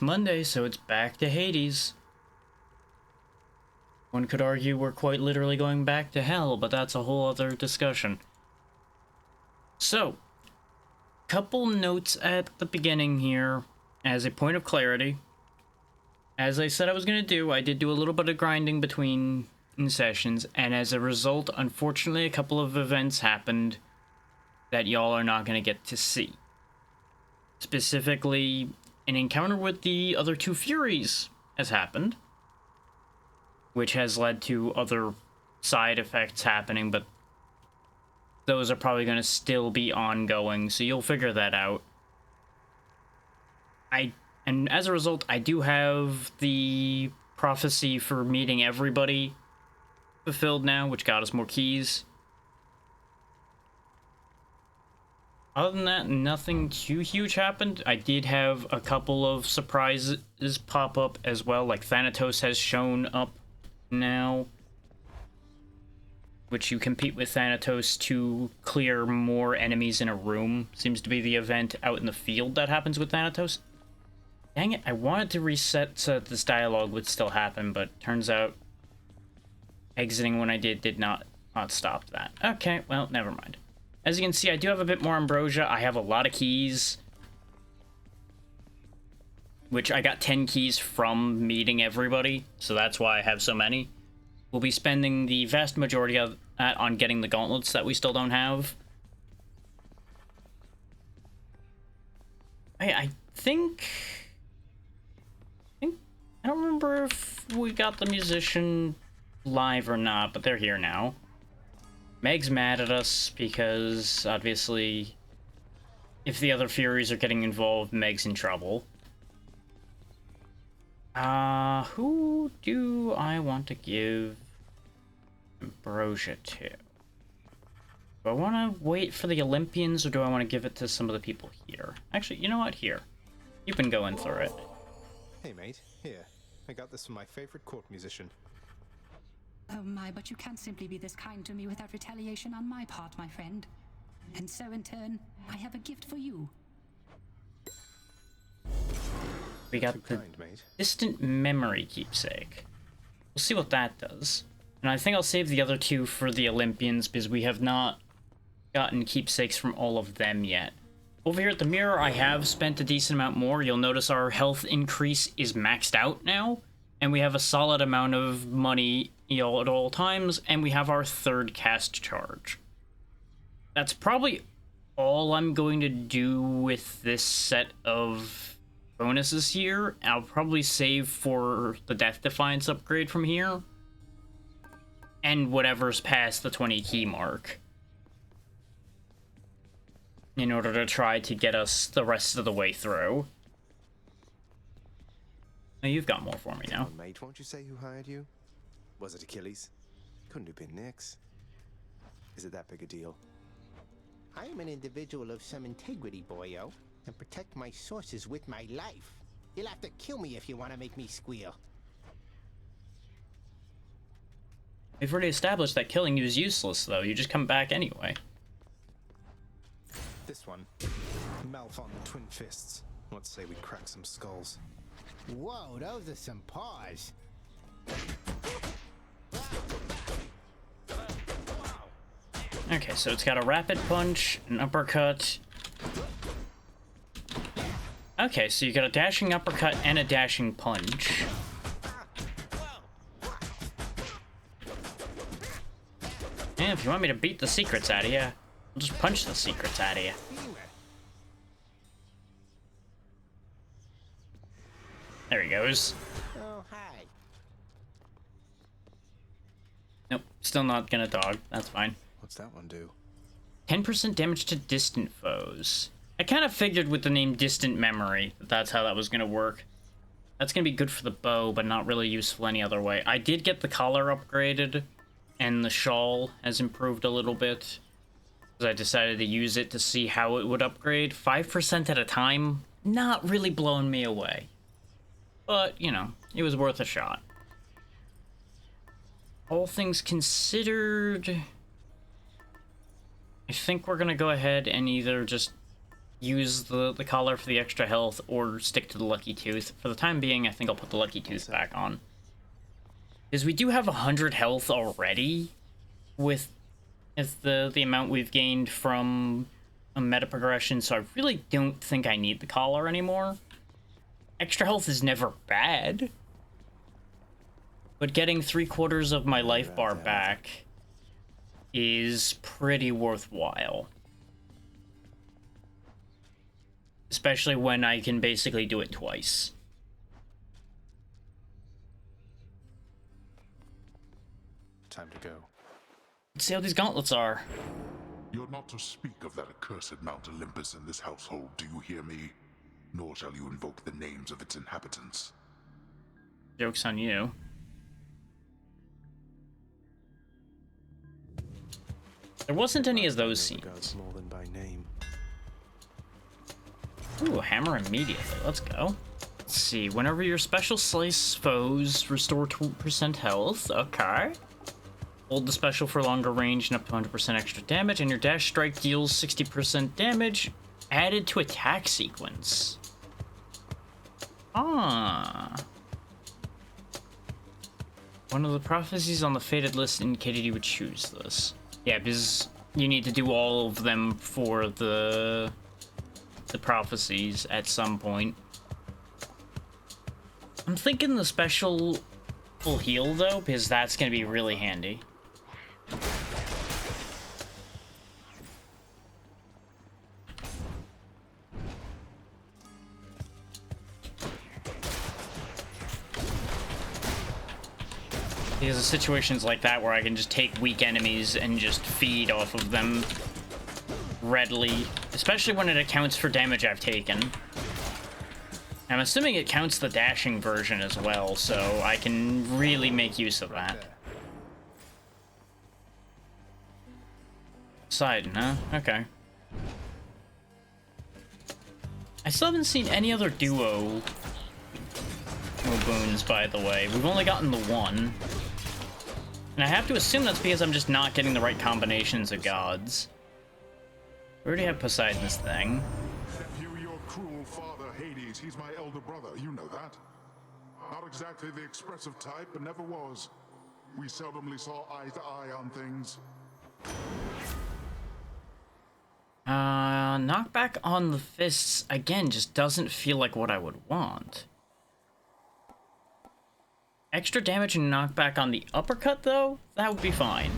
Monday, so it's back to Hades. One could argue we're quite literally going back to hell, but that's a whole other discussion. So, couple notes at the beginning here, as a point of clarity. As I said I was going to do, I did do a little bit of grinding between sessions, and as a result, unfortunately, a couple of events happened that y'all are not going to get to see. Specifically, an encounter with the other two Furies has happened, which has led to other side effects happening, but those are probably going to still be ongoing, so you'll figure that out. And as a result, I do have the prophecy for meeting everybody fulfilled now, which got us more keys. Other than that, nothing too huge happened. I did have a couple of surprises pop up as well, like Thanatos has shown up now, which you compete with Thanatos to clear more enemies in a room. Seems to be the event out in the field that happens with Thanatos. Dang it, I wanted to reset so that this dialogue would still happen, but turns out exiting when I did not stop that. Okay, well, never mind. As you can see, I do have a bit more ambrosia. I have a lot of keys, which I got 10 keys from meeting everybody, so that's why I have so many. We'll be spending the vast majority of that on getting the gauntlets that we still don't have. I think... I don't remember if we got the musician live or not, but they're here now. Meg's mad at us because, obviously, if the other Furies are getting involved, Meg's in trouble. Who do I want to give ambrosia to? Do I want to wait for the Olympians, or do I want to give it to some of the people here? Actually, you know what? Here. You've been going through it. Hey mate, here. I got this from my favorite court musician. Oh my, but you can't simply be this kind to me without retaliation on my part, my friend. And so in turn, I have a gift for you. We got the distant memory keepsake. We'll see what that does. And I think I'll save the other two for the Olympians, because we have not gotten keepsakes from all of them yet. Over here at the mirror, I have spent a decent amount more. You'll notice our health increase is maxed out now, and we have a solid amount of money at all times, and we have our third cast charge. That's probably all I'm going to do with this set of bonuses here. I'll probably save for the Death Defiance upgrade from here, and whatever's past the 20 key mark, in order to try to get us the rest of the way through. Now you've got more for me now. Come on, mate, won't you say who hired you? Was it Achilles? Couldn't have been Nyx. Is it that big a deal? I am an individual of some integrity, boyo, and protect my sources with my life. You'll have to kill me if you want to make me squeal. We've already established that killing you is useless, though. You just come back anyway. This one. Malphon the Twin Fists. Let's say we crack some skulls. Whoa, those are some paws. Okay, so it's got a rapid punch, an uppercut. Okay, so you got a dashing uppercut and a dashing punch. And if you want me to beat the secrets out of you, I'll just punch the secrets out of you. There he goes. Oh, hi. Nope, still not gonna dog. That's fine. What's that one do? 10% damage to distant foes. I kind of figured with the name Distant Memory that that's how that was gonna work. That's gonna be good for the bow, but not really useful any other way. I did get the collar upgraded, and the shawl has improved a little bit, because I decided to use it to see how it would upgrade. 5% at a time, not really blowing me away. But, you know, it was worth a shot. All things considered, I think we're gonna go ahead and either just use the collar for the extra health or stick to the Lucky Tooth. For the time being, I think I'll put the Lucky Tooth back on. Because we do have 100 health already with the amount we've gained from a meta progression, so I really don't think I need the collar anymore. Extra health is never bad. But getting 3/4 of my life bar back is pretty worthwhile. Especially when I can basically do it twice. Time to go. Let's see how these gauntlets are. You're not to speak of that accursed Mount Olympus in this household, do you hear me? Nor shall you invoke the names of its inhabitants. Joke's on you. There wasn't any of those scenes. Gods more than by name. Ooh, hammer immediately. Let's go. Let's see. Whenever your special slice foes restore 2% health. Okay. Hold the special for longer range and up to 100% extra damage, and your dash strike deals 60% damage added to attack sequence. Ah. One of the prophecies on the fated list indicated you would choose this. Yeah, because you need to do all of them for the prophecies at some point. I'm thinking the special will heal though, because that's gonna be really handy. Because of situations like that where I can just take weak enemies and just feed off of them readily, especially when it accounts for damage I've taken. I'm assuming it counts the dashing version as well, so I can really make use of that. Poseidon, huh? Okay. I still haven't seen any other duo boons, by the way. We've only gotten the one. And I have to assume that's because I'm just not getting the right combinations of gods. We already have Poseidon's thing. Nephew, your cruel father, Hades, he's my elder brother, you know that. Not exactly the expressive type, but never was. We seldomly saw eye to eye on things. Knockback on the fists, again, just doesn't feel like what I would want. Extra damage and knockback on the uppercut, though? That would be fine.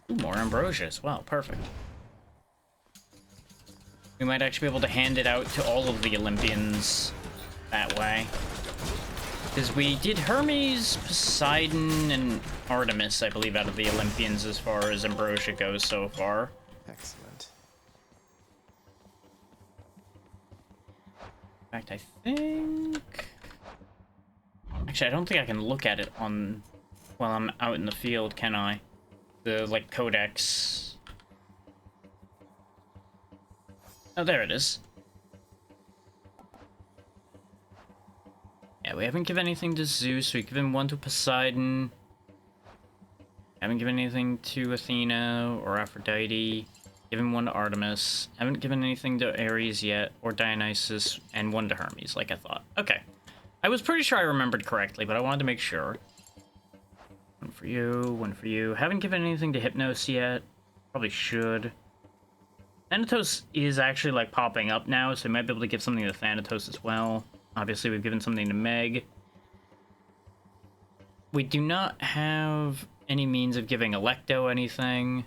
Ooh, more ambrosia as well. Perfect. We might actually be able to hand it out to all of the Olympians that way. Because we did Hermes, Poseidon, and Artemis, I believe, out of the Olympians as far as ambrosia goes so far. Excellent. In fact, I think... Actually, I don't think I can look at it on... while I'm out in the field, can I? The, like, codex... Oh, there it is. Yeah, we haven't given anything to Zeus. We've given one to Poseidon. Haven't given anything to Athena or Aphrodite. Given one to Artemis. Haven't given anything to Ares yet, or Dionysus, and one to Hermes, like I thought. Okay. I was pretty sure I remembered correctly, but I wanted to make sure. One for you, one for you. Haven't given anything to Hypnos yet. Probably should. Thanatos is actually, like, popping up now, so we might be able to give something to Thanatos as well. Obviously, we've given something to Meg. We do not have any means of giving Electo anything.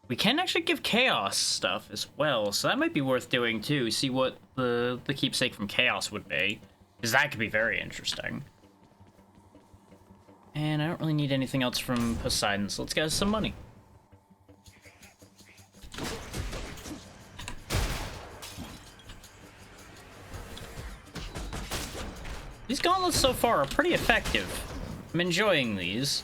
We can actually give Chaos stuff as well, so that might be worth doing too. See what the keepsake from Chaos would be, because that could be very interesting. And I don't really need anything else from Poseidon, so let's get us some money. These gauntlets so far are pretty effective. I'm enjoying these.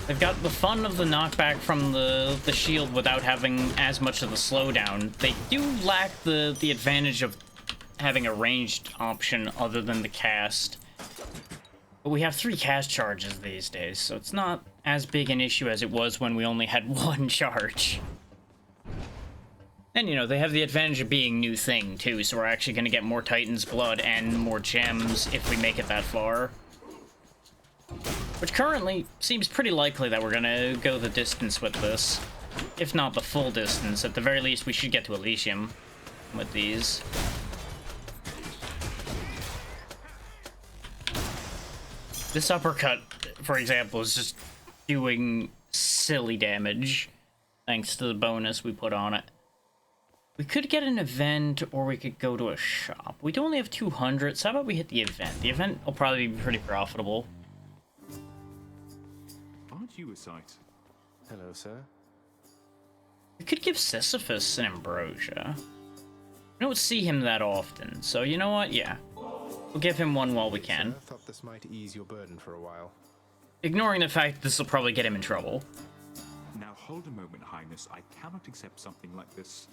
They've got the fun of the knockback from the shield without having as much of the slowdown. They do lack the advantage of having a ranged option other than the cast, But we have 3 cast charges these days, so it's not as big an issue as it was when we only had 1 charge. And, you know, they have the advantage of being new thing, too, so we're actually going to get more Titan's Blood and more gems if we make it that far. Which currently seems pretty likely that we're going to go the distance with this. If not the full distance, at the very least we should get to Elysium with these. This uppercut, for example, is just doing silly damage, thanks to the bonus we put on it. We could get an event, or we could go to a shop. We do only have 200, so how about we hit the event? The event will probably be pretty profitable. Aren't you a sight? Hello, sir. We could give Sisyphus an ambrosia. We don't see him that often, so you know what? Yeah. We'll give him one while we can. I thought this might ease your burden for a while. Ignoring the fact that this will probably get him in trouble. Now hold a moment, Highness. I cannot accept something like this.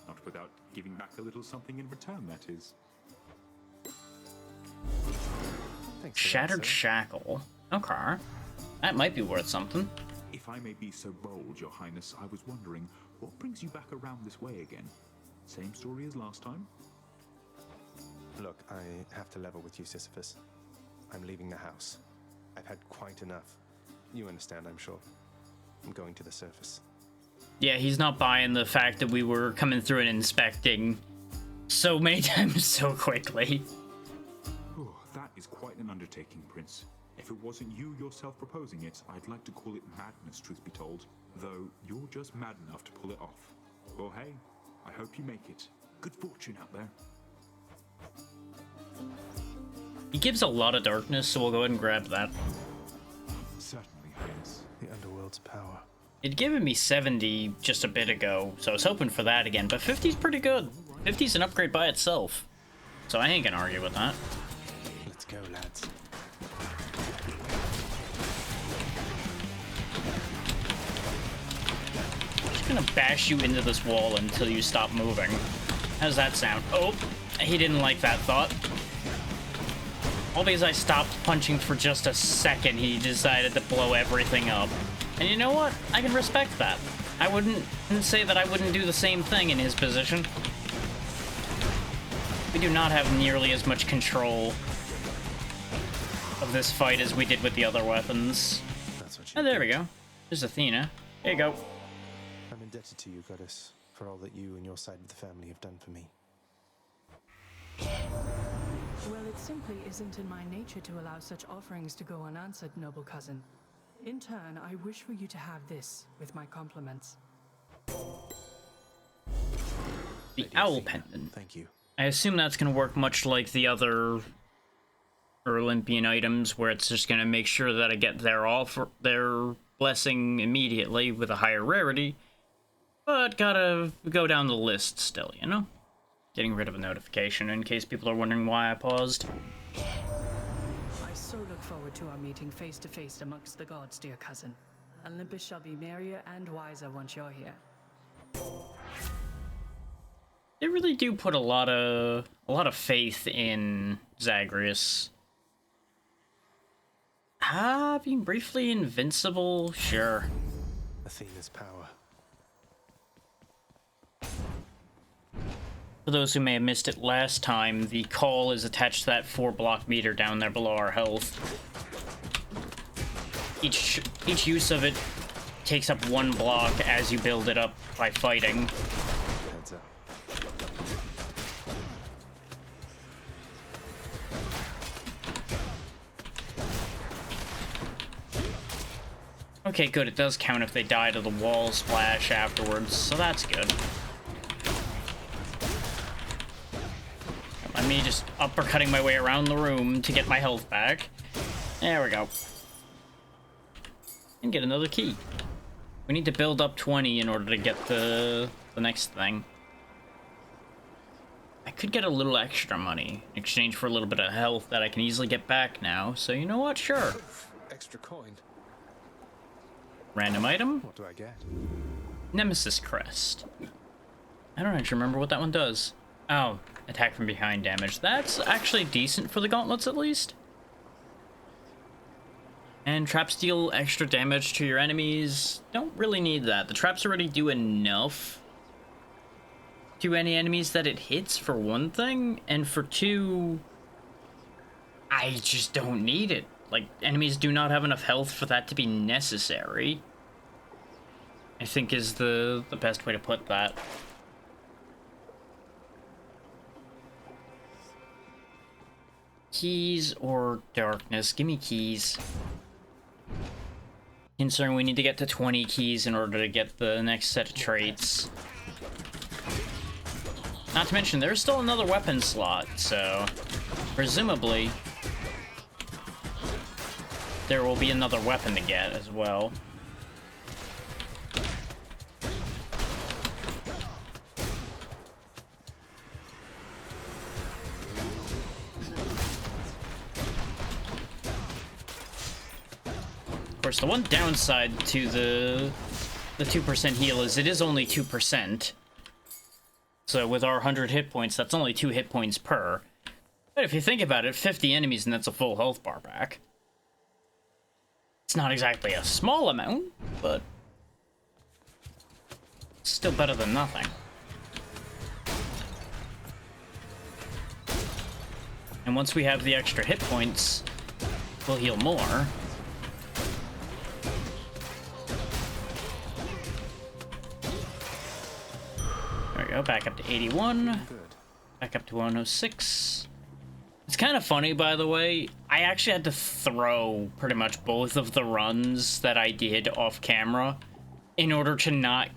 Not without giving back a little something in return, that is. Thanks for Shattered that, sir. Shackle. Okay. That might be worth something. If I may be so bold, Your Highness, I was wondering, what brings you back around this way again? Same story as last time? Look, I have to level with you, Sisyphus. I'm leaving the house. I've had quite enough. You understand, I'm sure. I'm going to the surface. Yeah, he's not buying the fact that we were coming through and inspecting so many times so quickly. Oh, that is quite an undertaking, Prince. If it wasn't you yourself proposing it, I'd like to call it madness, truth be told. Though you're just mad enough to pull it off. Well, hey, I hope you make it. Good fortune out there. He gives a lot of darkness, so we'll go ahead and grab that. Certainly, Highness. The underworld's power. It'd given me 70 just a bit ago, so I was hoping for that again, but 50's pretty good. 50's an upgrade by itself, so I ain't gonna argue with that. Let's go, lads. I'm just gonna bash you into this wall until you stop moving. How's that sound? Oh, he didn't like that thought. All because I stopped punching for just a second, he decided to blow everything up. And you know what? I can respect that. I wouldn't say that I wouldn't do the same thing in his position. We do not have nearly as much control of this fight as we did with the other weapons. That's what you Oh, there do. we go. There's Athena. There you go. I'm indebted to you, Goddess, for all that you and your side of the family have done for me. Well, it simply isn't in my nature to allow such offerings to go unanswered, noble cousin. In turn, I wish for you to have this with my compliments. The owl pendant. Thank you. I assume that's going to work much like the other Olympian items, where it's just going to make sure that I get their blessing immediately with a higher rarity, but gotta go down the list still, you know? Getting rid of a notification in case people are wondering why I paused. I so look forward to our meeting face to face amongst the gods, dear cousin. Olympus shall be merrier and wiser once you're here. They really do put a lot of faith in Zagreus. Being briefly invincible, sure. Athena's power. For those who may have missed it last time, the call is attached to that 4-block meter down there below our health. Each use of it takes up 1 block as you build it up by fighting. Heads up. Okay, good. It does count if they die to the wall splash afterwards, so that's good. Let me just uppercutting my way around the room to get my health back. There we go. And get another key. We need to build up 20 in order to get the next thing. I could get a little extra money in exchange for a little bit of health that I can easily get back now, so you know what? Sure. Extra coin. Random item. What do I get? Nemesis Crest. I don't actually remember what that one does. Oh, attack from behind damage. That's actually decent for the gauntlets, at least. And traps deal extra damage to your enemies. Don't really need that. The traps already do enough to any enemies that it hits, for one thing. And for two, I just don't need it. Like, enemies do not have enough health for that to be necessary, I think is the best way to put that. Keys or darkness? Give me keys. Considering we need to get to 20 keys in order to get the next set of traits. Not to mention, there's still another weapon slot, so presumably there will be another weapon to get as well. Of course, the one downside to the 2% heal is it is only 2%. So with our 100 hit points, that's only 2 hit points per. But if you think about it, 50 enemies and that's a full health bar back. It's not exactly a small amount, but it's still better than nothing. And once we have the extra hit points, we'll heal more. There we go, back up to 81. Back up to 106. It's kind of funny, by the way. I actually had to throw pretty much both of the runs that I did off camera in order to not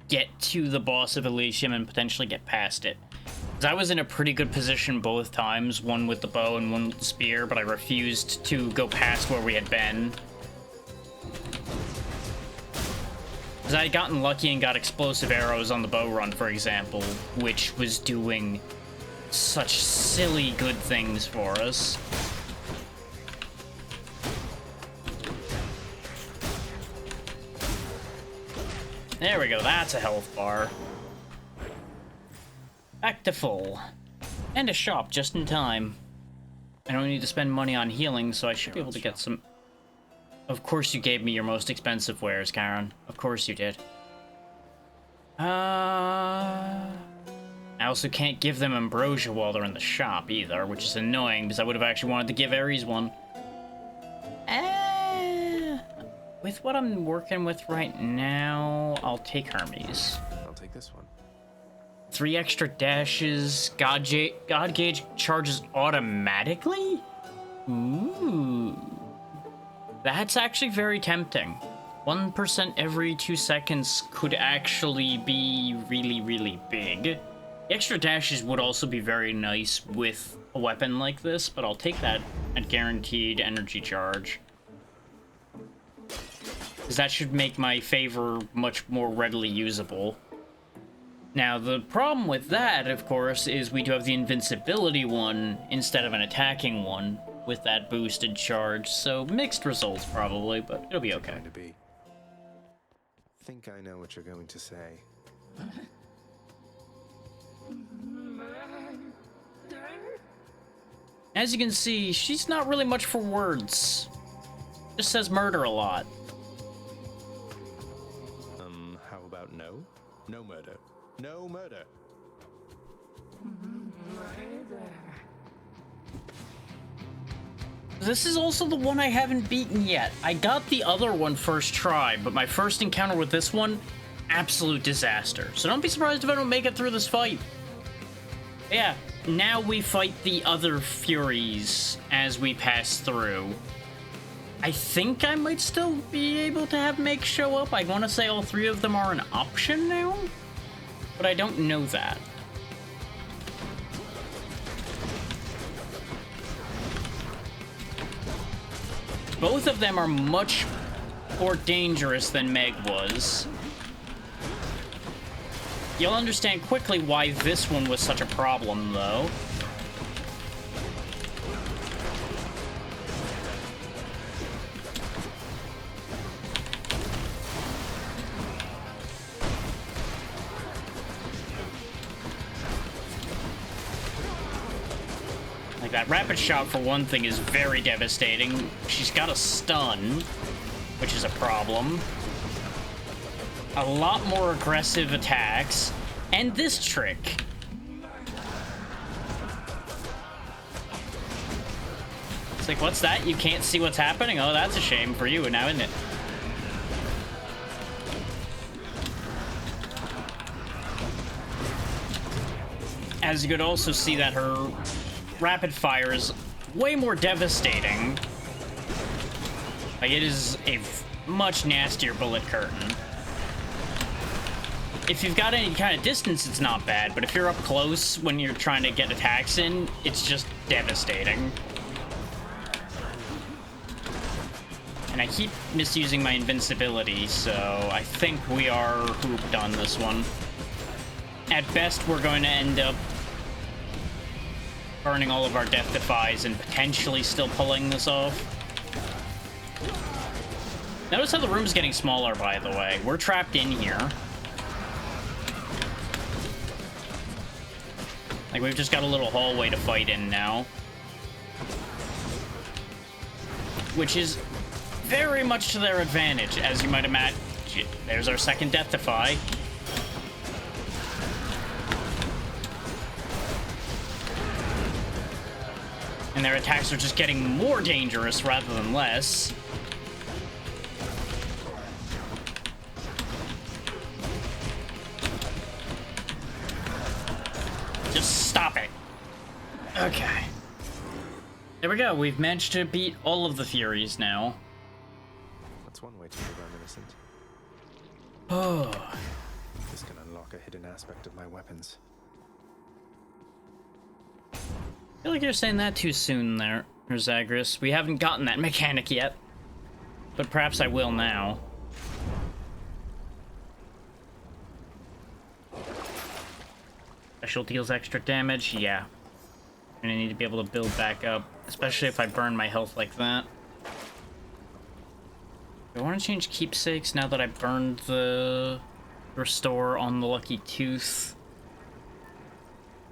get to the boss of Elysium and potentially get past it. Because I was in a pretty good position both times, one with the bow and one with the spear, but I refused to go past where we had been. Because I had gotten lucky and got explosive arrows on the bow run, for example, which was doing such silly good things for us. There we go, that's a health bar. Back to full. And a shop just in time. I don't need to spend money on healing, so I should be able to get some... Of course you gave me your most expensive wares, Karen. Of course you did. I also can't give them ambrosia while they're in the shop either, which is annoying because I would have actually wanted to give Ares one. With what I'm working with right now, I'll take Hermes. I'll take this one. 3 extra dashes. God Gauge charges automatically? Ooh. That's actually very tempting. 1% every 2 seconds could actually be really, really big. The extra dashes would also be very nice with a weapon like this, but I'll take that at guaranteed energy charge. Because that should make my favor much more readily usable. Now, the problem with that, of course, is we do have the invincibility one instead of an attacking one with that boosted charge, so mixed results probably, but it'll be okay. Going to be. Think I know what you're going to say. As you can see, she's not really much for words. Just says murder a lot. How about no? No murder. No murder. This is also the one I haven't beaten yet. I got the other one first try, but my first encounter with this one, absolute disaster. So don't be surprised if I don't make it through this fight. Yeah, now we fight the other Furies as we pass through. I think I might still be able to have Meg show up. I want to say all 3 of them are an option now, but I don't know that. Both of them are much more dangerous than Meg was. You'll understand quickly why this one was such a problem, though. That rapid shot, for one thing, is very devastating. She's got a stun, which is a problem. A lot more aggressive attacks. And this trick. It's like, what's that? You can't see what's happening? Oh, that's a shame for you now, isn't it? As you could also see that her rapid fire is way more devastating. Like, it is a much nastier bullet curtain. If you've got any kind of distance, it's not bad, but if you're up close when you're trying to get attacks in, it's just devastating. And I keep misusing my invincibility, so I think we are hooped on this one. At best, we're going to end up burning all of our death defies and potentially still pulling this off. Notice how the room's getting smaller, by the way. We're trapped in here. Like, we've just got a little hallway to fight in now. Which is very much to their advantage, as you might imagine. There's our second death defy. And their attacks are just getting more dangerous rather than less. Just stop it. Okay. There we go. We've managed to beat all of the Furies now. That's one way to prove I'm innocent. Oh. This can unlock a hidden aspect of my weapons. I feel like you're saying that too soon there, Zagreus. We haven't gotten that mechanic yet. But perhaps I will now. Special deals extra damage? Yeah. I'm gonna need to be able to build back up. Especially if I burn my health like that. Do I want to change keepsakes now that I burned the restore on the Lucky Tooth?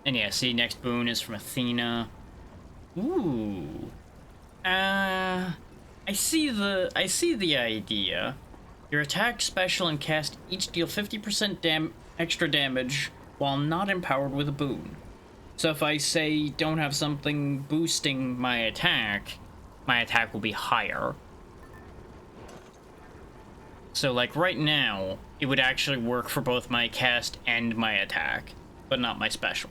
And yeah, see, next boon is from Athena. Ooh. I see the idea. Your attack, special, and cast each deal 50% extra damage while not empowered with a boon. So if I say don't have something boosting my attack will be higher. So like right now, it would actually work for both my cast and my attack, but not my special.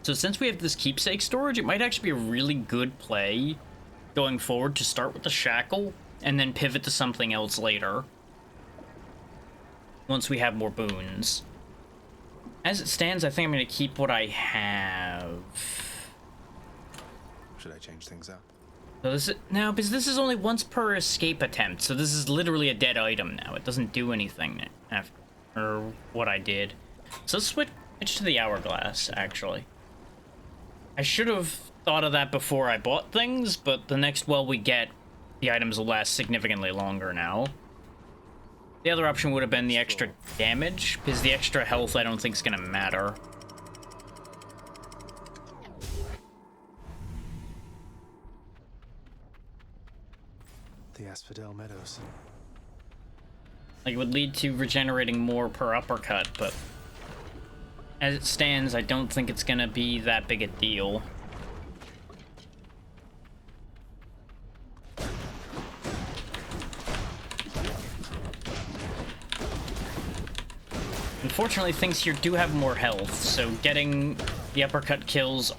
So since we have this keepsake storage, it might actually be a really good play going forward to start with the shackle and then pivot to something else later. Once we have more boons. As it stands, I think I'm going to keep what I have. Should I change things up? So this is, now, because this is only once per escape attempt, so this is literally a dead item now. It doesn't do anything after what I did. So let's switch to the hourglass, actually. I should have thought of that before I bought things, but the next well we get, the items will last significantly longer now. The other option would have been the extra damage, because the extra health I don't think is going to matter. The Asphodel Meadows. Like, it would lead to regenerating more per uppercut, but as it stands, I don't think it's going to be that big a deal. Unfortunately, things here do have more health, so getting the uppercut kills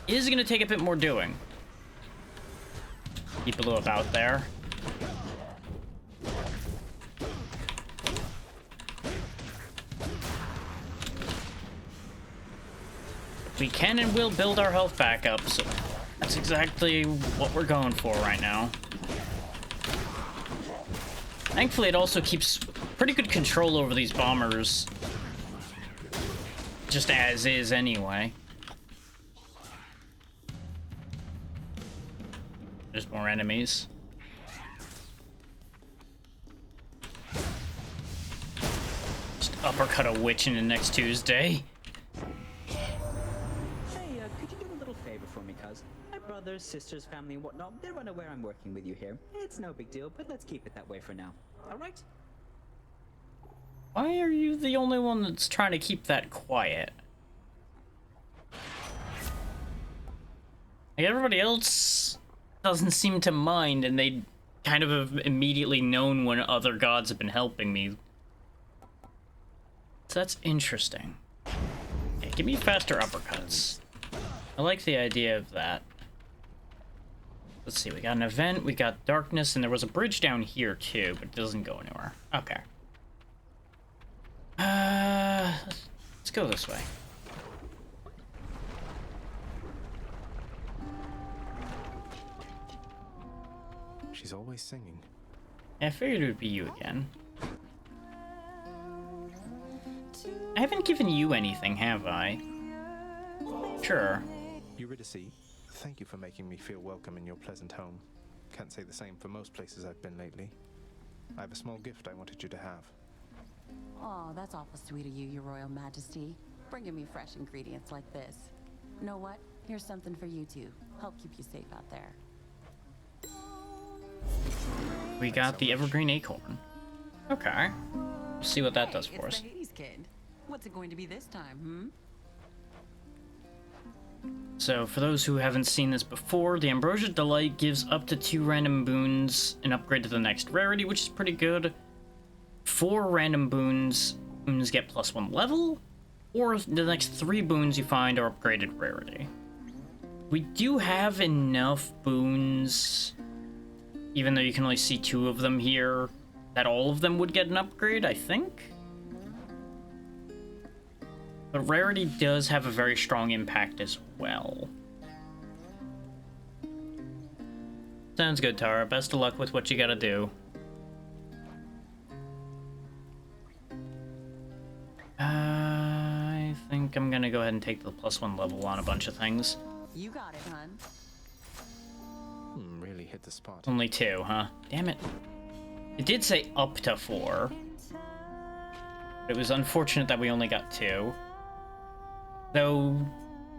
is going to take a bit more doing. Keep a little about there. We can and will build our health back up, so that's exactly what we're going for right now. Thankfully, it also keeps pretty good control over these bombers. Just as is, anyway. There's more enemies. Just uppercut a witch into next Tuesday. Hey, could you do a little favor for me, cuz? My brothers, sisters, family, and whatnot, they're unaware I'm working with you here. It's no big deal, but let's keep it that way for now. Alright? Why are you the only one that's trying to keep that quiet? Like, everybody else doesn't seem to mind, and they kind of have immediately known when other gods have been helping me. So that's interesting. Okay, give me faster uppercuts. I like the idea of that. Let's see, we got an event, we got darkness, and there was a bridge down here too, but it doesn't go anywhere. Okay. Let's go this way. She's always singing. Yeah, I figured it would be you again. I haven't given you anything, have I? Sure. Eurydice, thank you for making me feel welcome in your pleasant home. Can't say the same for most places I've been lately. I have a small gift I wanted you to have. Oh, that's awful sweet of you, Your Royal Majesty. Bringing me fresh ingredients like this. You know what? Here's something for you two. Help keep you safe out there. We got the Evergreen Acorn. Okay. We'll see what that does for us. It's the Hades kid. What's it going to be this time, So, for those who haven't seen this before, the Ambrosia Delight gives up to 2 random boons and upgrade to the next rarity, which is pretty good. 4 random boons get +1 level, or the next 3 boons you find are upgraded rarity. We do have enough boons, even though you can only see 2 of them here, that all of them would get an upgrade, I think? But rarity does have a very strong impact as well. Sounds good, Tara. Best of luck with what you gotta do. I think I'm gonna go ahead and take the +1 level on a bunch of things. You got it, hun. Really hit the spot. Only 2, huh? Damn it. It did say up to 4. It was unfortunate that we only got 2. Though,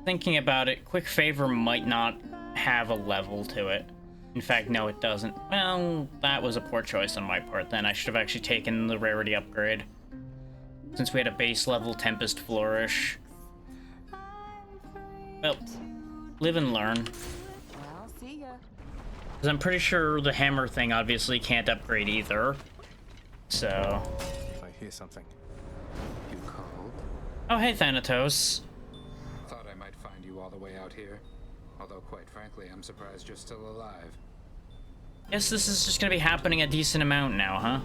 thinking about it, Quick Favor might not have a level to it. In fact, no, it doesn't. Well, that was a poor choice on my part then. I should have actually taken the rarity upgrade, since we had a base level Tempest Flourish. Well, live and learn. Well, see ya. Because I'm pretty sure the hammer thing obviously can't upgrade either. So... If I hear something. You called? Oh, hey, Thanatos. Thought I might find you all the way out here. Although, quite frankly, I'm surprised you're still alive. Guess this is just gonna be happening a decent amount now, huh?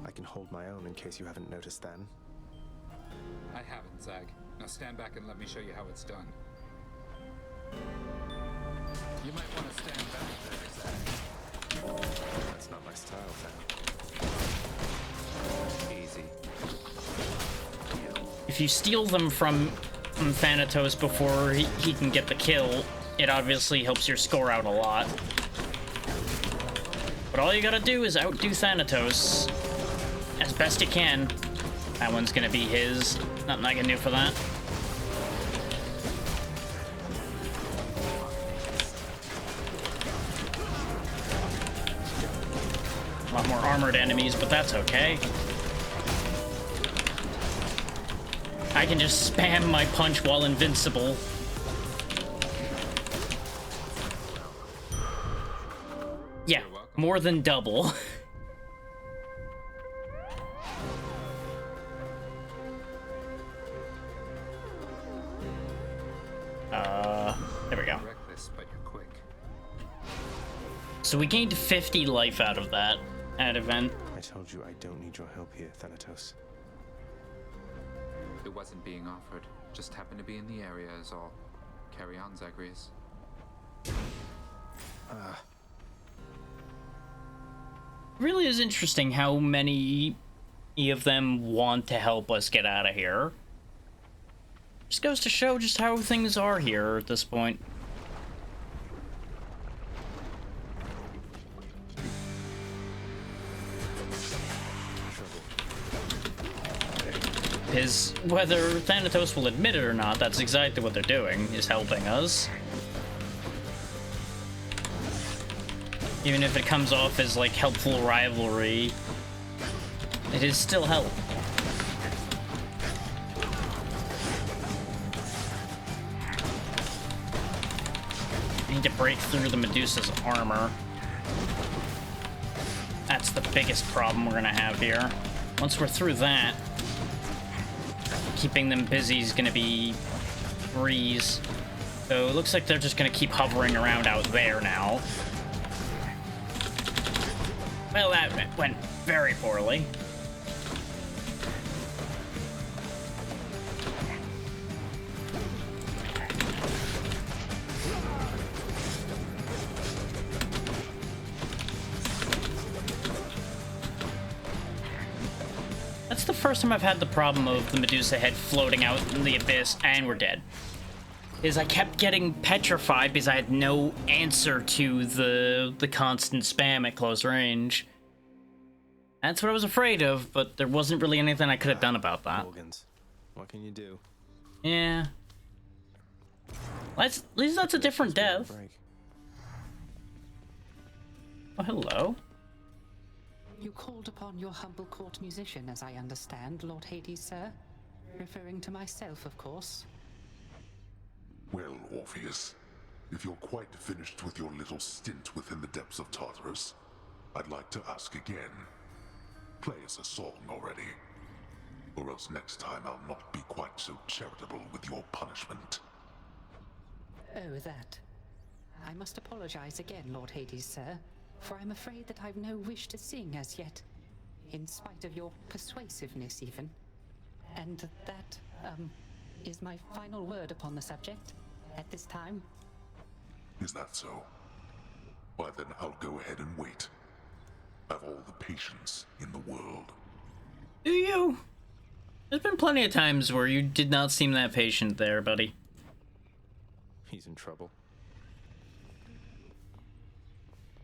I can hold my own in case you haven't noticed then. I haven't, Zag. Now stand back and let me show you how it's done. You might want to stand back there, Zag. That's not my style, then. Easy. If you steal them from Thanatos before he can get the kill, it obviously helps your score out a lot. But all you gotta do is outdo Thanatos as best you can. That one's gonna be his. Nothing I can do for that. A lot more armored enemies, but that's okay. I can just spam my punch while invincible. Yeah, more than double. There we go. Reckless, but you're quick. So we gained 50 life out of that event. I told you I don't need your help here, Thanatos. It wasn't being offered. Just happened to be in the area is all. Carry on, Zagreus. Really is interesting how many of them want to help us get out of here. Just goes to show just how things are here at this point. Is whether Thanatos will admit it or not, that's exactly what they're doing, is helping us. Even if it comes off as, like, helpful rivalry, it is still help. I need to break through the Medusa's armor. That's the biggest problem we're gonna have here. Once we're through that, keeping them busy is gonna be breeze. So it looks like they're just gonna keep hovering around out there now. Well, that went very poorly. That's the first time I've had the problem of the Medusa head floating out in the abyss and we're dead. Is I kept getting petrified because I had no answer to the constant spam at close range. That's what I was afraid of, but there wasn't really anything I could have done about that. Organs. What can you do? Yeah. At least that's a different death. Oh, hello. You called upon your humble court musician, as I understand, Lord Hades, sir. Referring to myself, of course. Well, Orpheus, if you're quite finished with your little stint within the depths of Tartarus, I'd like to ask again. Play us a song already. Or else next time I'll not be quite so charitable with your punishment. Oh, that. I must apologize again, Lord Hades, sir, for I'm afraid that I've no wish to sing as yet, in spite of your persuasiveness even. And that, is my final word upon the subject at this time. Is that so? Why then I'll go ahead and wait. I've all the patience in the world. Do you? There's been plenty of times where you did not seem that patient there, buddy. He's in trouble.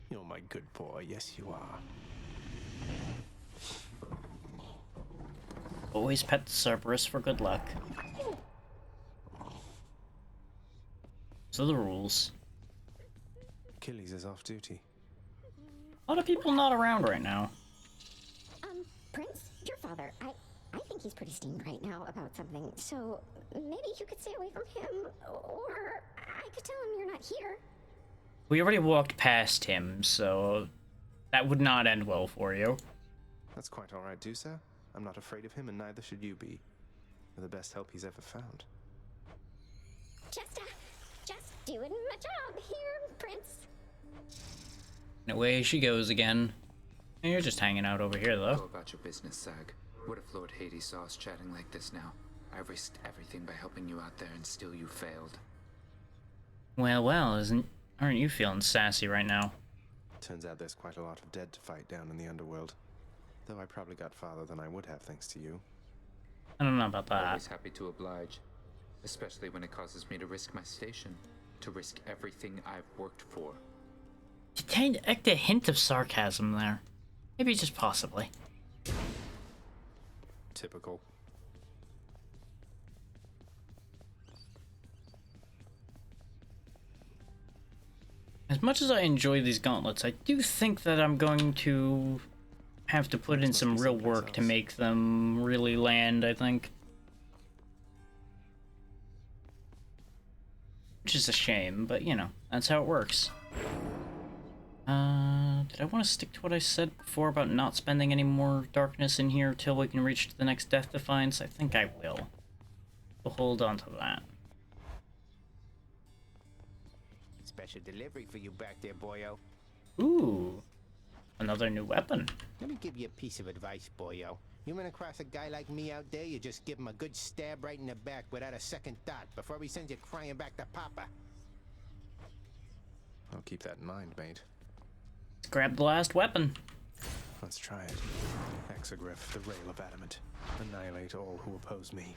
You're my good boy, yes you are. Always pet the Cerberus for good luck. So the rules. Achilles is off duty. A lot of people not around right now. Prince, your father, I think he's pretty steamed right now about something, so maybe you could stay away from him, or I could tell him you're not here. We already walked past him, so that would not end well for you. That's quite alright, Dusa. I'm not afraid of him, and neither should you be. You're the best help he's ever found. Just doing my job here, Prince. And away she goes again. And you're just hanging out over here, though. Go about your business, Sag. What if Lord Hades saw us chatting like this now? I risked everything by helping you out there, and still you failed. Well, aren't you feeling sassy right now? Turns out there's quite a lot of dead to fight down in the underworld. Though I probably got farther than I would have thanks to you. I don't know about that. Always happy to oblige. Especially when it causes me to risk my station. To risk everything I've worked for. Detect a hint of sarcasm there. Maybe just possibly. Typical. As much as I enjoy these gauntlets, I do think that I'm going to have to put in some real work to make them really land, I think. Which is a shame, but you know, that's how it works. Did I want to stick to what I said before about not spending any more darkness in here till we can reach the next Death Defiance? I think I will. We'll hold on to that. Special delivery for you back there, boyo. Ooh, another new weapon. Let me give you a piece of advice, boyo. You run across a guy like me out there, you just give him a good stab right in the back without a second thought before he sends you crying back to Papa. I'll keep that in mind, mate. Let's grab the last weapon. Let's try it. Exogryph, the rail of adamant. Annihilate all who oppose me.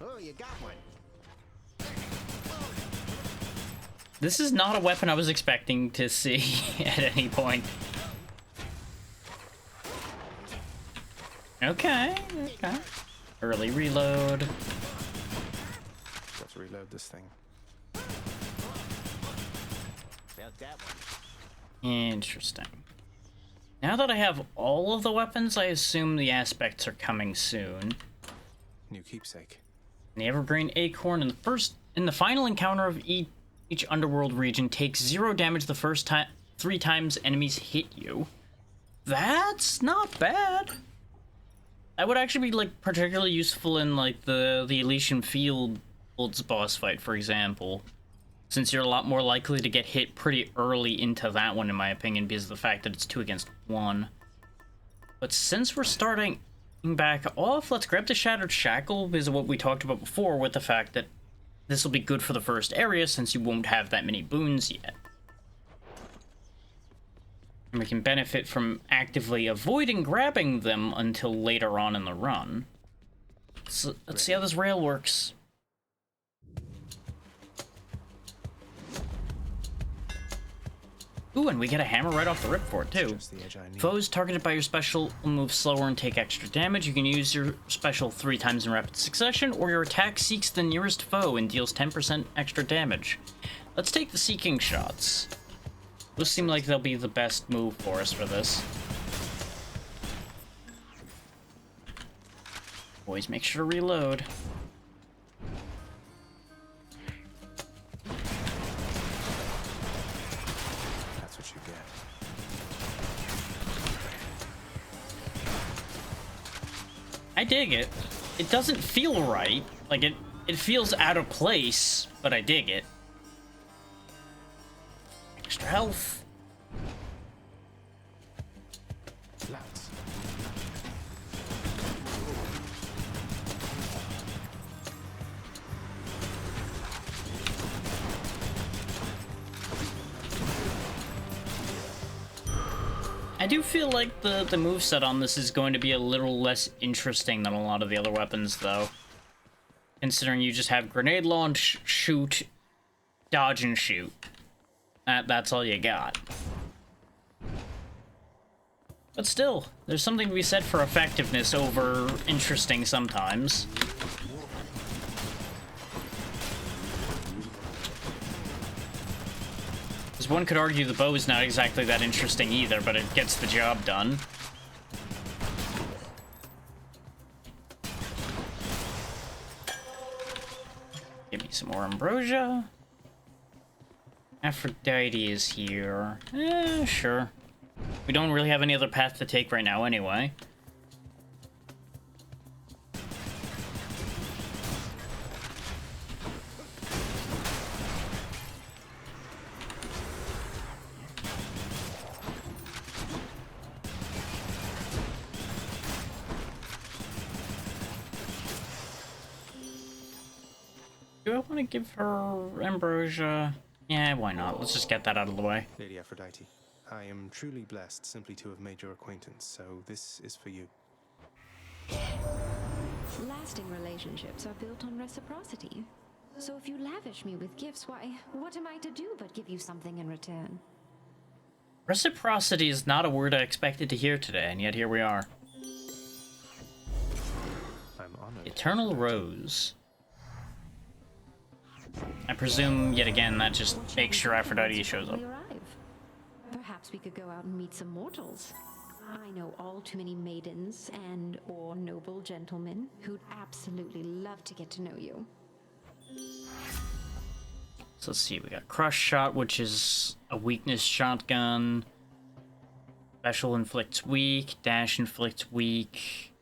Oh, you got one. This is not a weapon I was expecting to see at any point. Okay. Early reload. Got to reload this thing. Felt that one. Interesting. Now that I have all of the weapons, I assume the aspects are coming soon. New keepsake. The Evergreen Acorn in the final encounter of each underworld region takes 0 damage the first 3 times enemies hit you. That's not bad. That would actually be like particularly useful in like the Elysian Fields boss fight, for example, since you're a lot more likely to get hit pretty early into that one, in my opinion, because of the fact that it's 2 against 1. But since we're starting back off, let's grab the Shattered Shackle because of what we talked about before, with the fact that this will be good for the first area since you won't have that many boons yet. And we can benefit from actively avoiding grabbing them until later on in the run. So let's see how this rail works. Ooh, and we get a hammer right off the rip for it, too. Foes targeted by your special will move slower and take extra damage. You can use your special 3 times in rapid succession, or your attack seeks the nearest foe and deals 10% extra damage. Let's take the Seeking Shots. Those seem like they'll be the best move for us for this. Always make sure to reload. That's what you get. I dig it. It doesn't feel right. Like, it feels out of place, but I dig it. Extra health. Flats. I do feel like the moveset on this is going to be a little less interesting than a lot of the other weapons, though. Considering you just have grenade launch, shoot, dodge, and shoot. That's all you got. But still, there's something to be said for effectiveness over interesting sometimes. Because one could argue the bow is not exactly that interesting either, but it gets the job done. Give me some more ambrosia. Aphrodite is here. Sure. We don't really have any other path to take right now anyway. Do I want to give her ambrosia? Yeah, why not? Let's just get that out of the way. Lady Aphrodite, I am truly blessed simply to have made your acquaintance, so this is for you. Lasting relationships are built on reciprocity. So if you lavish me with gifts, why, what am I to do but give you something in return? Reciprocity is not a word I expected to hear today, and yet here we are. I'm honored. Eternal Rose. I presume, yet again, that just makes sure Aphrodite shows up. We arrive. Perhaps we could go out and meet some mortals. I know all too many maidens and/or noble gentlemen who'd absolutely love to get to know you. So let's see, we got Crush Shot, which is a weakness shotgun. Special inflicts weak, dash inflicts weak.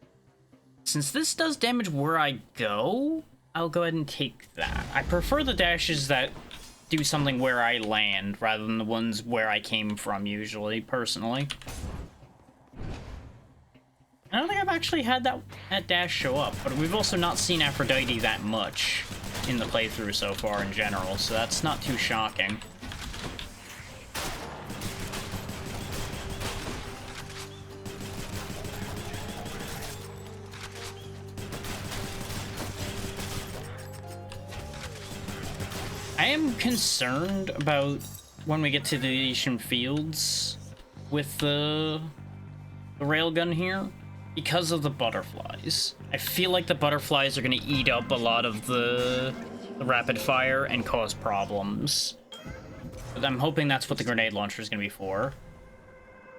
Since this does damage where I go, I'll go ahead and take that. I prefer the dashes that do something where I land, rather than the ones where I came from, usually, personally. I don't think I've actually had that dash show up, but we've also not seen Aphrodite that much in the playthrough so far in general, so that's not too shocking. I am concerned about when we get to the Elysian Fields with the railgun here. because of the butterflies. I feel like the butterflies are going to eat up a lot of the rapid fire and cause problems. But I'm hoping that's what the grenade launcher is going to be for.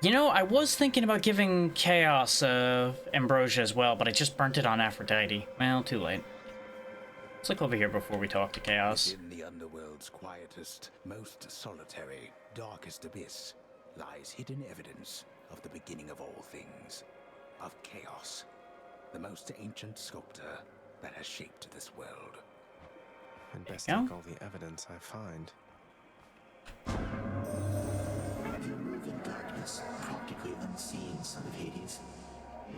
You know, I was thinking about giving Chaos Ambrosia as well, but I just burnt it on Aphrodite. Well, too late. Let's look over here before we talk to Chaos. In the underworld's quietest, most solitary, darkest abyss lies hidden evidence of the beginning of all things, of chaos, the most ancient sculptor that has shaped this world. I'd best take all the evidence I find. You move in darkness, practically unseen, son of Hades.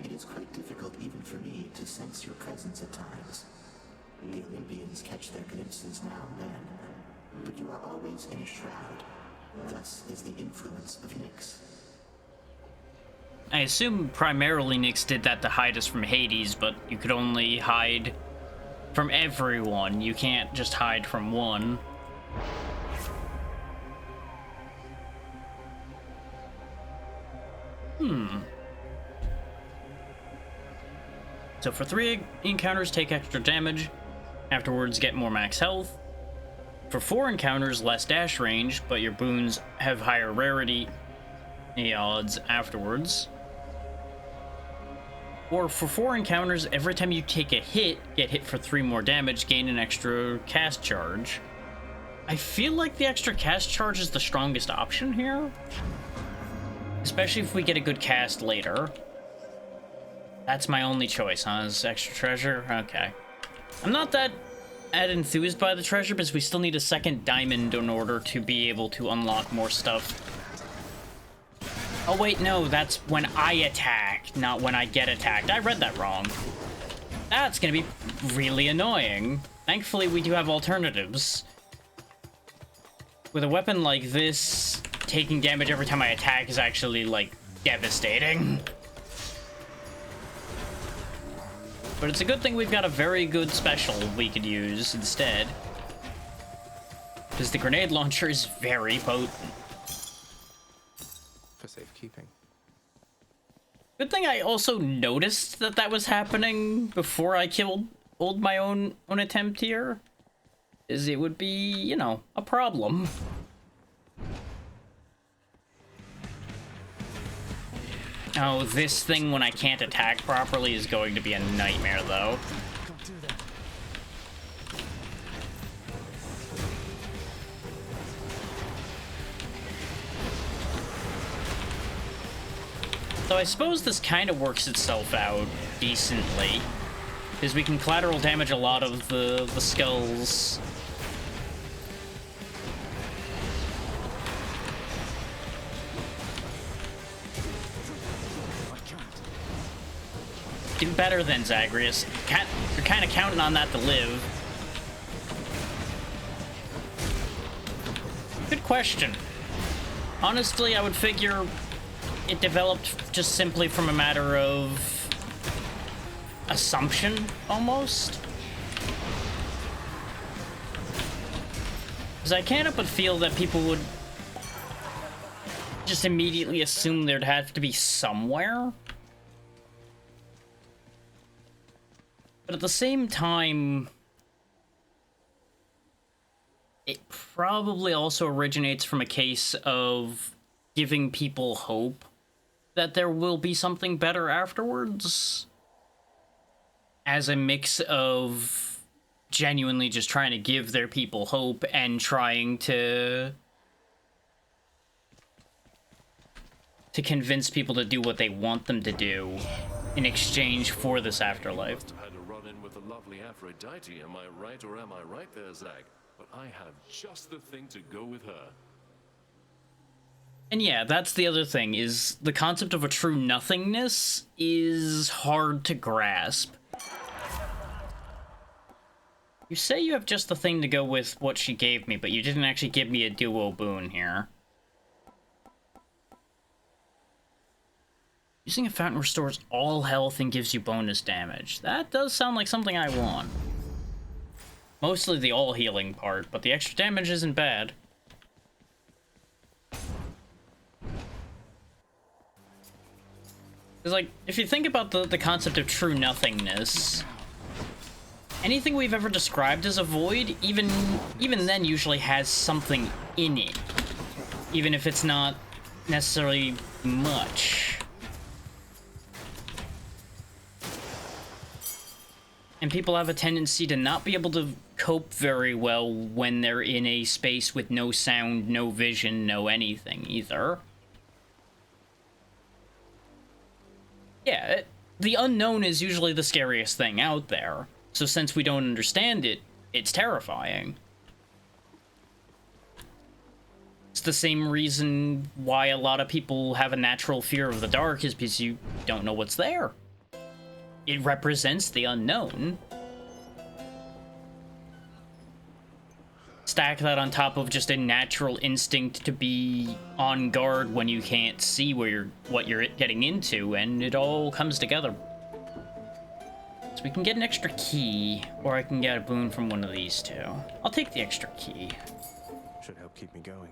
It is quite difficult even for me to sense your presence at times. The Olympians catch their glimpses now and then, but you are always in a shroud. Thus is the influence of Nyx. I assume primarily Nyx did that to hide us from Hades, but you could only hide from everyone. You can't just hide from one. So for 3 encounters, take extra damage. Afterwards, get more max health. For 4 encounters, less dash range, but your boons have higher rarity odds afterwards. Or for 4 encounters, every time you take a hit, get hit for 3 more damage, gain an extra cast charge. I feel like the extra cast charge is the strongest option here. Especially if we get a good cast later. That's my only choice, huh? Is extra treasure? Okay. I'm not that enthused by the treasure, because we still need a second diamond in order to be able to unlock more stuff. Oh wait, no, that's when I attack, not when I get attacked. I read that wrong. That's gonna be really annoying. Thankfully, we do have alternatives. With a weapon like this, taking damage every time I attack is actually, like, devastating. But it's a good thing we've got a very good special we could use instead. Because the grenade launcher is very potent. For safekeeping. Good thing I also noticed that that was happening before I killed my own attempt here. Is it would be, you know, a problem. Oh, this thing when I can't attack properly is going to be a nightmare, though. So I suppose this kind of works itself out decently, because we can collateral damage a lot of the skulls. Do better than Zagreus. You're kind of counting on that to live. Good question. Honestly, I would figure it developed just simply from a matter of assumption, almost. Because I can't help but feel that people would just immediately assume there'd have to be somewhere. But at the same time, it probably also originates from a case of giving people hope that there will be something better afterwards, as a mix of genuinely just trying to give their people hope and trying to convince people to do what they want them to do in exchange for this afterlife. Had a run-in with the lovely Aphrodite, am I right or am I right there, Zag? But I have just the thing to go with her. And yeah, that's the other thing, is the concept of a true nothingness is hard to grasp. You say you have just the thing to go with what she gave me, but you didn't actually give me a duo boon here. Using a fountain restores all health and gives you bonus damage. That does sound like something I want. Mostly the all healing part, but the extra damage isn't bad. Because, like, if you think about the concept of true nothingness, anything we've ever described as a void, even then usually has something in it. Even if it's not necessarily much. And people have a tendency to not be able to cope very well when they're in a space with no sound, no vision, no anything either. Yeah, the unknown is usually the scariest thing out there. So since we don't understand it, it's terrifying. It's the same reason why a lot of people have a natural fear of the dark, is because you don't know what's there. It represents the unknown. Stack that on top of just a natural instinct to be on guard when you can't see what you're getting into, and it all comes together. So we can get an extra key, or I can get a boon from one of these two. I'll take the extra key. Should help keep me going.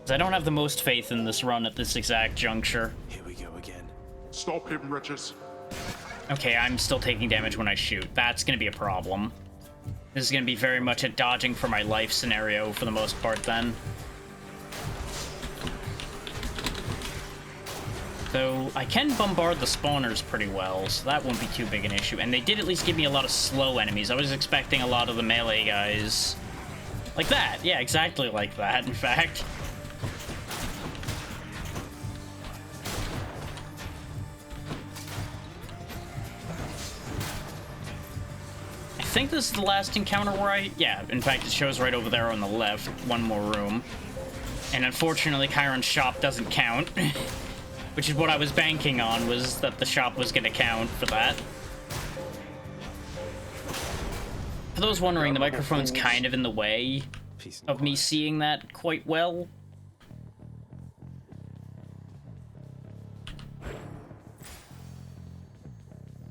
'Cause I don't have the most faith in this run at this exact juncture. Here we go again. Stop him, wretches. Okay, I'm still taking damage when I shoot. That's gonna be a problem. This is gonna be very much a dodging for my life scenario for the most part then. So I can bombard the spawners pretty well, so that won't be too big an issue. And they did at least give me a lot of slow enemies. I was expecting a lot of the melee guys. Like that. Yeah, exactly like that, in fact. I think this is the last encounter where yeah, in fact, it shows right over there on the left. One more room. And unfortunately, Chiron's shop doesn't count. Which is what I was banking on, was that the shop was going to count for that. For those wondering, the microphone's kind of in the way of me seeing that quite well.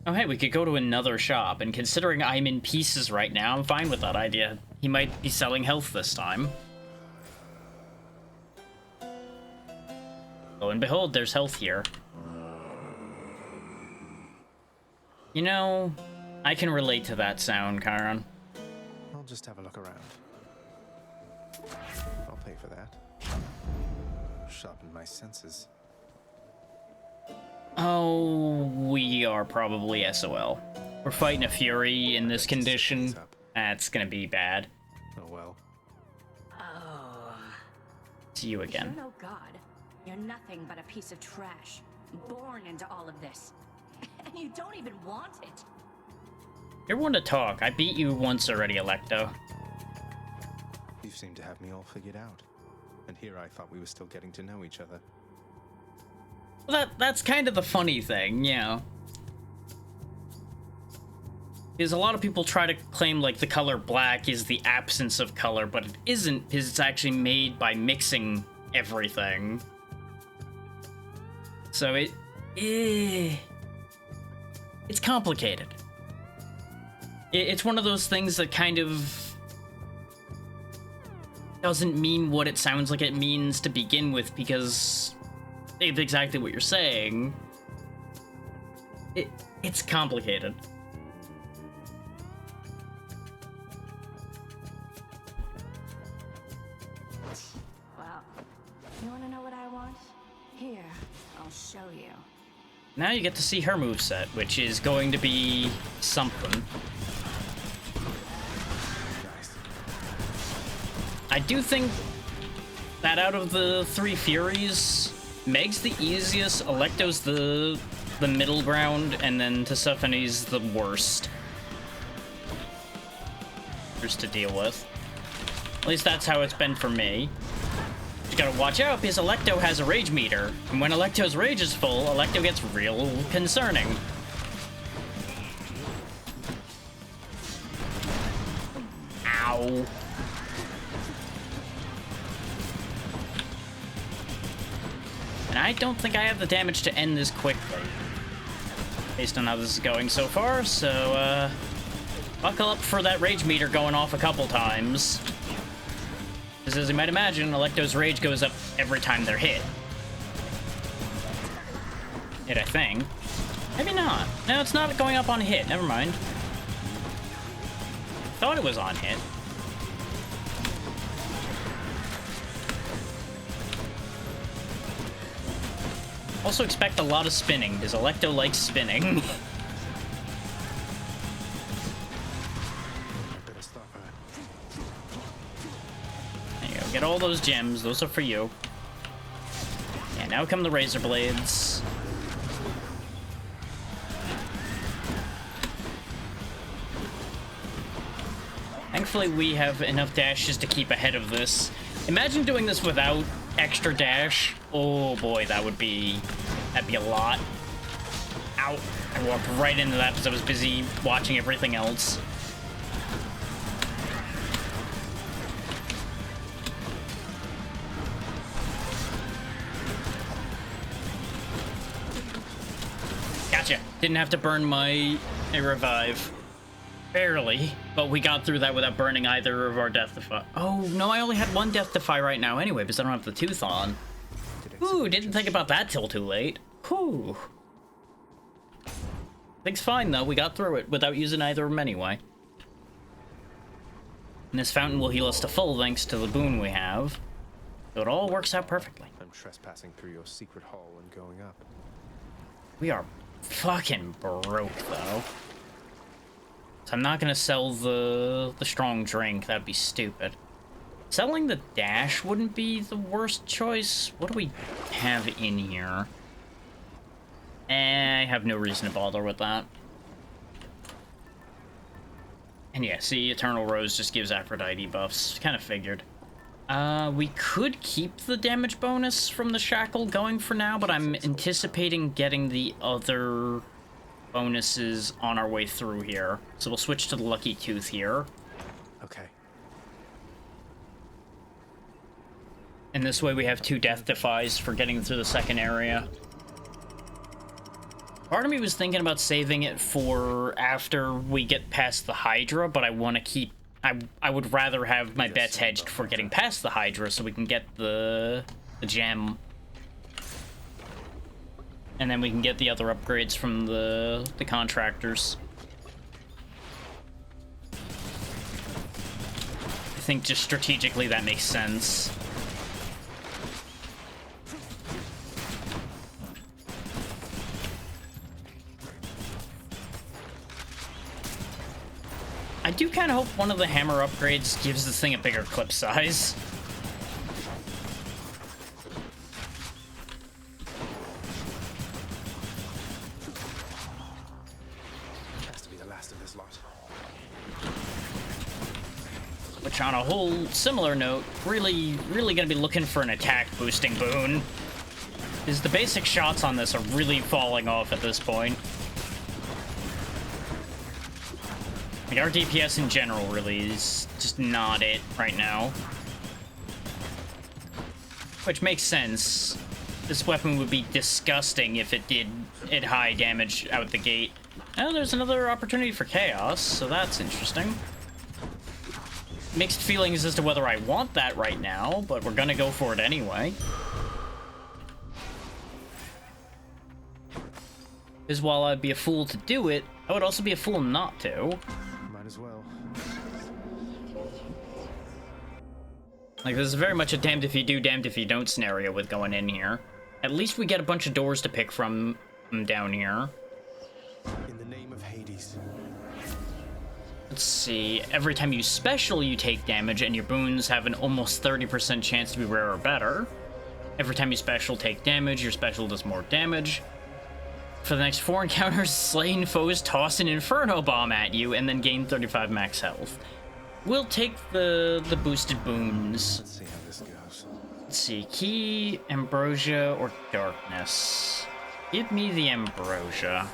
Oh hey, we could go to another shop, and considering I'm in pieces right now, I'm fine with that idea. He might be selling health this time. Lo and behold, there's health here. You know, I can relate to that sound, Chiron. I'll just have a look around. I'll pay for that. Sharpen my senses. Oh, we are probably SOL. We're fighting a Fury in this condition. That's gonna be bad. Oh well. Oh. See you again. Sure, no God. You're nothing but a piece of trash, born into all of this. And you don't even want it. You're one to talk. I beat you once already, Alecto. You seem to have me all figured out. And here I thought we were still getting to know each other. Well, that's kind of the funny thing, you know. Because a lot of people try to claim, like, the color black is the absence of color, but it isn't, because it's actually made by mixing everything. So it's complicated. It's one of those things that kind of doesn't mean what it sounds like it means to begin with, because it's exactly what you're saying. It's complicated. Well, you want to know what I want? Here, I'll show you. Now you get to see her moveset, which is going to be something. I do think that out of the three Furies, Meg's the easiest, Alecto's the middle ground, and then Tesephone's the worst. Just to deal with. At least that's how it's been for me. You gotta watch out because Alecto has a rage meter, and when Alecto's rage is full, Alecto gets real concerning. Ow. And I don't think I have the damage to end this quickly, based on how this is going so far, so, buckle up for that rage meter going off a couple times. Because as you might imagine, Alecto's rage goes up every time they're hit. it, I think. Maybe not. No, it's not going up on hit. Never mind. Thought it was on hit. Also expect a lot of spinning, because Electo likes spinning. There you go. Get all those gems. Those are for you. Yeah, now come the Razor Blades. Thankfully, we have enough dashes to keep ahead of this. Imagine doing this without extra dash. Oh boy, that'd be a lot. Ow. I walked right into that because I was busy watching everything else. Gotcha. Didn't have to burn my revive. Barely, but we got through that without burning either of our Death Defy. Oh, no, I only had one Death Defy right now anyway, because I don't have the tooth on. Ooh, didn't think about that till too late. Whew. Things fine, though. We got through it without using either of them anyway. And this fountain will heal us to full thanks to the boon we have. So it all works out perfectly. I'm trespassing through your secret hall and going up. We are fucking broke, though. So I'm not gonna sell the strong drink. That'd be stupid. Selling the dash wouldn't be the worst choice. What do we have in here? I have no reason to bother with that. And yeah, see, Eternal Rose just gives Aphrodite buffs. Kind of figured. We could keep the damage bonus from the shackle going for now, but I'm anticipating getting the other bonuses on our way through here. So we'll switch to the Lucky Tooth here. Okay. And this way we have 2 Death Defies for getting through the second area. Part of me was thinking about saving it for after we get past the Hydra, but I want to keep... I would rather have my bets hedged for getting past the Hydra so we can get the gem. And then we can get the other upgrades from the contractors. I think just strategically that makes sense. I do kind of hope one of the hammer upgrades gives this thing a bigger clip size. Which, on a whole similar note, really gonna be looking for an attack boosting boon. Because the basic shots on this are really falling off at this point. Like, our DPS in general really is just not it right now. Which makes sense. This weapon would be disgusting if it did high damage out the gate. Oh, there's another opportunity for chaos, so that's interesting. Mixed feelings as to whether I want that right now, but we're gonna go for it anyway. Because while I'd be a fool to do it, I would also be a fool not to. Might as well. Like, this is very much a damned if you do, damned if you don't scenario with going in here. At least we get a bunch of doors to pick from down here. In the name of Hades. Let's see, every time you special, you take damage, and your boons have an almost 30% chance to be rare or better. Every time you special take damage, your special does more damage. For the next 4 encounters, slain foes toss an Inferno Bomb at you, and then gain 35 max health. We'll take the boosted boons. Let's see how this goes. Let's see, Key, Ambrosia, or Darkness. Give me the Ambrosia.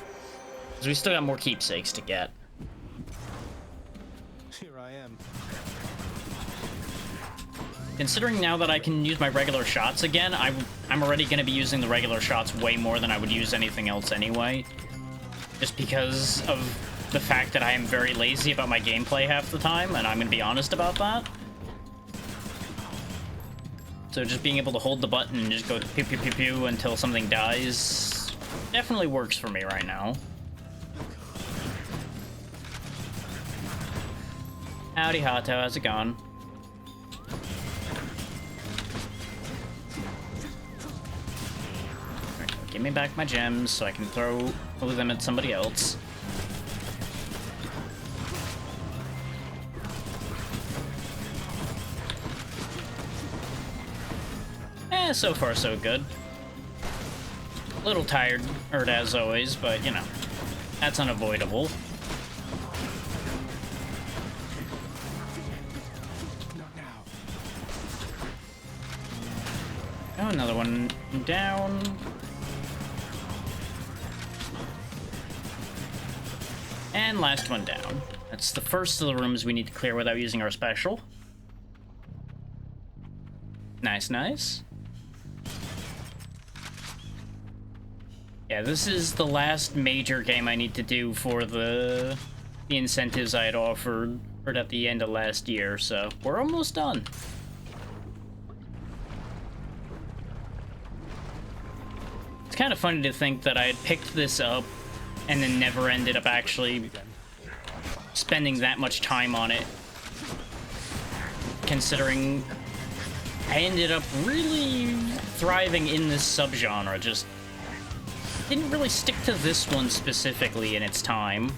Because we still got more keepsakes to get. Here I am. Considering now that I can use my regular shots again, I'm already going to be using the regular shots way more than I would use anything else anyway. Just because of the fact that I am very lazy about my gameplay half the time, and I'm going to be honest about that. So just being able to hold the button and just go pew pew pew pew until something dies Definitely works for me right now. Howdy, Hato, how's it going? Give me back my gems so I can throw them at somebody else. So far so good. A little tired, as always, but you know, that's unavoidable. Oh, another one down. And last one down. That's the first of the rooms we need to clear without using our special. Nice, nice. Yeah, this is the last major game I need to do for the incentives I had offered at the end of last year, so we're almost done. It's kind of funny to think that I had picked this up and then never ended up actually spending that much time on it, considering I ended up really thriving in this subgenre. Just didn't really stick to this one specifically in its time.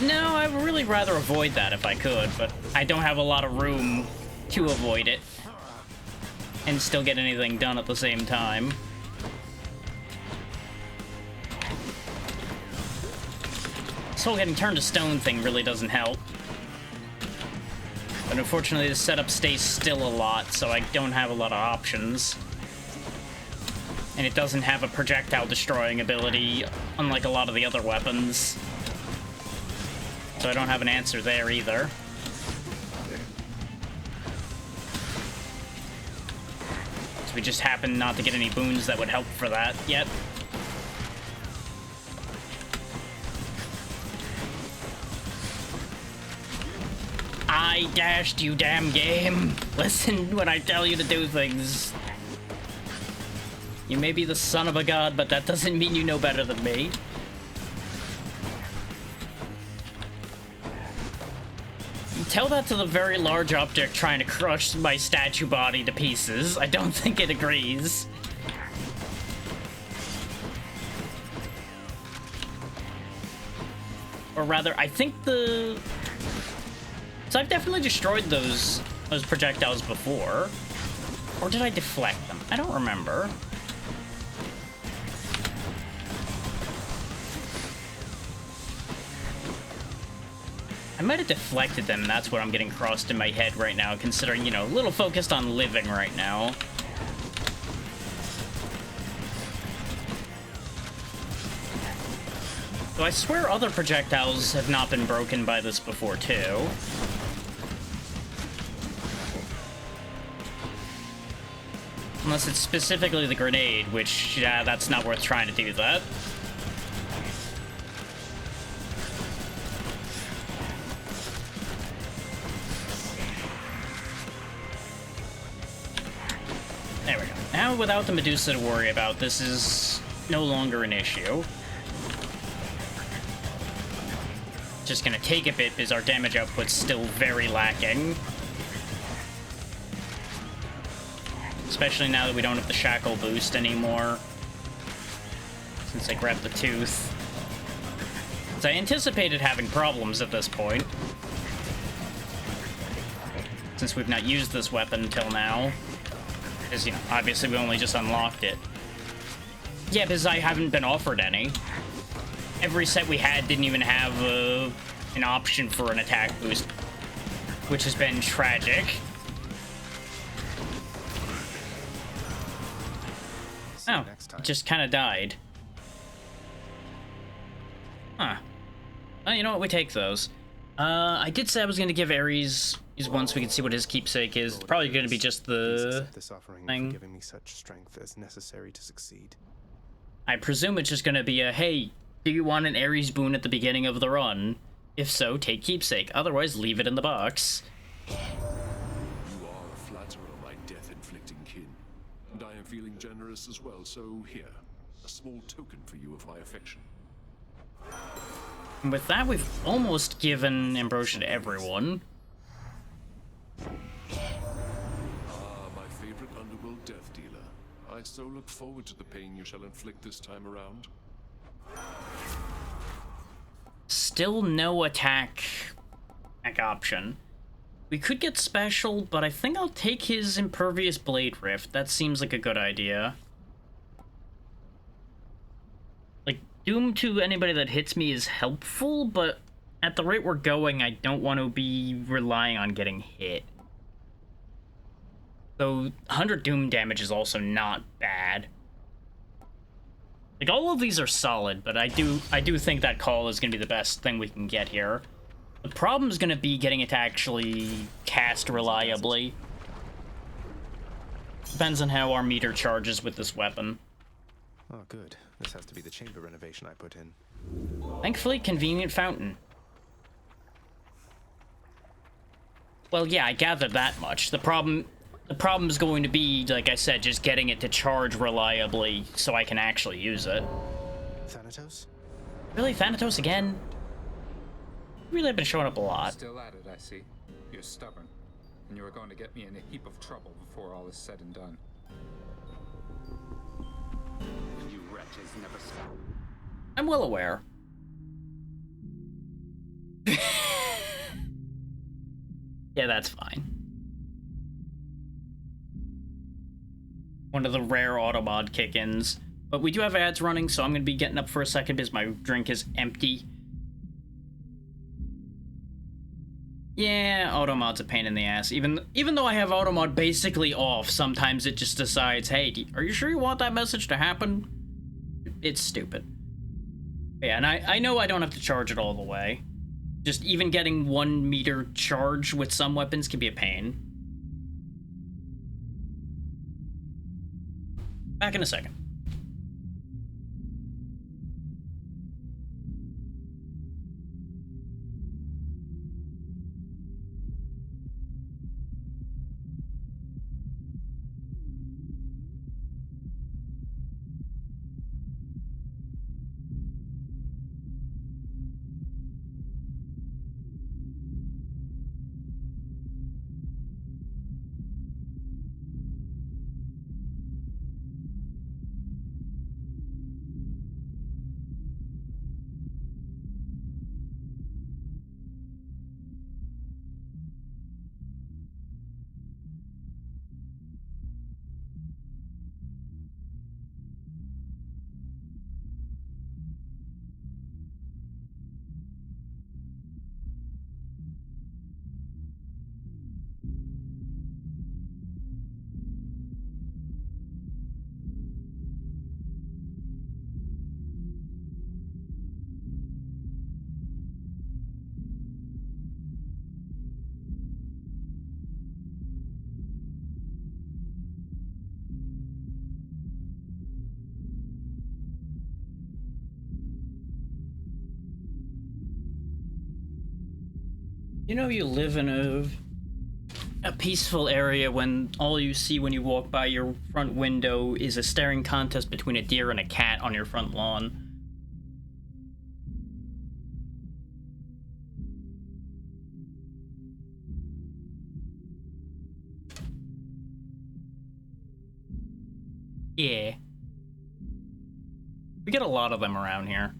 No, I would really rather avoid that if I could, but I don't have a lot of room to avoid it and still get anything done at the same time. This whole getting turned to stone thing really doesn't help. But unfortunately, the setup stays still a lot, so I don't have a lot of options. And it doesn't have a projectile destroying ability, unlike a lot of the other weapons. So I don't have an answer there either. So we just happen not to get any boons that would help for that yet. I dashed, you damn game. Listen when I tell you to do things. You may be the son of a god, but that doesn't mean you know better than me. Tell that to the very large object trying to crush my statue body to pieces. I don't think it agrees. Or rather, I think the... So I've definitely destroyed those projectiles before. Or did I deflect them? I don't remember. I might have deflected them, and that's what I'm getting crossed in my head right now, considering, you know, a little focused on living right now. So I swear other projectiles have not been broken by this before, too. Unless it's specifically the grenade, which, yeah, that's not worth trying to do that. There we go. Now, without the Medusa to worry about, this is no longer an issue. Just gonna take a bit because our damage output's still very lacking. Especially now that we don't have the shackle boost anymore. Since I grabbed the tooth. So I anticipated having problems at this point. Since we've not used this weapon until now. Because, you know, obviously we only just unlocked it. Yeah, because I haven't been offered any. Every set we had didn't even have an option for an attack boost. Which has been tragic. Oh, it just kind of died. Huh. Well, you know what? We take those. I did say I was going to give Ares these one so we can see what his keepsake is. It's probably going to be just the this offering thing. For giving me such strength as necessary to succeed. I presume it's just going to be a, hey, do you want an Ares boon at the beginning of the run? If so, take keepsake. Otherwise, leave it in the box. You are a flatterer, my death-inflicting kin. And I am feeling generous as well, so here, a small token for you of my affection. And with that, we've almost given Ambrosia to everyone. My favorite underworld death dealer. I so look forward to the pain you shall inflict this time around. Still no attack option. We could get special, but I think I'll take his Impervious Blade Rift. That seems like a good idea. Like, Doom to anybody that hits me is helpful, but at the rate we're going, I don't want to be relying on getting hit. Though 100 Doom damage is also not bad. Like, all of these are solid, but I do think that call is going to be the best thing we can get here. The problem is going to be getting it to actually cast reliably. Depends on how our meter charges with this weapon. Oh, good. This has to be the chamber renovation I put in. Thankfully, convenient fountain. Well, yeah, I gathered that much. The problem is going to be, like I said, just getting it to charge reliably so I can actually use it. Thanatos? Really, Thanatos again? Really, I've been showing up a lot. Still at it, I see. You're stubborn, and you are going to get me in a heap of trouble before all is said and done. You wretches never stop. I'm well aware. Yeah, that's fine. One of the rare automod kick-ins. But we do have ads running, so I'm going to be getting up for a second because my drink is empty. Yeah, automod's a pain in the ass. Even though I have automod basically off, sometimes it just decides, hey, are you sure you want that message to happen? It's stupid. Yeah, and I know I don't have to charge it all the way. Just even getting 1 meter charge with some weapons can be a pain. Back in a second. You know you live in a peaceful area when all you see when you walk by your front window is a staring contest between a deer and a cat on your front lawn. Yeah. We get a lot of them around here.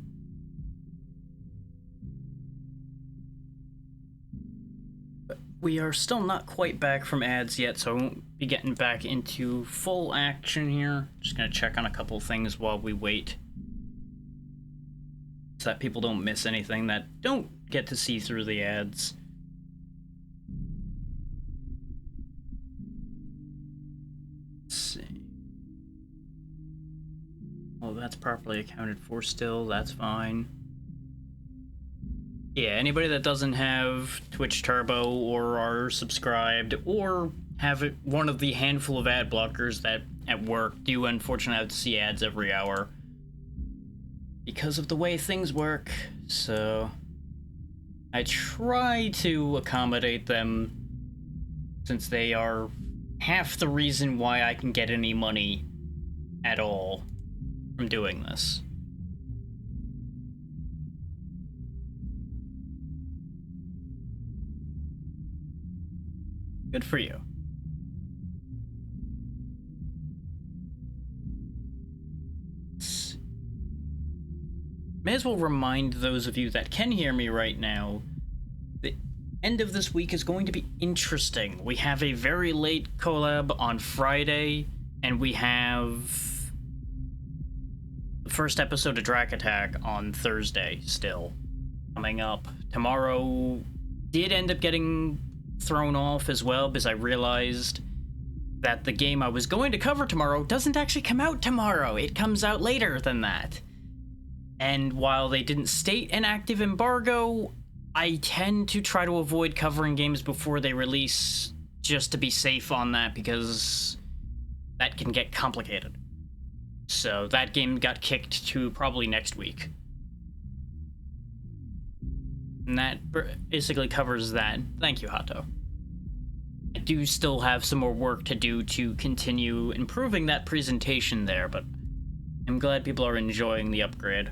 We are still not quite back from ads yet, so I won't be getting back into full action here. Just gonna check on a couple things while we wait, so that people don't miss anything that don't get to see through the ads. Let's see. Oh, that's properly accounted for still, that's fine. Yeah, anybody that doesn't have Twitch Turbo or are subscribed or have one of the handful of ad blockers that at work do unfortunately have to see ads every hour because of the way things work. So I try to accommodate them since they are half the reason why I can get any money at all from doing this. Good for you. May as well remind those of you that can hear me right now, the end of this week is going to be interesting. We have a very late collab on Friday, and we have the first episode of Drac Attack on Thursday still coming up. Tomorrow did end up getting thrown off as well because I realized that the game I was going to cover tomorrow doesn't actually come out tomorrow. It comes out later than that. And while they didn't state an active embargo, I tend to try to avoid covering games before they release just to be safe on that, because that can get complicated. So that game got kicked to probably next week. And that basically covers that. Thank you, Hato. I do still have some more work to do to continue improving that presentation there, but I'm glad people are enjoying the upgrade.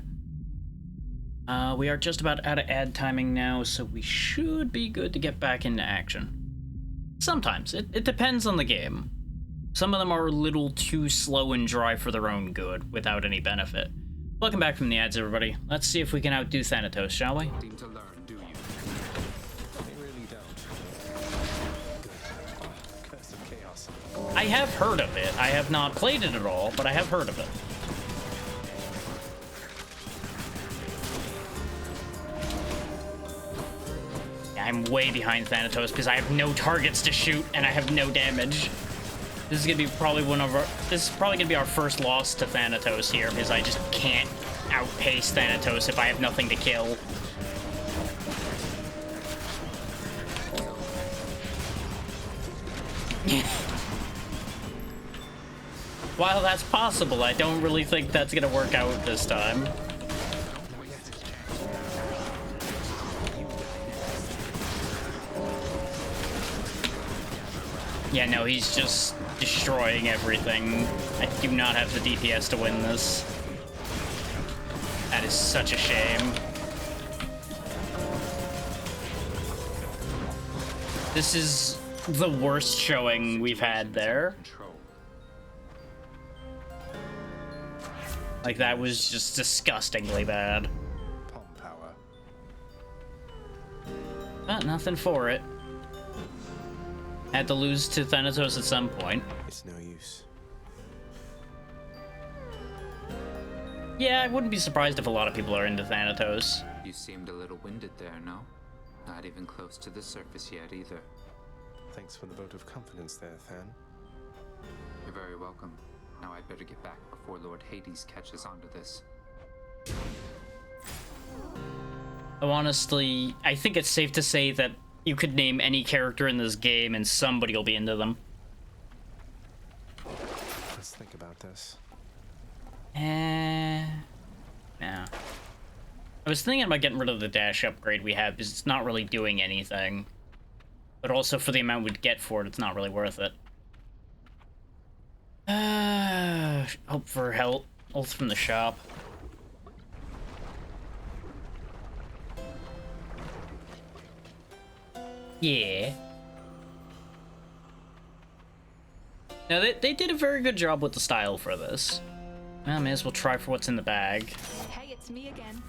We are just about out of ad timing now, so we should be good to get back into action. Sometimes. It depends on the game. Some of them are a little too slow and dry for their own good, without any benefit. Welcome back from the ads, everybody. Let's see if we can outdo Thanatos, shall we? To learn, do you? They really don't. Curse of Chaos. I have heard of it. I have not played it at all, but I have heard of it. I'm way behind Thanatos because I have no targets to shoot and I have no damage. This is gonna be probably gonna be our first loss to Thanatos here, because I just can't outpace Thanatos if I have nothing to kill. While that's possible, I don't really think that's gonna work out this time. Yeah, no, he's just destroying everything. I do not have the DPS to win this. That is such a shame. This is the worst showing we've had there. Like, that was just disgustingly bad. But nothing for it. Had to lose to Thanatos at some point. It's no use. Yeah, I wouldn't be surprised if a lot of people are into Thanatos. You seemed a little winded there, no? Not even close to the surface yet, either. Thanks for the vote of confidence there, Than. You're very welcome. Now I'd better get back before Lord Hades catches on to this. Oh, honestly, I think it's safe to say that you could name any character in this game and somebody will be into them. Let's think about this. Yeah. I was thinking about getting rid of the dash upgrade we have, because it's not really doing anything. But also for the amount we'd get for it, it's not really worth it. Hope for health from the shop. Yeah. Now, they did a very good job with the style for this. I may as well try for what's in the bag. Hey, it's me again.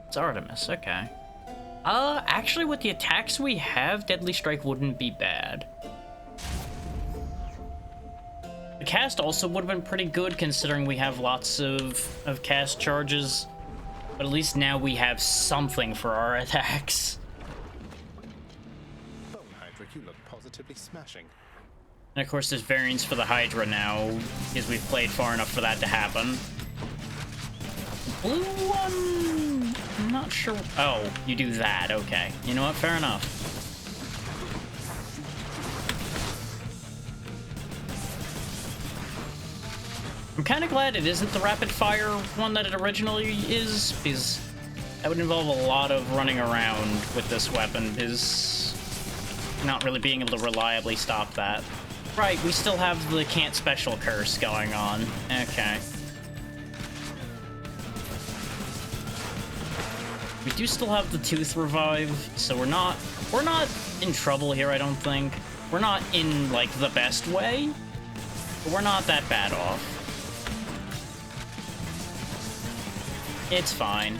It's Artemis, okay. Actually, with the attacks we have, Deadly Strike wouldn't be bad. The cast also would have been pretty good, considering we have lots of cast charges. But at least now we have something for our attacks. You look positively smashing. And of course there's variants for the Hydra now, because we've played far enough for that to happen. Blue one... I'm not sure... Oh, you do that, okay. You know what, fair enough. I'm kind of glad it isn't the rapid fire one that it originally is, because that would involve a lot of running around with this weapon, because not really being able to reliably stop that. Right, we still have the can't special curse going on. Okay. We do still have the tooth revive, so we're not in trouble here, I don't think. We're not in, like, the best way, but we're not that bad off. It's fine.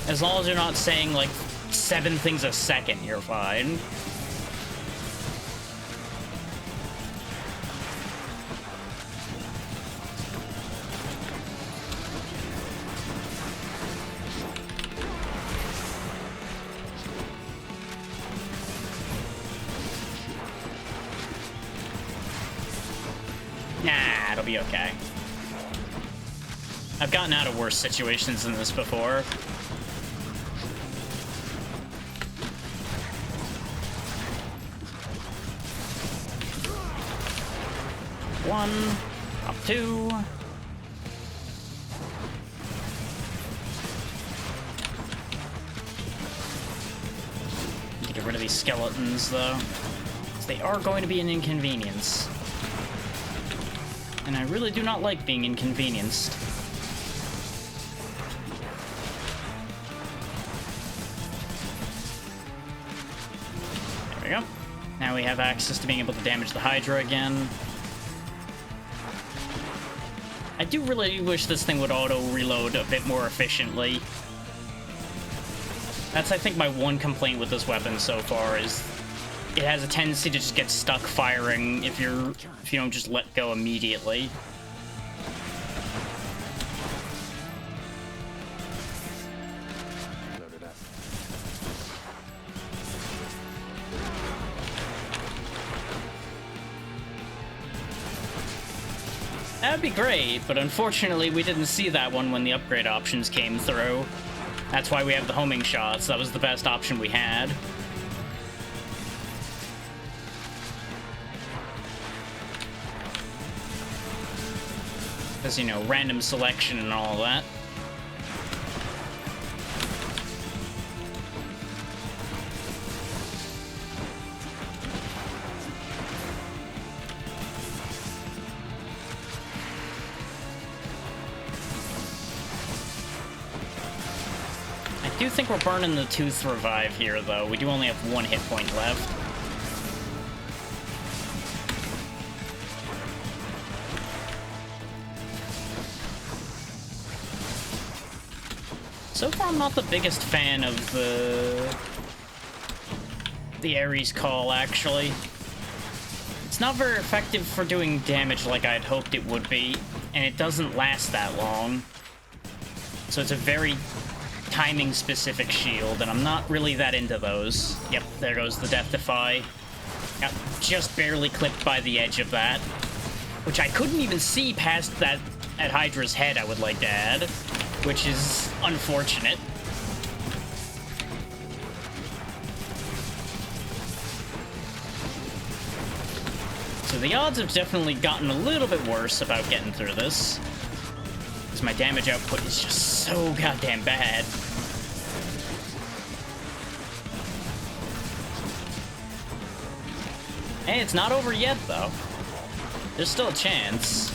As long as you're not saying, like, 7 things a second, you're fine. Nah, it'll be okay. I've gotten out of worse situations than this before. One, up 2. Need to get rid of these skeletons, though. They are going to be an inconvenience. And I really do not like being inconvenienced. There we go. Now we have access to being able to damage the Hydra again. I do really wish this thing would auto-reload a bit more efficiently. That's, I think, my one complaint with this weapon so far, is it has a tendency to just get stuck firing if you don't just let go immediately. That'd be great, but unfortunately we didn't see that one when the upgrade options came through. That's why we have the homing shots. That was the best option we had. Because, you know, random selection and all that. I do think we're burning the tooth revive here, though. We do only have 1 hit point left. So far, I'm not the biggest fan of the Ares Call, actually. It's not very effective for doing damage like I'd hoped it would be, and it doesn't last that long. So it's a very timing-specific shield, and I'm not really that into those. Yep, there goes the Death Defy. Got just barely clipped by the edge of that, which I couldn't even see past that at Hydra's head, I would like to add, which is unfortunate. So the odds have definitely gotten a little bit worse about getting through this, because my damage output is just so goddamn bad. Hey, it's not over yet, though. There's still a chance.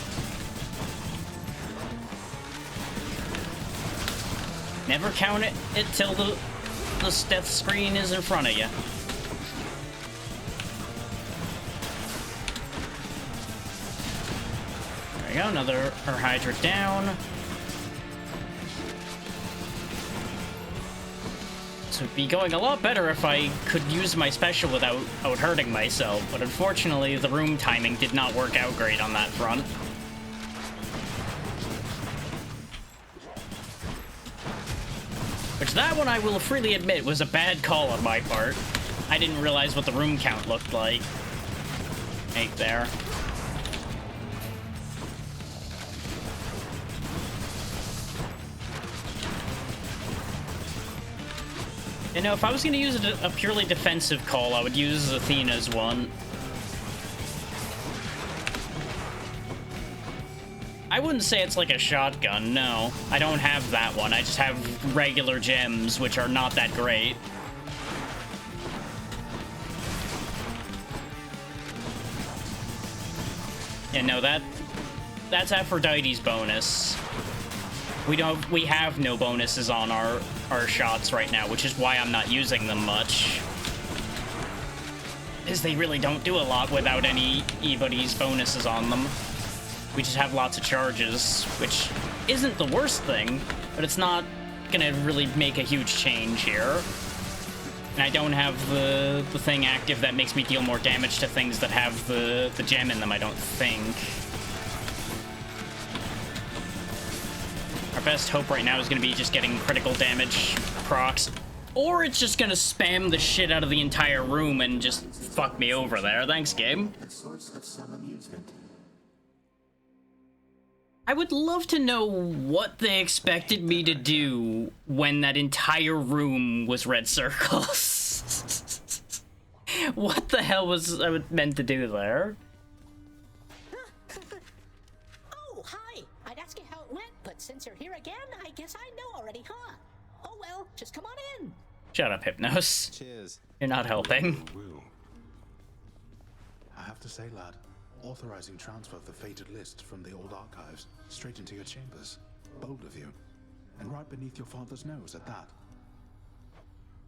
Never count it till the death screen is in front of you. There we go, another Hydra down. So it'd be going a lot better if I could use my special without hurting myself, but unfortunately the room timing did not work out great on that front. Which that one, I will freely admit, was a bad call on my part. I didn't realize what the room count looked like. Right there. You know, if I was going to use a purely defensive call, I would use Athena's one. I wouldn't say it's like a shotgun, no. I don't have that one. I just have regular gems, which are not that great. Yeah, no, that's Aphrodite's bonus. We have no bonuses on our shots right now, which is why I'm not using them much. Because they really don't do a lot without anybody's bonuses on them. We just have lots of charges, which isn't the worst thing, but it's not gonna really make a huge change here. And I don't have the thing active that makes me deal more damage to things that have the gem in them, I don't think. Our best hope right now is going to be just getting critical damage procs. Or it's just going to spam the shit out of the entire room and just fuck me over there. Thanks, game. I would love to know what they expected me to do when that entire room was red circles. What the hell was I meant to do there? Oh, hi. I'd ask you how it went, but since you're here again, I guess I know already, huh? Oh well, just come on in. Shut up, Hypnos. Cheers. You're not helping. I have to say, lad, authorizing transfer of the fated list from the old archives straight into your chambers. Bold of you. And right beneath your father's nose at that.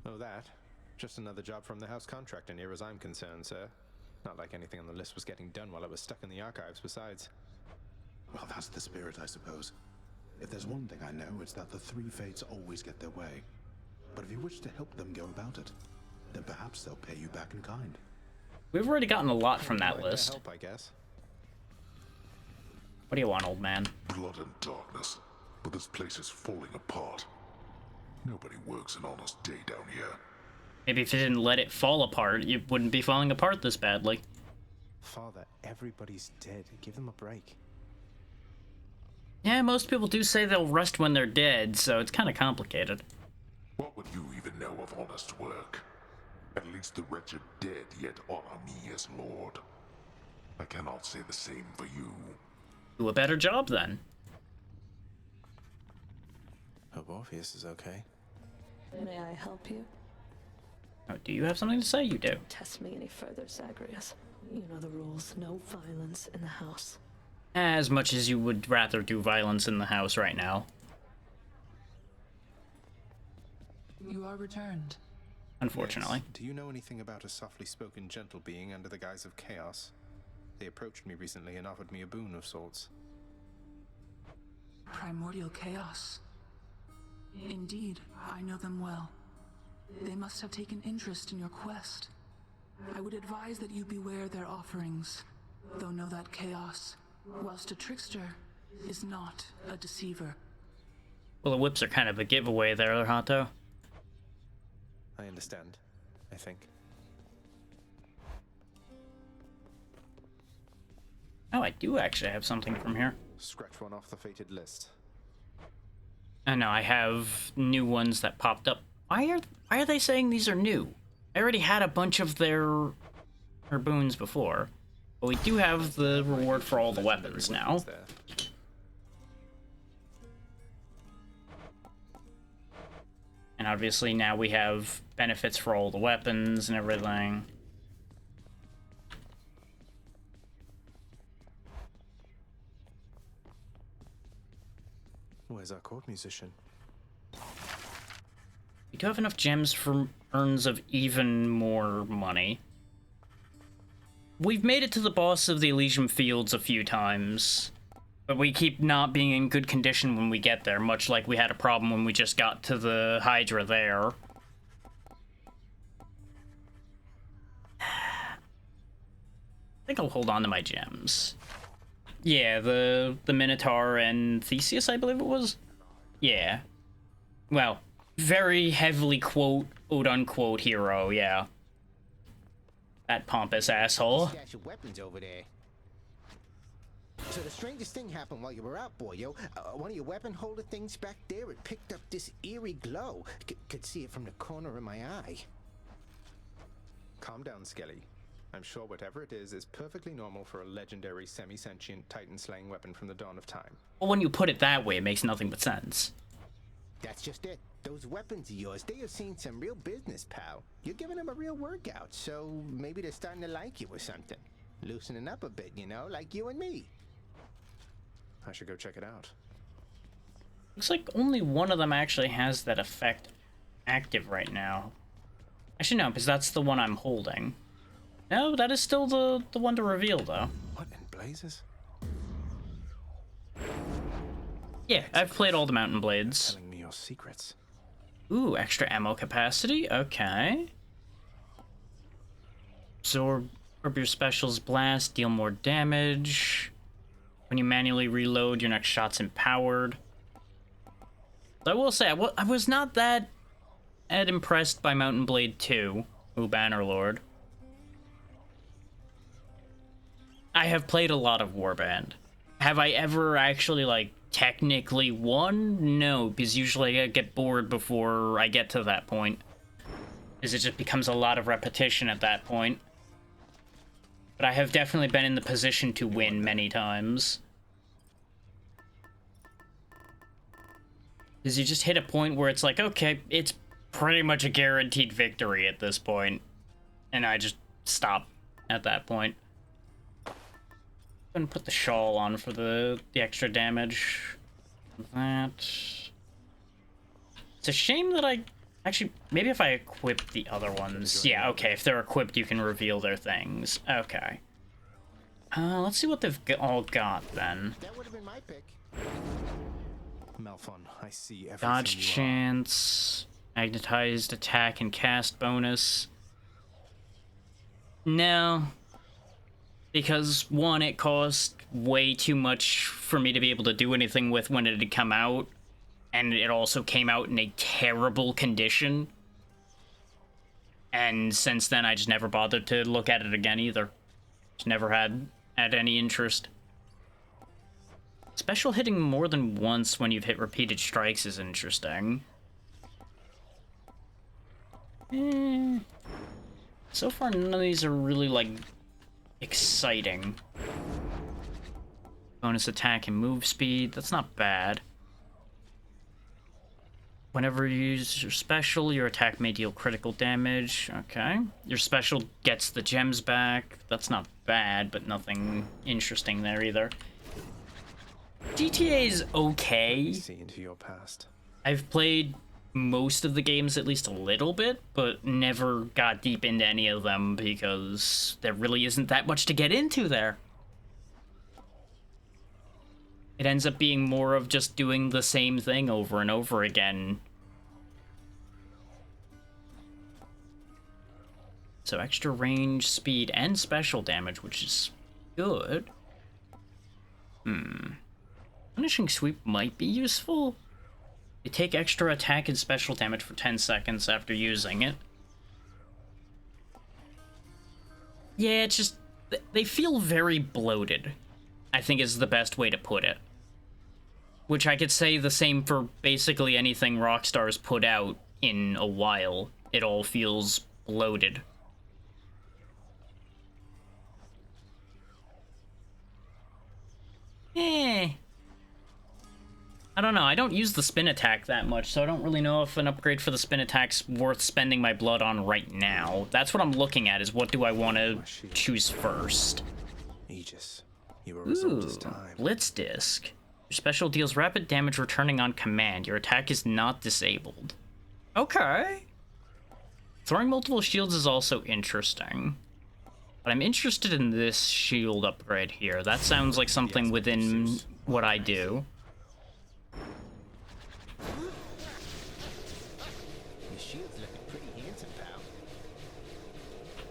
Oh, that? Just another job from the house contract in here as I'm concerned, sir. Not like anything on the list was getting done while it was stuck in the archives besides. Well, that's the spirit, I suppose. If there's one thing I know, it's that the three fates always get their way. But if you wish to help them go about it, then perhaps they'll pay you back in kind. We've already gotten a lot from that Glad to list. help, I guess. What do you want, old man? Blood and darkness, but this place is falling apart. Nobody works an honest day down here. Maybe if you didn't let it fall apart, you wouldn't be falling apart this badly. Father, everybody's dead. Give them a break. Yeah, most people do say they'll rest when they're dead, so it's kind of complicated. What would you even know of honest work? At least the wretched dead yet honor me as lord. I cannot say the same for you. Do a better job, then. Hope Orpheus is okay. May I help you? Oh, do you have something to say? You do. Test me any further, Zagreus. You know the rules. No violence in the house. As much as you would rather do violence in the house right now. You are returned. Unfortunately. Yes. Do you know anything about a softly spoken gentle being under the guise of chaos? They approached me recently and offered me a boon of sorts. Primordial chaos. Indeed, I know them well. They must have taken interest in your quest. I would advise that you beware their offerings, though know that chaos, whilst a trickster, is not a deceiver. Well, the whips are kind of a giveaway there, Hato. I understand, I think. Oh, I do actually have something from here. Scratch one off the fated list. I know, I have new ones that popped up. Why are they saying these are new? I already had a bunch of their boons before. But we do have the reward for all the weapons now. And obviously now we have benefits for all the weapons and everything. Where's our court musician? We do have enough gems for urns of even more money. We've made it to the boss of the Elysium Fields a few times, but we keep not being in good condition when we get there, much like we had a problem when we just got to the Hydra there. I think I'll hold on to my gems. Yeah, the Minotaur and Theseus, I believe it was? Yeah. Well, very heavily quote-unquote hero, yeah. That pompous asshole. Stash of weapons over there. So the strangest thing happened while you were out, boyo. One of your weapon holder things back there, it picked up this eerie glow. Could see it from the corner of my eye. Calm down, Skelly. I'm sure whatever it is perfectly normal for a legendary semi-sentient titan-slaying weapon from the dawn of time. Well, when you put it that way, it makes nothing but sense. That's just it. Those weapons of yours, they have seen some real business, pal. You're giving them a real workout, so maybe they're starting to like you or something. Loosening up a bit, you know, like you and me. I should go check it out. Looks like only one of them actually has that effect active right now. Actually, no, because that's the one I'm holding. No, that is still the one to reveal, though. What in blazes? Yeah, I've played all the Mountain Blades. Telling me your secrets. Ooh, extra ammo capacity. Okay. Absorb your specials blast, deal more damage. When you manually reload, your next shot's empowered. So I will say, I was not that impressed by Mountain Blade 2, ooh, Bannerlord. I have played a lot of Warband. Have I ever actually, like, technically won? No, because usually I get bored before I get to that point. Because it just becomes a lot of repetition at that point. But I have definitely been in the position to win many times. Because you just hit a point where it's like, okay, it's pretty much a guaranteed victory at this point. And I just stop at that point. I'm gonna put the shawl on for the extra damage. That. It's a shame that I... Actually, maybe if I equip the other ones. Yeah, okay, if they're equipped, you can reveal their things. Okay. Let's see what they've all got, then. That would have been my pick. Malphon, I see everything. Dodge chance, magnetized attack and cast bonus. No. Because, one, it cost way too much for me to be able to do anything with when it had come out. And it also came out in a terrible condition. And since then, I just never bothered to look at it again either. Just never had any interest. Special hitting more than once when you've hit repeated strikes is interesting. So far, none of these are really, like, exciting. Bonus attack and move speed, that's not bad. Whenever you use your special, your attack may deal critical damage. Okay. Your special gets the gems back. That's not bad, but nothing interesting there either. GTA is okay. See into your past. I've played most of the games at least a little bit, but never got deep into any of them because there really isn't that much to get into there. It ends up being more of just doing the same thing over and over again. So extra range, speed, and special damage, which is good. Punishing Sweep might be useful. You take extra attack and special damage for 10 seconds after using it. Yeah, it's just... they feel very bloated, I think is the best way to put it. Which I could say the same for basically anything Rockstar's put out in a while. It all feels bloated. I don't know, I don't use the spin attack that much, so I don't really know if an upgrade for the spin attack's worth spending my blood on right now. That's what I'm looking at, is what do I want to choose first. Aegis, you were resolved this time. Blitz Disc. Your special deals rapid damage returning on command. Your attack is not disabled. Okay. Throwing multiple shields is also interesting. But I'm interested in this shield upgrade here. That sounds like something within what I do.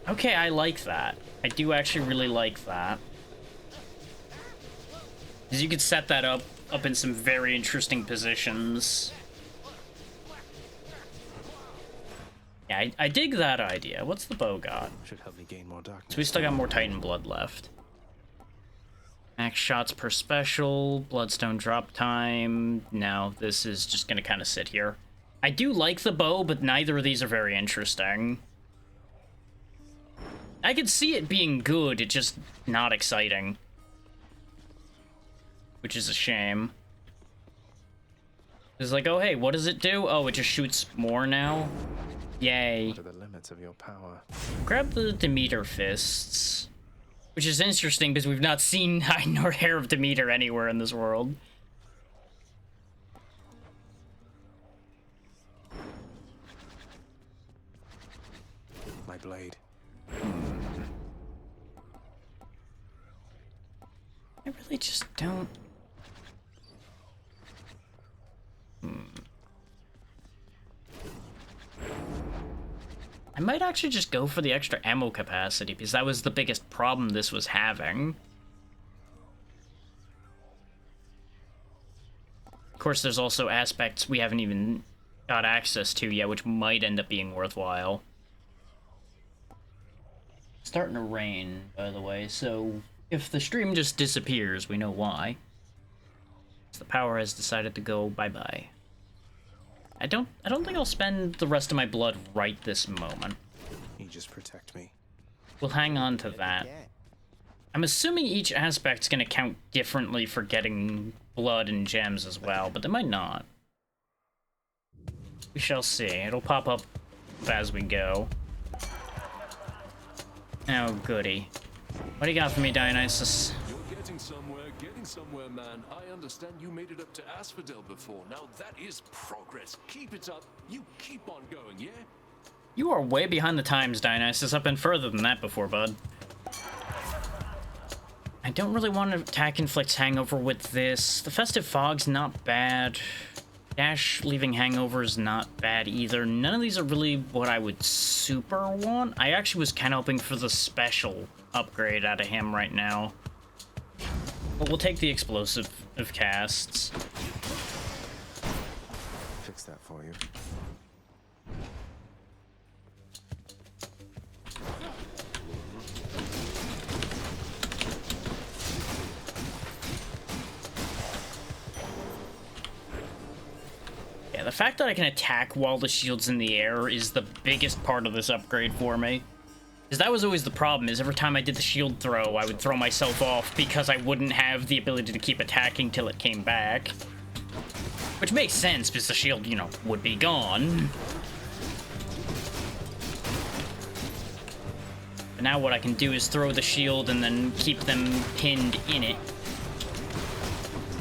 Okay, I like that. I do actually really like that. Because you could set that up in some very interesting positions. Yeah, I dig that idea. What's the bow got? Should help me gain more darkness. So we still got more Titan blood left. Max shots per special, bloodstone drop time. No, this is just gonna kind of sit here. I do like the bow, but neither of these are very interesting. I could see it being good, it's just not exciting. Which is a shame. It's like, oh hey, what does it do? Oh, it just shoots more now? Yay. What are the limits of your power? Grab the Demeter Fists. Which is interesting because we've not seen hide nor hair of Demeter anywhere in this world. My blade. I really just don't... I might actually just go for the extra ammo capacity, because that was the biggest problem this was having. Of course, there's also aspects we haven't even got access to yet, which might end up being worthwhile. It's starting to rain, by the way, so if the stream just disappears, we know why. The power has decided to go bye-bye. I don't think I'll spend the rest of my blood right this moment. You just protect me. We'll hang on to that. I'm assuming each aspect's gonna count differently for getting blood and gems as well, but they might not. We shall see. It'll pop up as we go. Oh, goody. What do you got for me, Dionysus? You're getting somewhere, man. I understand you made it up to Asphodel before. Now that is progress. Keep it up. You keep on going, yeah? You are way behind the times, Dionysus. I've been further than that before, bud. I don't really want to attack Inflict's Hangover with this. The Festive Fog's not bad. Dash leaving Hangover's not bad either. None of these are really what I would super want. I actually was kind of hoping for the special upgrade out of him right now. But we'll take the explosive of casts. Fix that for you. Yeah, the fact that I can attack while the shield's in the air is the biggest part of this upgrade for me. Because that was always the problem, is every time I did the shield throw, I would throw myself off because I wouldn't have the ability to keep attacking till it came back. Which makes sense, because the shield, you know, would be gone. But now what I can do is throw the shield and then keep them pinned in it.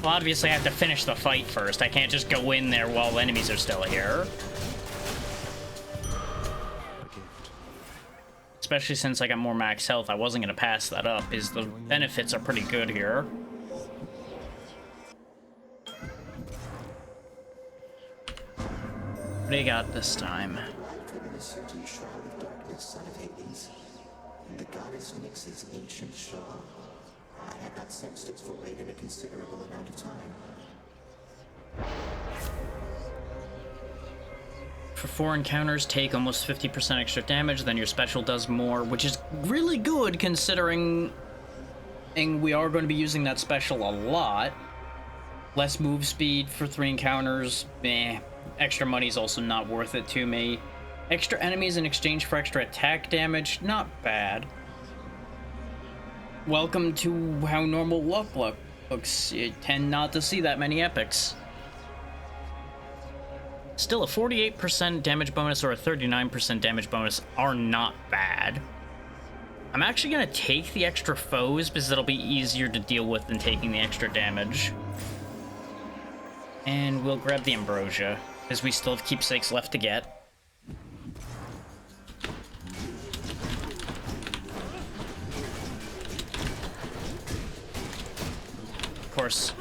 Well, obviously I have to finish the fight first. I can't just go in there while enemies are still here. Especially since I got more max health, I wasn't going to pass that up, because the benefits are pretty good here. What do you got this time? The certain shroud of darkness, son of Hades. The goddess Nyx's ancient shawl. I had not sensed its void in a considerable amount of time. For 4 encounters, take almost 50% extra damage, then your special does more, which is really good considering we are going to be using that special a lot. Less move speed for 3 encounters, meh. Extra money's also not worth it to me. Extra enemies in exchange for extra attack damage, not bad. Welcome to how normal luck looks. You tend not to see that many epics. Still, a 48% damage bonus or a 39% damage bonus are not bad. I'm actually going to take the extra foes because it'll be easier to deal with than taking the extra damage. And we'll grab the Ambrosia, because we still have keepsakes left to get. Of course,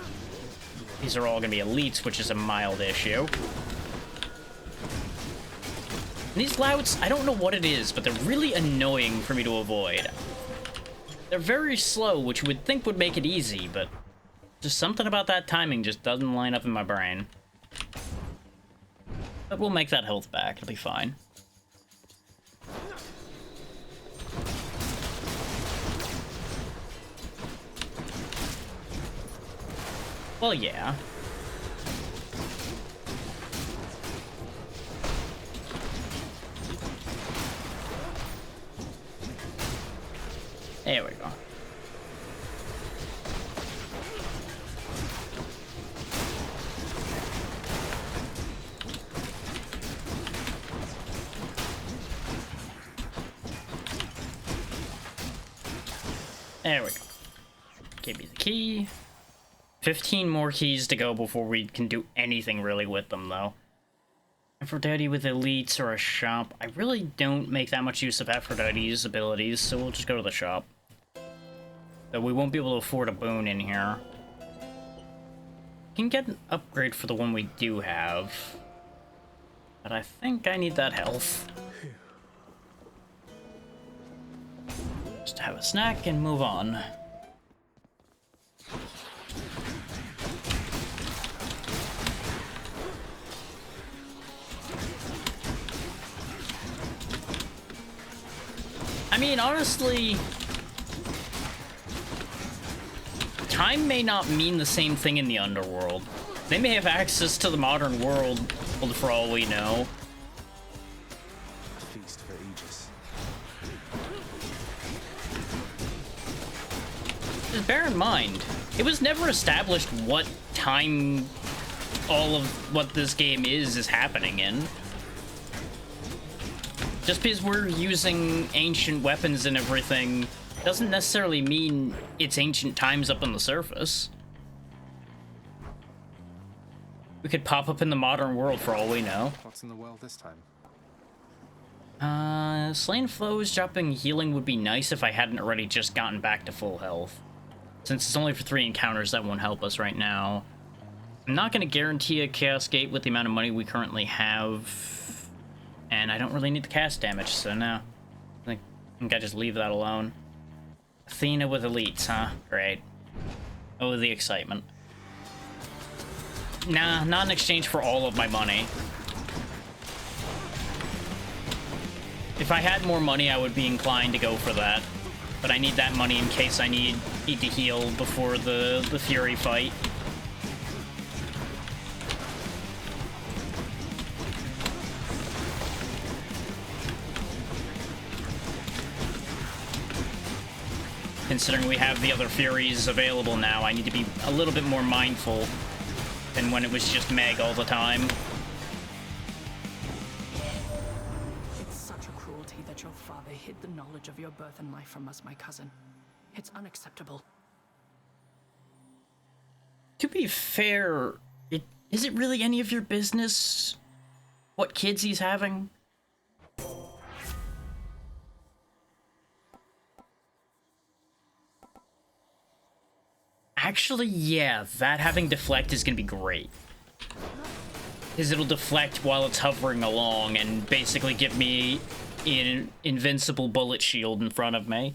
these are all going to be elites, which is a mild issue. And these louts, I don't know what it is, but they're really annoying for me to avoid. They're very slow, which you would think would make it easy, but just something about that timing just doesn't line up in my brain. But we'll make that health back, it'll be fine. Well, yeah. There we go. There we go. Give me the key. 15 more keys to go before we can do anything really with them, though. Aphrodite with elites or a shop. I really don't make that much use of Aphrodite's abilities, so we'll just go to the shop. Though we won't be able to afford a boon in here. Can get an upgrade for the one we do have. But I think I need that health. Just have a snack and move on. I mean, honestly, time may not mean the same thing in the underworld. They may have access to the modern world, for all we know. Feast for Aegis. Just bear in mind, it was never established what time all of what this game is happening in. Just because we're using ancient weapons and everything doesn't necessarily mean it's ancient times up on the surface. We could pop up in the modern world for all we know. What's in the well this time? Slain foes dropping healing would be nice if I hadn't already just gotten back to full health. Since it's only for 3 encounters, that won't help us right now. I'm not going to guarantee a Chaos Gate with the amount of money we currently have. And I don't really need the cast damage, so no. I think I just leave that alone. Athena with elites, huh? Great. Oh, the excitement. Nah, not in exchange for all of my money. If I had more money, I would be inclined to go for that. But I need that money in case I need to heal before the Fury fight. Considering we have the other Furies available now, I need to be a little bit more mindful than when it was just Meg all the time. It's such a cruelty that your father hid the knowledge of your birth and life from us, my cousin. It's unacceptable. To be fair, is it really any of your business what kids he's having? Actually, yeah, that having deflect is gonna be great. Because it'll deflect while it's hovering along and basically give me an invincible bullet shield in front of me.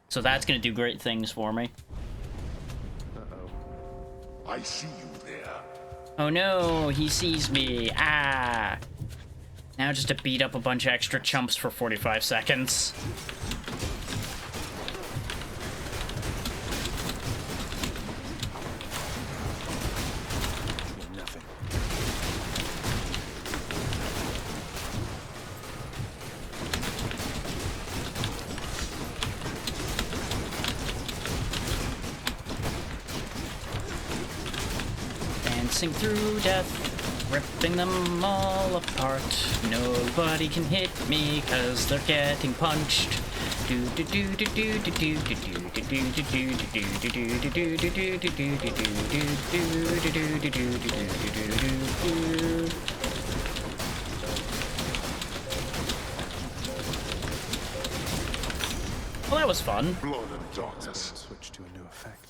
So that's gonna do great things for me. Uh-oh. I see you there. Oh no, he sees me. Ah! Now just to beat up a bunch of extra chumps for 45 seconds. Through death, ripping them all apart. Nobody can hit me cause they're getting punched. Well, that was fun. Blood and darkness. Switch to a new effect.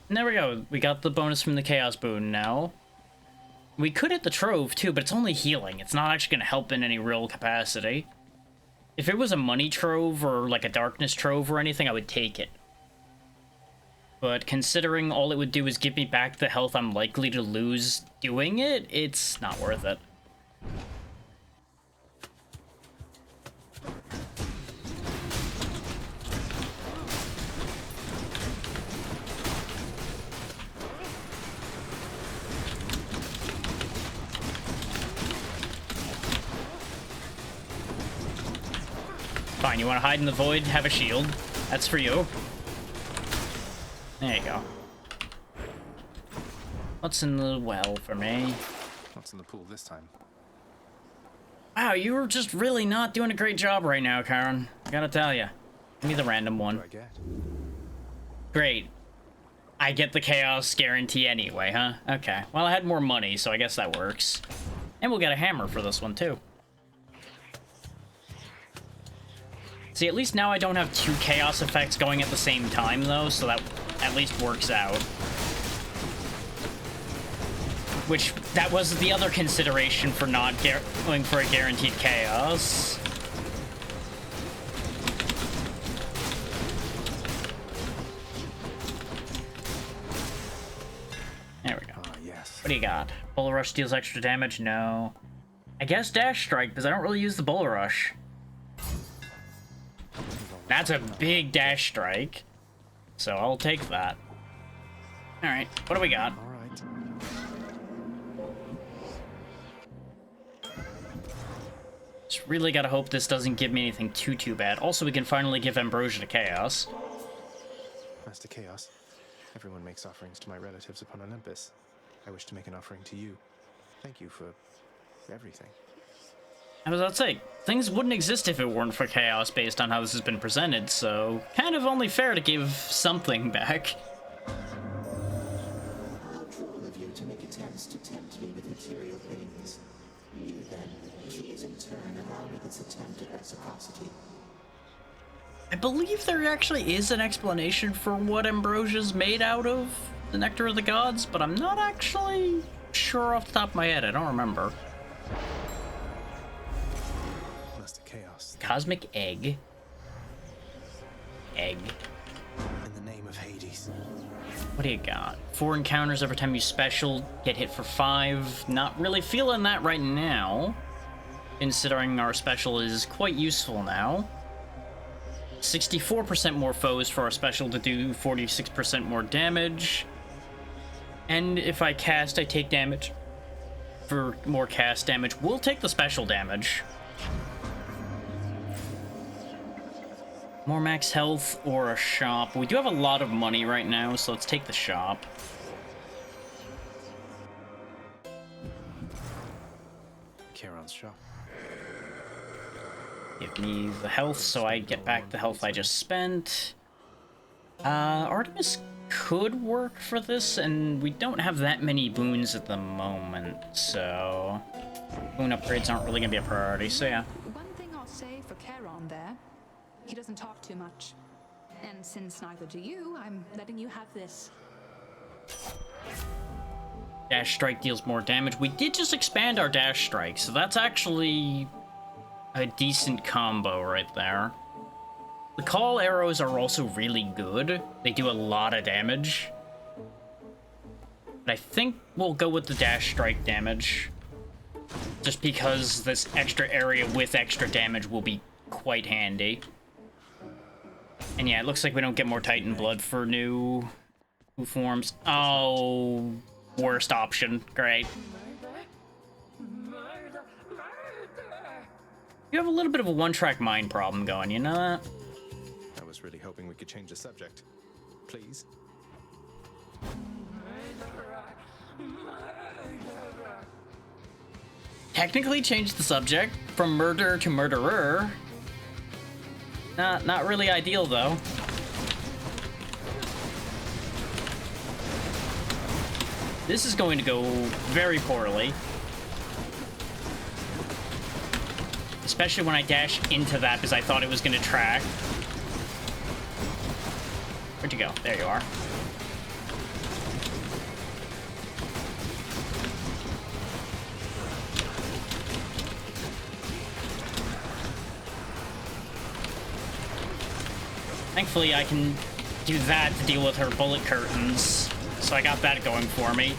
And there we go. We got the bonus from the Chaos Boon now. We could hit the Trove too, but it's only healing. It's not actually going to help in any real capacity. If it was a money trove or like a darkness trove or anything, I would take it. But considering all it would do is give me back the health I'm likely to lose doing it, it's not worth it. Fine, you want to hide in the void, have a shield. That's for you. There you go. What's in the well for me? What's in the pool this time? Wow, you're just really not doing a great job right now, Karen. Gotta tell ya. Give me the random one. What do I get? Great. I get the chaos guarantee anyway, huh? Okay. Well, I had more money, so I guess that works. And we'll get a hammer for this one, too. See, at least now I don't have 2 chaos effects going at the same time, though, so that at least works out. Which, that was the other consideration for not going for a guaranteed chaos. There we go. Yes. What do you got? Bull Rush deals extra damage? No. I guess Dash Strike, because I don't really use the Bull Rush. That's a big Dash Strike. So I'll take that. Alright, what do we got? Alright. Just really gotta hope this doesn't give me anything too bad. Also, we can finally give Ambrosia to Chaos. Master Chaos, everyone makes offerings to my relatives upon Olympus. I wish to make an offering to you. Thank you for everything. I was about to say, things wouldn't exist if it weren't for Chaos based on how this has been presented, so kind of only fair to give something back. How cruel of you to make attempts to tempt me with material things. You then, please in turn allow me this attempt at reciprocity. I believe there actually is an explanation for what Ambrosia's made out of, the Nectar of the Gods, but I'm not actually sure off the top of my head. I don't remember. Master Chaos. Cosmic Egg. Egg. In the name of Hades. What do you got? 4 encounters every time you special, get hit for 5. Not really feeling that right now, considering our special is quite useful now. 64% more foes for our special to do 46% more damage. And if I cast, I take damage. For more cast damage, we'll take the special damage. More max health or a shop. We do have a lot of money right now, so let's take the shop. Charon's shop. Give me the health so I get back the health I just spent. Artemis could work for this, and we don't have that many boons at the moment, so boon upgrades aren't really gonna be a priority, so yeah. One thing I'll say for Charon there, he doesn't talk too much. And since neither do you, I'm letting you have this. Dash Strike deals more damage. We did just expand our Dash Strike, so that's actually a decent combo right there. The Call Arrows are also really good. They do a lot of damage. But I think we'll go with the Dash Strike damage. Just because this extra area with extra damage will be quite handy. And yeah, it looks like we don't get more Titan Blood for new forms. Oh, worst option. Great. You have a little bit of a one-track mind problem going, you know that? I was really hoping we could change the subject. Please? Technically change the subject from murder to murderer. Not really ideal, though. This is going to go very poorly. Especially when I dash into that because I thought it was going to track. Where'd you go? There you are. Thankfully, I can do that to deal with her bullet curtains. So I got that going for me.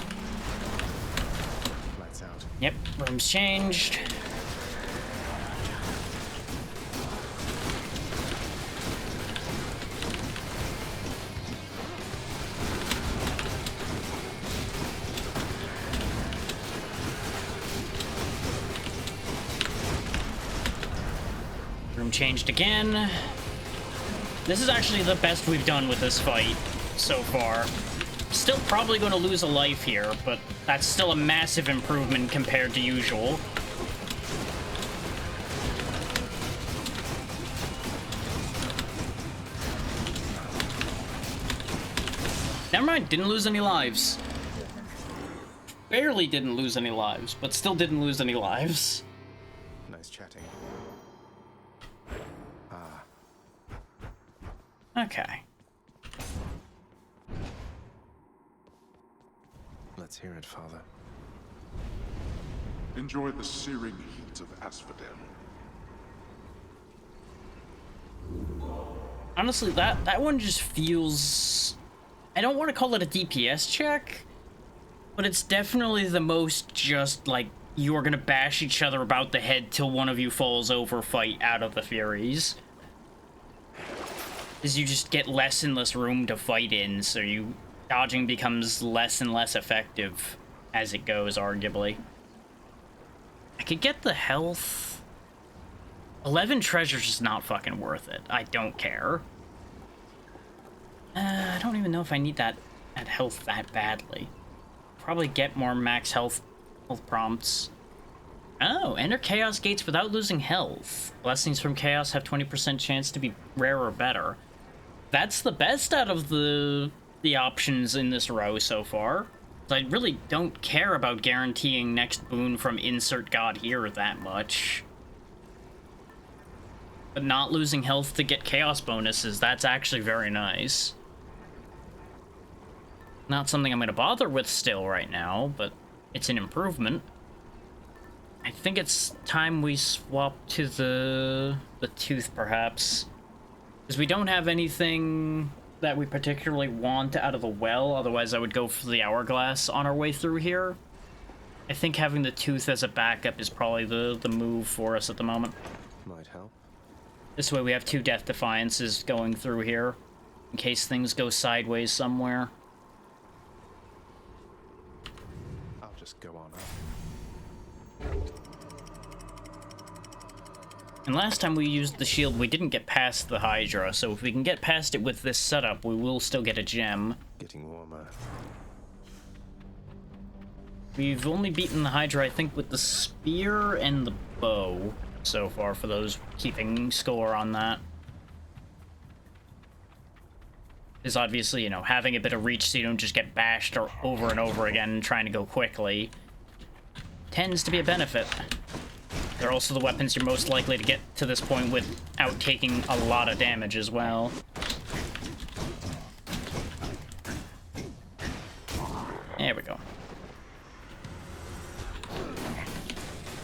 Lights out. Yep, room's changed. Room changed again. This is actually the best we've done with this fight so far. Still probably going to lose a life here, but that's still a massive improvement compared to usual. Never mind, didn't lose any lives. Barely didn't lose any lives, but still didn't lose any lives. Nice chatting. Okay. Let's hear it, Father. Enjoy the searing heat of Asphodel. Honestly, that one just feels... I don't want to call it a DPS check, but it's definitely the most just, like, you're gonna bash each other about the head till one of you falls over fight out of the Furies. As you just get less and less room to fight in, so dodging becomes less and less effective as it goes, arguably. I could get the health. 11 treasures is not fucking worth it. I don't care. I don't even know if I need that health that badly. Probably get more max health prompts. Oh, enter Chaos Gates without losing health. Blessings from Chaos have 20% chance to be rare or better. That's the best out of the options in this row so far. I really don't care about guaranteeing next boon from Insert God here that much. But not losing health to get Chaos bonuses, that's actually very nice. Not something I'm going to bother with still right now, but it's an improvement. I think it's time we swap to the tooth, perhaps. Because we don't have anything that we particularly want out of the well, otherwise I would go for the hourglass on our way through here. I think having the tooth as a backup is probably the move for us at the moment. Might help. This way we have 2 Death Defiances going through here, in case things go sideways somewhere. I'll just go on up. And last time we used the shield, we didn't get past the Hydra, so if we can get past it with this setup, we will still get a gem. Getting warmer. We've only beaten the Hydra, I think, with the spear and the bow so far, for those keeping score on that. Is obviously, you know, having a bit of reach so you don't just get bashed over and over again trying to go quickly tends to be a benefit. They're also the weapons you're most likely to get to this point without taking a lot of damage as well. There we go.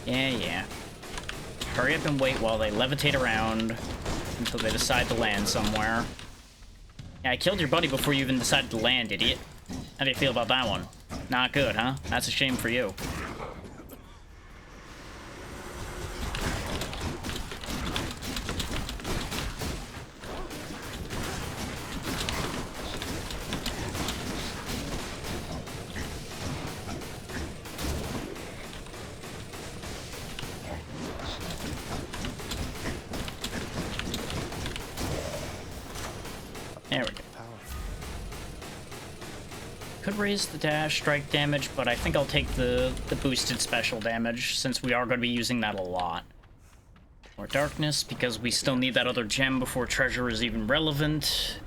Yeah. Hurry up and wait while they levitate around until they decide to land somewhere. Yeah, I killed your buddy before you even decided to land, idiot. How do you feel about that one? Not good, huh? That's a shame for you. There we go. Could raise the dash strike damage, but I think I'll take the boosted special damage, since we are going to be using that a lot. More darkness, because we still need that other gem before treasure is even relevant.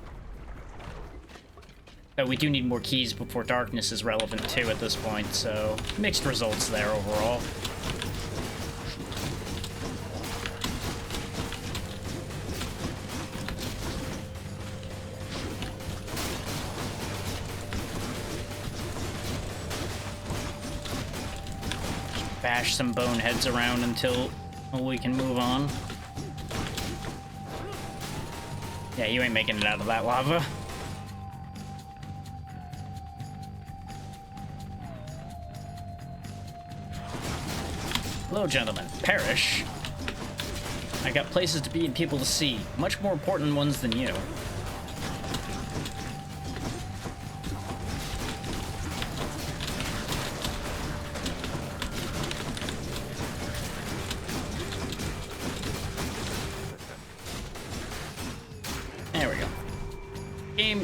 But we do need more keys before darkness is relevant too at this point, so mixed results there overall. Bash some boneheads around until we can move on. Yeah, you ain't making it out of that lava. Hello, gentlemen. Perish. I got places to be and people to see. Much more important ones than you.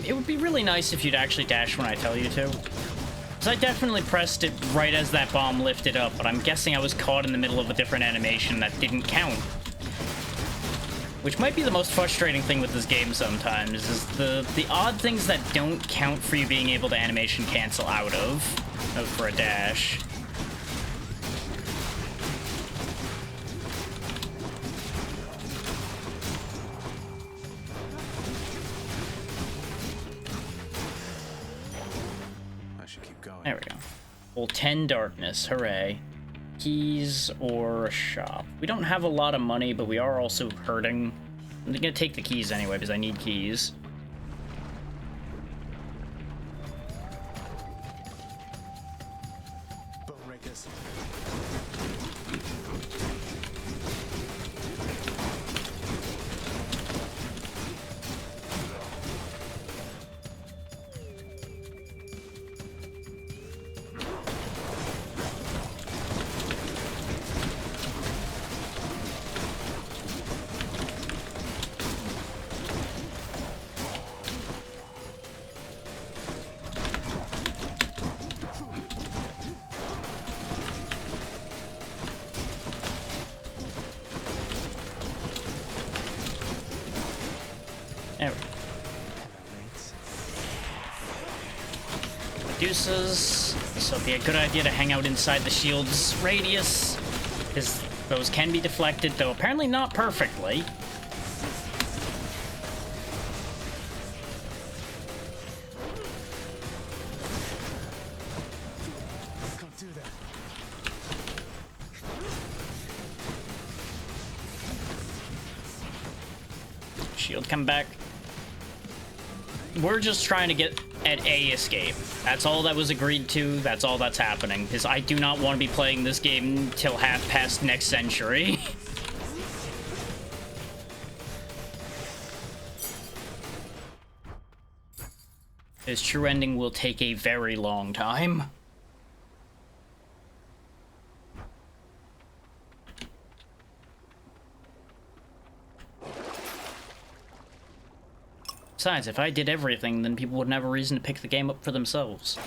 It would be really nice if you'd actually dash when I tell you to. Because I definitely pressed it right as that bomb lifted up, but I'm guessing I was caught in the middle of a different animation that didn't count. which might be the most frustrating thing with this game sometimes, is the odd things that don't count for you being able to animation cancel out of for a dash. I should keep going. There we go. Well, 10 darkness, hooray. Keys or a shop. We don't have a lot of money, but we are also hurting. I'm gonna take the keys anyway, because I need keys. Bone rakers. There we go. Medusa's. So it'd be a good idea to hang out inside the shield's radius, because those can be deflected, though apparently not perfectly. Can't do that. Shield, come back. We're just trying to get an A escape. That's all that was agreed to. That's all that's happening. Because I do not want to be playing this game till half past next century. His true ending will take a very long time. Besides, if I did everything, then people wouldn't have a reason to pick the game up for themselves.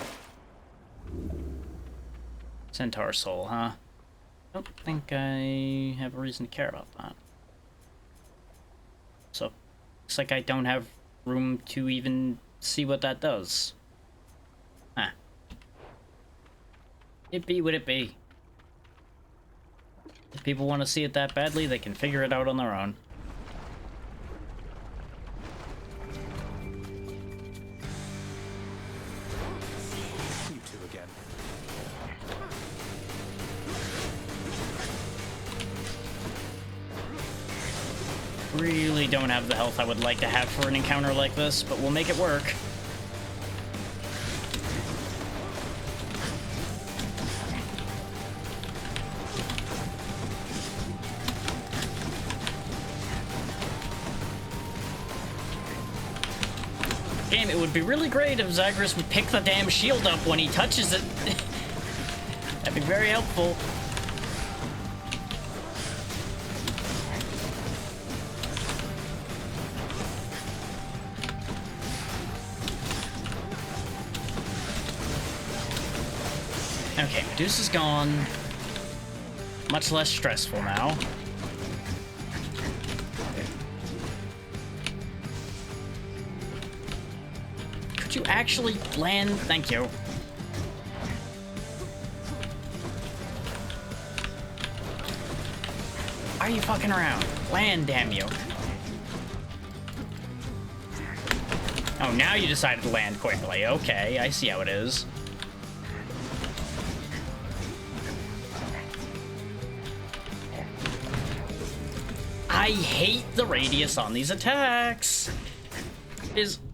Centaur Soul, huh? Don't think I have a reason to care about that. So, looks like I don't have room to even see what that does. Huh. It be what it be. If people want to see it that badly, they can figure it out on their own. You two again. Really don't have the health I would like to have for an encounter like this, but we'll make it work. Game, it would be really great if Zagreus would pick the damn shield up when he touches it. That'd be very helpful. Okay, Medusa's gone. Much less stressful now. Could you actually land? Thank you. Are you fucking around? Land, damn you. Oh, now you decided to land quickly. Okay, I see how it is. I hate the radius on these attacks.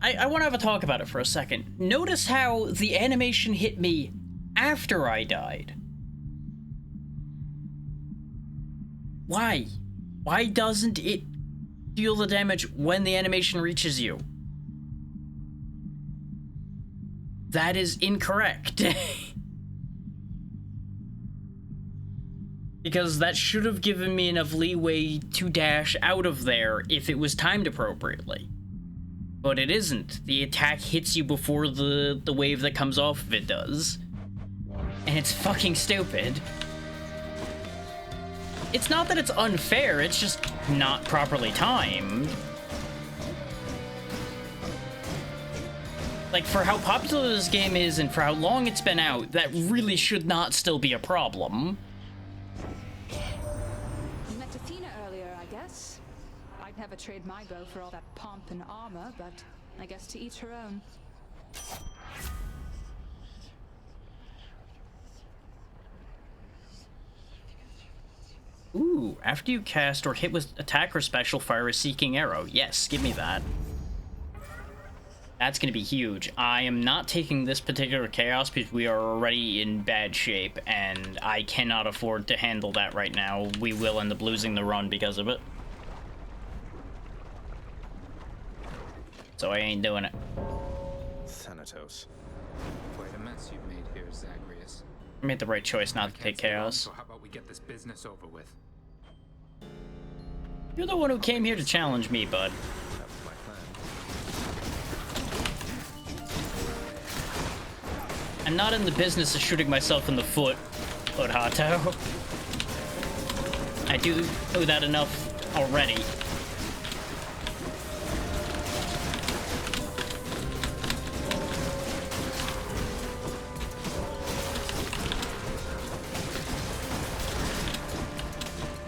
I want to have a talk about it for a second. Notice how the animation hit me after I died. Why? Why doesn't it deal the damage when the animation reaches you? That is incorrect. Because that should have given me enough leeway to dash out of there if it was timed appropriately. But it isn't. The attack hits you before the wave that comes off of it does. And it's fucking stupid. it's not that it's unfair, it's just not properly timed. Like, for how popular this game is and for how long it's been out, that really should not still be a problem. You met Athena earlier, I guess. I'd never trade my bow for all that pomp and armor, but I guess to each her own. Ooh, after you cast or hit with attack or special, fire a seeking arrow. Yes, give me that. That's going to be huge. I am not taking this particular chaos because we are already in bad shape, and I cannot afford to handle that right now. We will end up losing the run because of it. So I ain't doing it. Thanatos. Quite a mess you've made here, Zagreus. I made the right choice not to take chaos. So how about we get this business over with? You're the one who came here to challenge me, bud. I'm not in the business of shooting myself in the foot, Hato. I do know that enough already.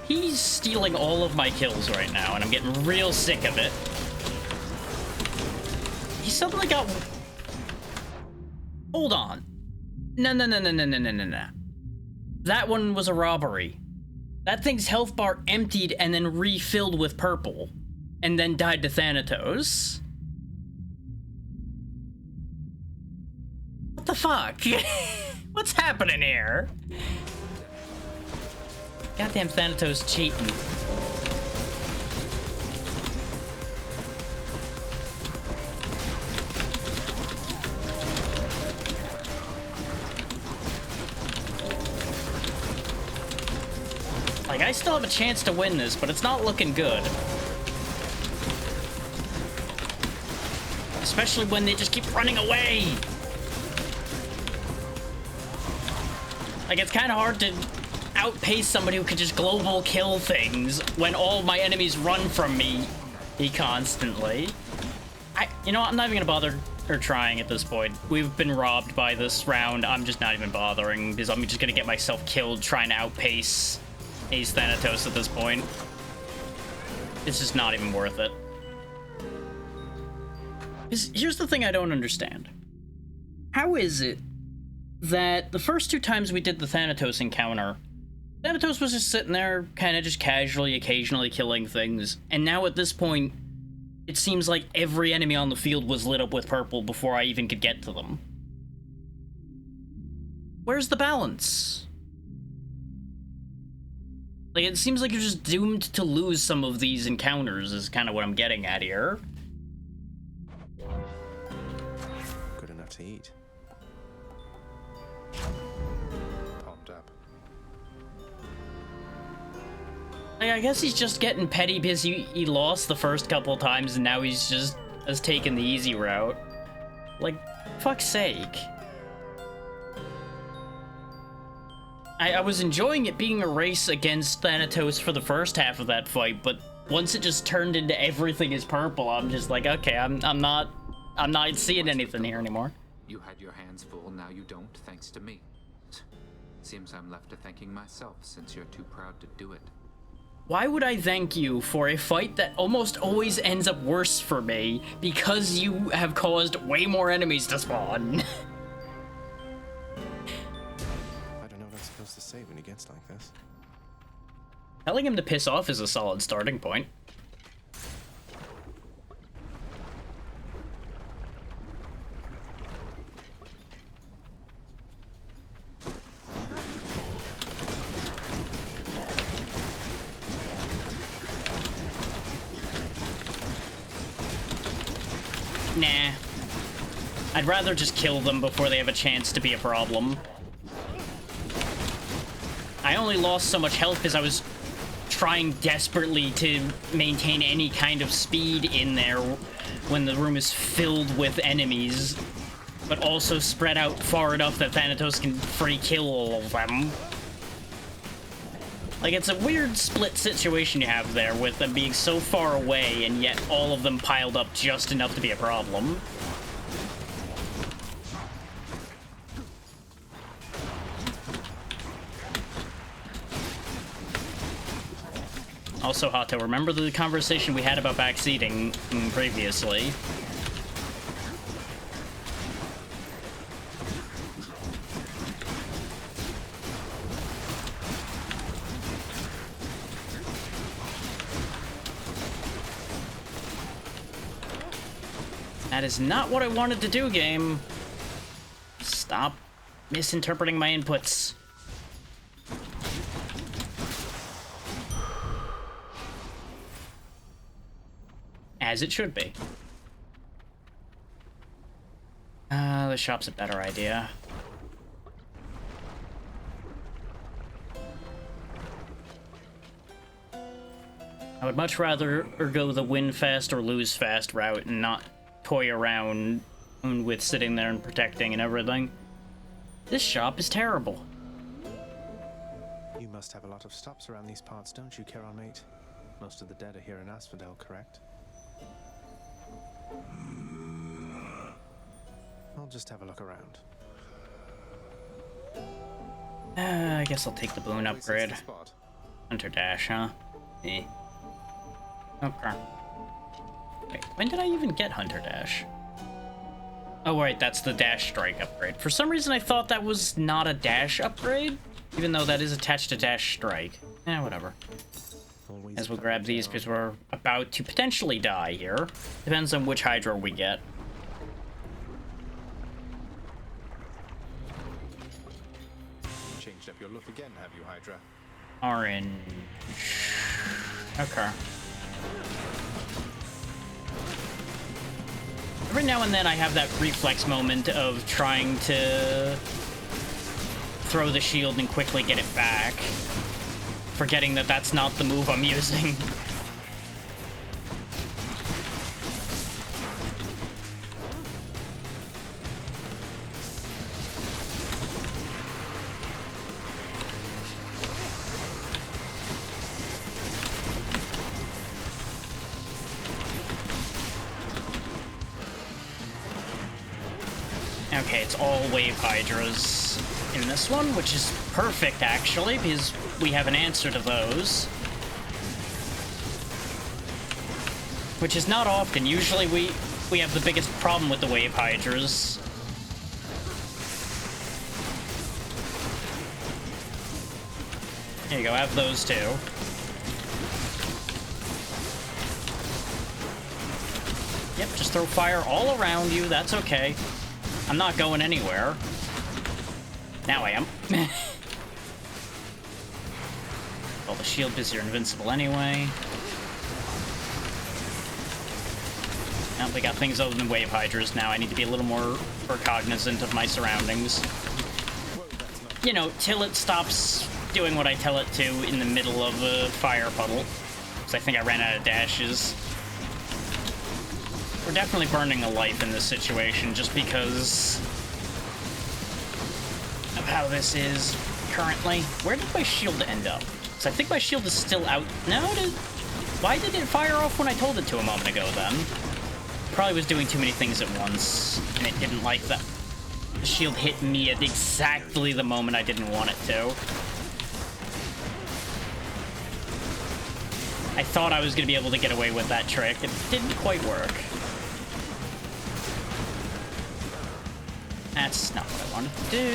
He's stealing all of my kills right now, and I'm getting real sick of it. He suddenly got... Hold on. No. That one was a robbery. That thing's health bar emptied and then refilled with purple. And then died to Thanatos. What the fuck? What's happening here? Goddamn Thanatos cheating. Like, I still have a chance to win this, but it's not looking good. Especially when they just keep running away. Like, it's kind of hard to outpace somebody who could just global kill things when all my enemies run from me constantly. You know what? I'm not even gonna bother or trying at this point. We've been robbed by this round. I'm just not even bothering because I'm just gonna get myself killed trying to outpace Ace Thanatos at this point. It's just not even worth it. Here's the thing I don't understand. How is it that the first 2 times we did the Thanatos encounter, Thanatos was just sitting there, kind of just casually, occasionally killing things, and now at this point, it seems like every enemy on the field was lit up with purple before I even could get to them. Where's the balance? Like, it seems like you're just doomed to lose some of these encounters, is kind of what I'm getting at here. Good enough to eat. Pumped up. Like, I guess he's just getting petty because he lost the first couple times and now he's just has taken the easy route. Like, fuck's sake. I was enjoying it being a race against Thanatos for the first half of that fight, but once it just turned into everything is purple, I'm just like, okay, I'm not seeing anything here anymore. You had your hands full, now you don't, thanks to me. Seems I'm left to thanking myself since you're too proud to do it. Why would I thank you for a fight that almost always ends up worse for me because you have caused way more enemies to spawn? To say when he gets like this. Telling him to piss off is a solid starting point. Nah. I'd rather just kill them before they have a chance to be a problem. I only lost so much health because I was trying desperately to maintain any kind of speed in there when the room is filled with enemies, but also spread out far enough that Thanatos can free kill all of them. Like, it's a weird split situation you have there with them being so far away and yet all of them piled up just enough to be a problem. Also, Hato, remember the conversation we had about backseating previously? That is not what I wanted to do, game. Stop misinterpreting my inputs. As it should be. The shop's a better idea. I would much rather go the win fast or lose fast route and not toy around with sitting there and protecting and everything. This shop is terrible. You must have a lot of stops around these parts, don't you, Charon mate? Most of the dead are here in Asphodel, correct? I'll just have a look around. I guess I'll take the boon upgrade. Hunter Dash, huh? Eh. Okay. Wait, when did I even get Hunter Dash? Oh, right, that's the Dash Strike upgrade. For some reason, I thought that was not a Dash upgrade, even though that is attached to Dash Strike. Eh, whatever. As we'll grab these because we're about to potentially die here. Depends on which Hydra we get. Changed up your look again, have you, Hydra? Orange. Okay. Every now and then I have that reflex moment of trying to throw the shield and quickly get it back, forgetting that that's not the move I'm using. Okay, it's all Wave Hydras in this one, which is perfect, actually, because we have an answer to those. Which is not often. Usually we have the biggest problem with the Wave Hydras. Here you go, have those two. Yep, just throw fire all around you, that's okay. I'm not going anywhere. Now I am. Well, the shield because you're invincible anyway. Now we got things other than Wave Hydras now. I need to be a little more cognizant of my surroundings. You know, till it stops doing what I tell it to in the middle of a fire puddle. Because I think I ran out of dashes. We're definitely burning a life in this situation just because of how this is currently. Where did my shield end up? Because I think my shield is still out. No, why did it fire off when I told it to a moment ago then? Probably was doing too many things at once, and it didn't like that. The shield hit me at exactly the moment I didn't want it to. I thought I was going to be able to get away with that trick. It didn't quite work. That's not what I wanted to do.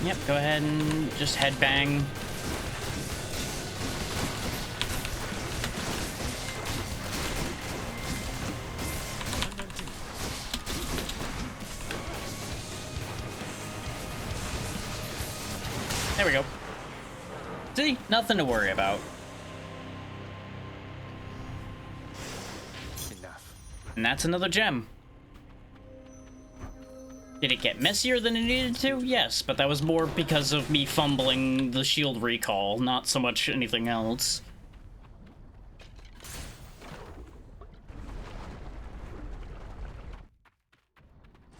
Yep, go ahead and just headbang. There we go. See? Nothing to worry about. And that's another gem. Did it get messier than it needed to? Yes, but that was more because of me fumbling the shield recall, not so much anything else.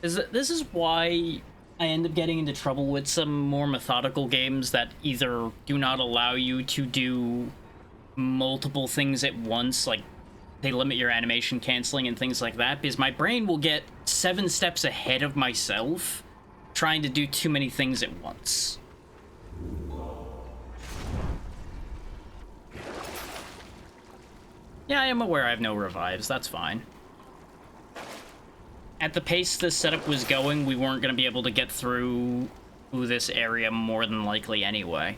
This is why I end up getting into trouble with some more methodical games that either do not allow you to do multiple things at once, like they limit your animation canceling and things like that, because my brain will get 7 steps ahead of myself trying to do too many things at once. Yeah, I am aware I have no revives, that's fine. At the pace this setup was going, we weren't going to be able to get through this area more than likely anyway.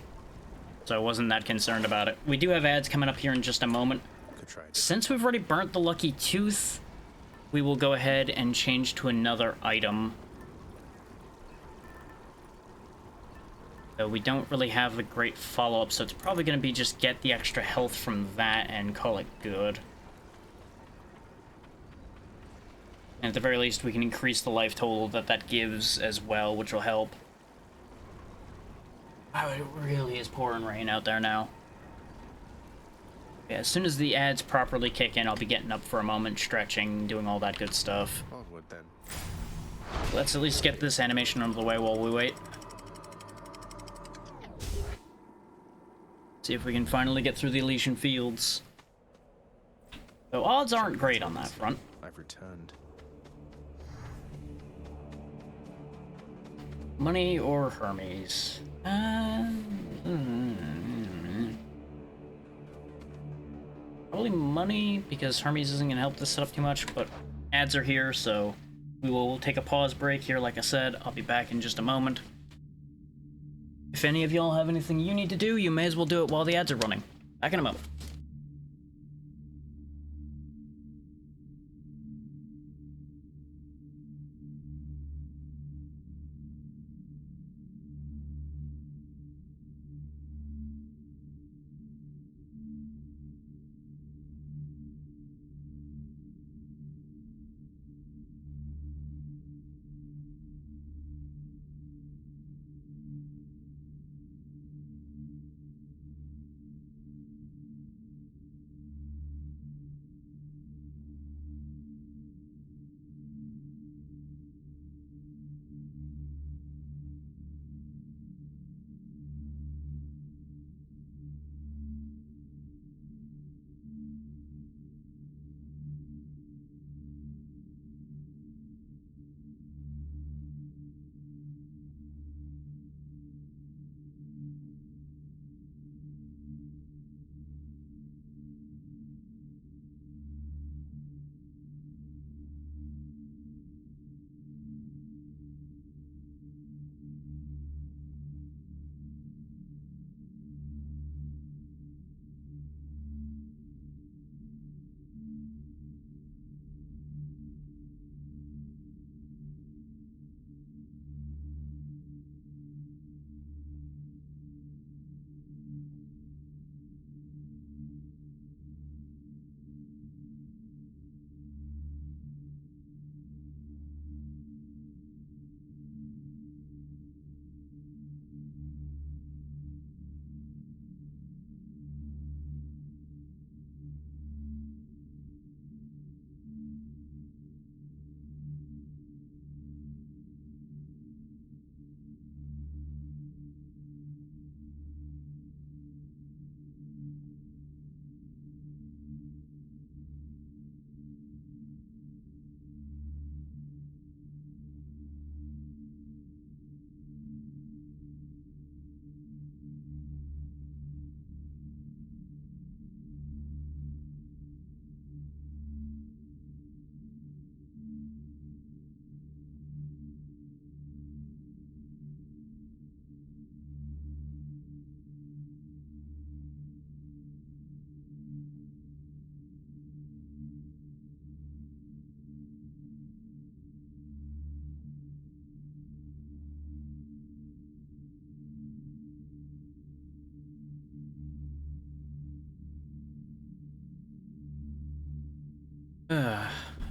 So I wasn't that concerned about it. We do have ads coming up here in just a moment. Since we've already burnt the Lucky Tooth, we will go ahead and change to another item. So we don't really have a great follow-up, so it's probably going to be just get the extra health from that and call it good. And at the very least, we can increase the life total that gives as well, which will help. Wow, it really is pouring rain out there now. Yeah, as soon as the ads properly kick in, I'll be getting up for a moment, stretching, doing all that good stuff. Onward then. Let's at least get this animation out of the way while we wait. See if we can finally get through the Elysian Fields. So odds aren't great on that front. I've returned. Money or Hermes? Probably money, because Hermes isn't going to help this setup too much, but ads are here, so we will take a pause break here. Like I said, I'll be back in just a moment. If any of y'all have anything you need to do, you may as well do it while the ads are running. Back in a moment.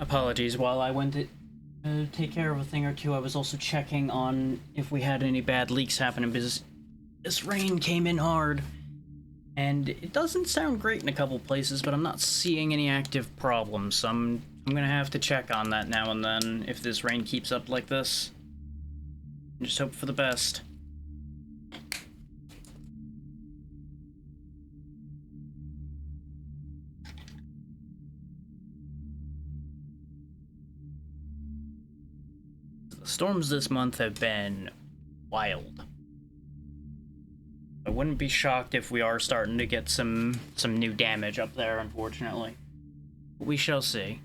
Apologies, while I went to take care of a thing or two, I was also checking on if we had any bad leaks happening, because this rain came in hard. And it doesn't sound great in a couple places, but I'm not seeing any active problems, so I'm gonna have to check on that now and then if this rain keeps up like this. Just hope for the best. The storms this month have been wild. I wouldn't be shocked if we are starting to get some new damage up there, unfortunately. But we shall see.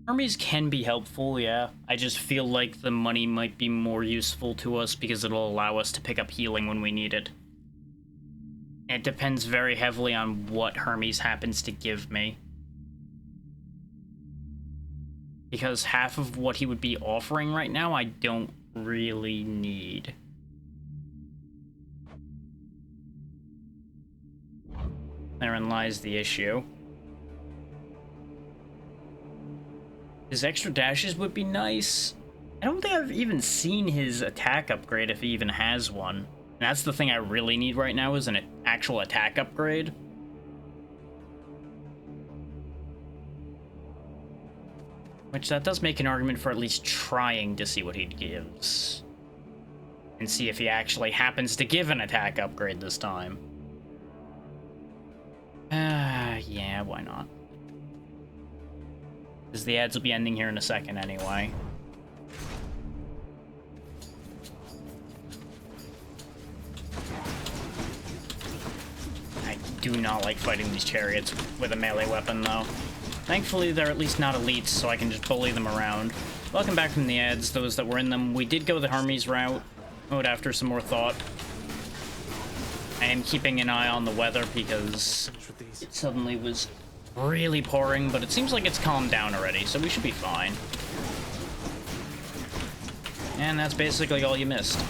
Hermes can be helpful, yeah. I just feel like the money might be more useful to us because it'll allow us to pick up healing when we need it. It depends very heavily on what Hermes happens to give me. Because half of what he would be offering right now, I don't really need. Therein lies the issue. His extra dashes would be nice. I don't think I've even seen his attack upgrade if he even has one. And that's the thing I really need right now is an actual attack upgrade. Which that does make an argument for at least trying to see what he gives. And see if he actually happens to give an attack upgrade this time. Yeah, why not? Because the ads will be ending here in a second anyway. I do not like fighting these chariots with a melee weapon, though. Thankfully, they're at least not elites, so I can just bully them around. Welcome back from the ads, those that were in them. We did go the Hermes route, after some more thought. I am keeping an eye on the weather because it suddenly was really pouring, but it seems like it's calmed down already, so we should be fine. And that's basically all you missed.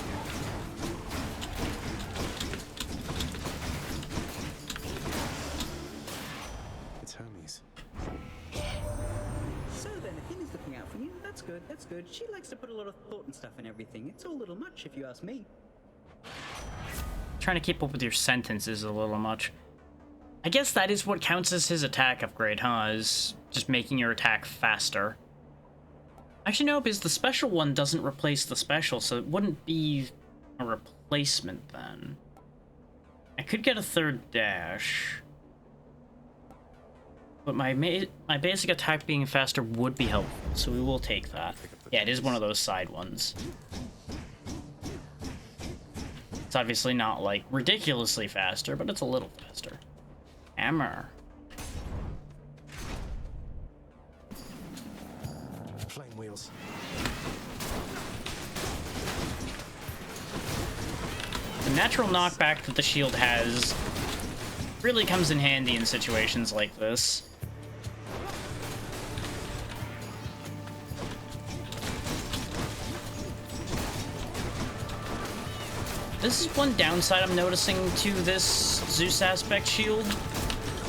It's Hermes. So then, Athena's looking out for you. That's good, that's good. She likes to put a lot of thought and stuff in everything. It's all a little much, if you ask me. Trying to keep up with your sentences a little much. I guess that is what counts as his attack upgrade, huh? Is just making your attack faster. Actually, no, because the special one doesn't replace the special, so it wouldn't be a replacement then. I could get a third dash. But my basic attack being faster would be helpful, so we will take that. Yeah, it is one of those side ones. It's obviously not, like, ridiculously faster, but it's a little faster. Hammer. Flame wheels. The natural knockback that the shield has really comes in handy in situations like this. This is one downside I'm noticing to this Zeus aspect shield,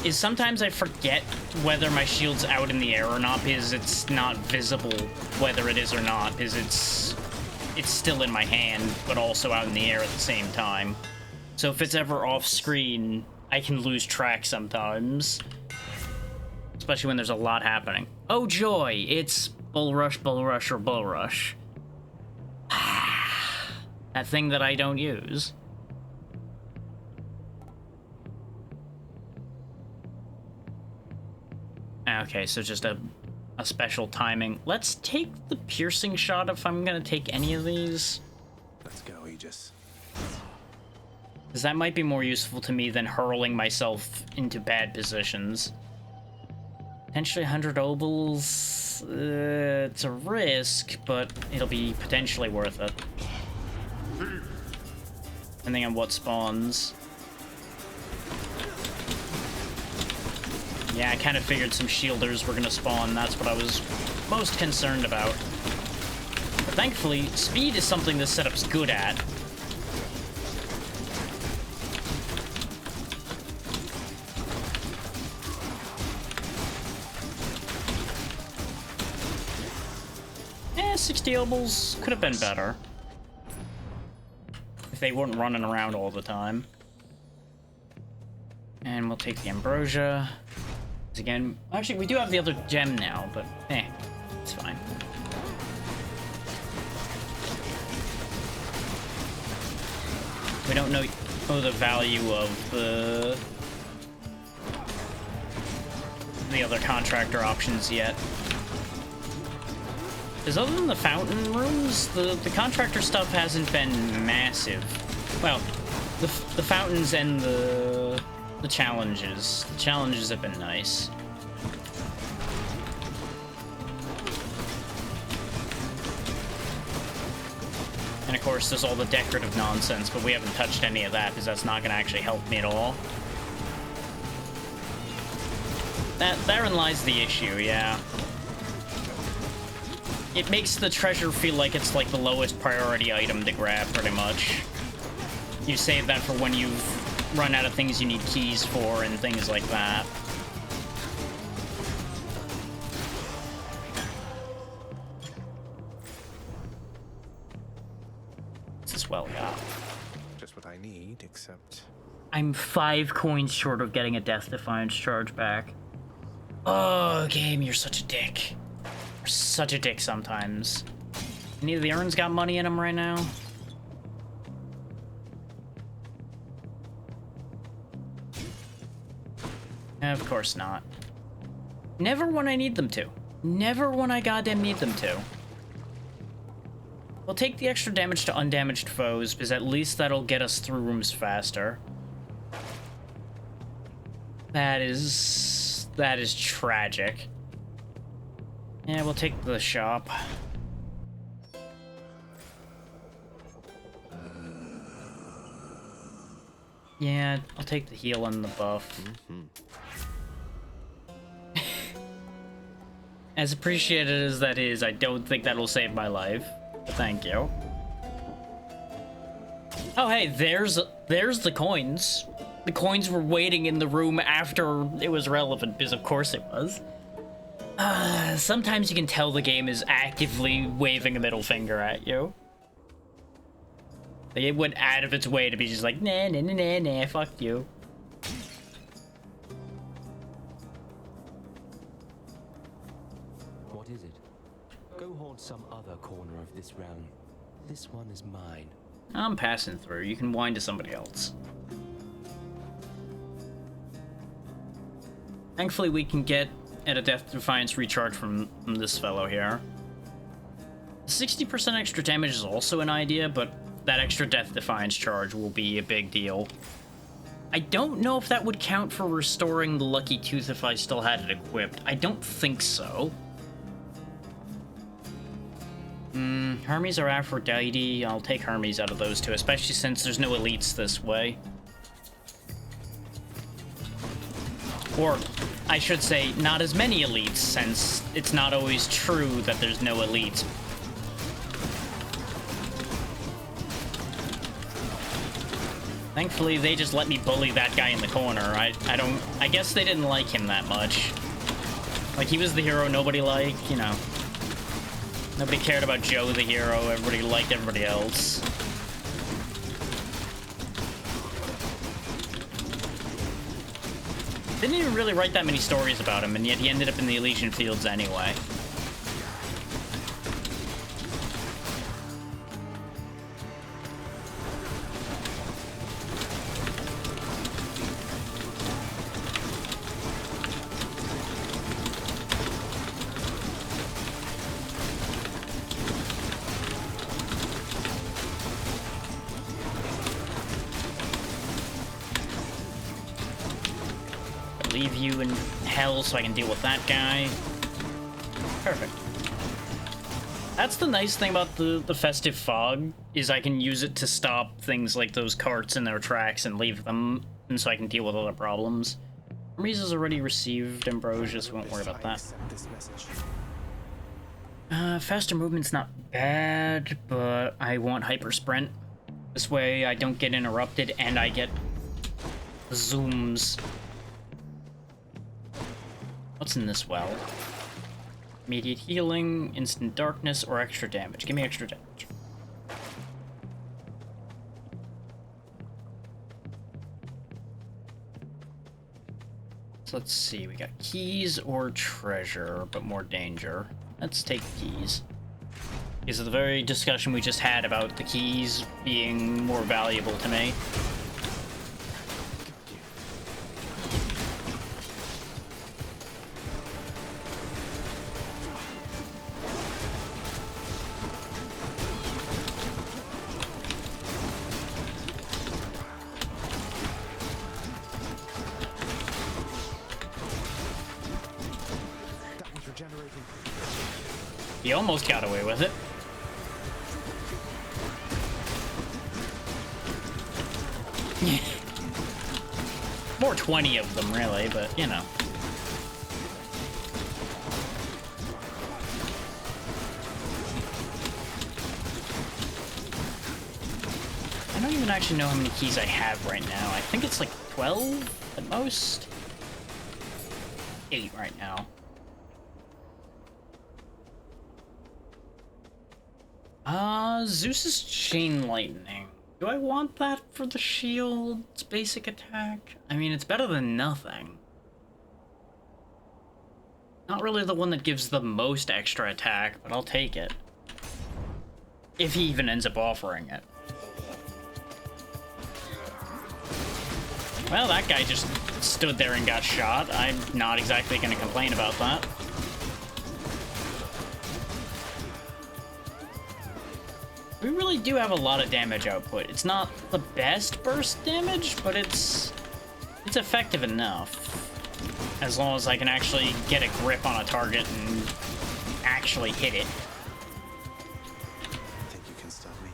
is sometimes I forget whether my shield's out in the air or not, because it's not visible whether it is or not, because it's still in my hand, but also out in the air at the same time. So if it's ever off screen, I can lose track sometimes. Especially when there's a lot happening. Oh joy, it's Bull Rush, or Bull Rush. That thing that I don't use. Okay, so just a special timing. Let's take the piercing shot if I'm gonna take any of these. Let's go, Aegis. Because that might be more useful to me than hurling myself into bad positions. Potentially 100 obols. It's a risk, but it'll be potentially worth it. Depending on what spawns. Yeah, I kind of figured some shielders were gonna spawn. That's what I was most concerned about. But thankfully, speed is something this setup's good at. Eh, 60 obols could have been better. If they weren't running around all the time. And we'll take the Ambrosia. Again, actually, we do have the other gem now, but it's fine. don't know the value of the other contractor options yet. Because other than the fountain rooms, the contractor stuff hasn't been massive. Well, the fountains and the challenges. The challenges have been nice. And of course, there's all the decorative nonsense, but we haven't touched any of that because that's not going to actually help me at all. Therein lies the issue, yeah. It makes the treasure feel like it's like the lowest priority item to grab, pretty much. You save that for when you've run out of things you need keys for and things like that. What's this well got? Just what I need, except... I'm 5 coins short of getting a Death Defiance charge back. Oh, game, you're such a dick. You're such a dick sometimes. Any of the urns got money in them right now? Of course not. Never when I need them to. Never when I goddamn need them to. We'll take the extra damage to undamaged foes, because at least that'll get us through rooms faster. That is tragic. Yeah, we'll take the shop. Yeah, I'll take the heal and the buff. As appreciated as that is, I don't think that'll save my life. But thank you. Oh, hey, there's the coins. The coins were waiting in the room after it was relevant, because of course it was. Sometimes you can tell the game is actively waving a middle finger at you. Like, it went out of its way to be just like, nah, nah, nah, nah, nah, fuck you. What is it? Go haunt some other corner of this realm. This one is mine. I'm passing through. You can whine to somebody else. Thankfully, we can get at a Death Defiance recharge from this fellow here. 60% extra damage is also an idea, but that extra Death Defiance charge will be a big deal. I don't know if that would count for restoring the Lucky Tooth if I still had it equipped. I don't think so. Hermes or Aphrodite? I'll take Hermes out of those two, especially since there's no elites this way. Or, I should say, not as many elites, since it's not always true that there's no elites. Thankfully, they just let me bully that guy in the corner. I guess they didn't like him that much. Like, he was the hero nobody liked, you know. Nobody cared about Joe the hero, everybody liked everybody else. Didn't even really write that many stories about him, and yet he ended up in the Elysian Fields anyway. Leave you in hell so I can deal with that guy. Perfect. That's the nice thing about the festive fog, is I can use it to stop things like those carts in their tracks and leave them, and so I can deal with other problems. Hermes has already received Ambrosia, so we won't worry about that. Faster movement's not bad, but I want hyper sprint. This way I don't get interrupted and I get zooms. What's in this well? Immediate healing, instant darkness, or extra damage. Give me extra damage. So let's see, we got keys or treasure, but more danger. Let's take keys. Because of the very discussion we just had about the keys being more valuable to me. He almost got away with it. More 20 of them, really, but, you know. I don't even actually know how many keys I have right now. I think it's like 12 at most. 8 right now. Zeus's Chain Lightning. Do I want that for the shield's basic attack? I mean, it's better than nothing. Not really the one that gives the most extra attack, but I'll take it. If he even ends up offering it. Well, that guy just stood there and got shot. I'm not exactly going to complain about that. We really do have a lot of damage output. It's not the best burst damage, but it's effective enough. As long as I can actually get a grip on a target and actually hit it. I think you can stop me.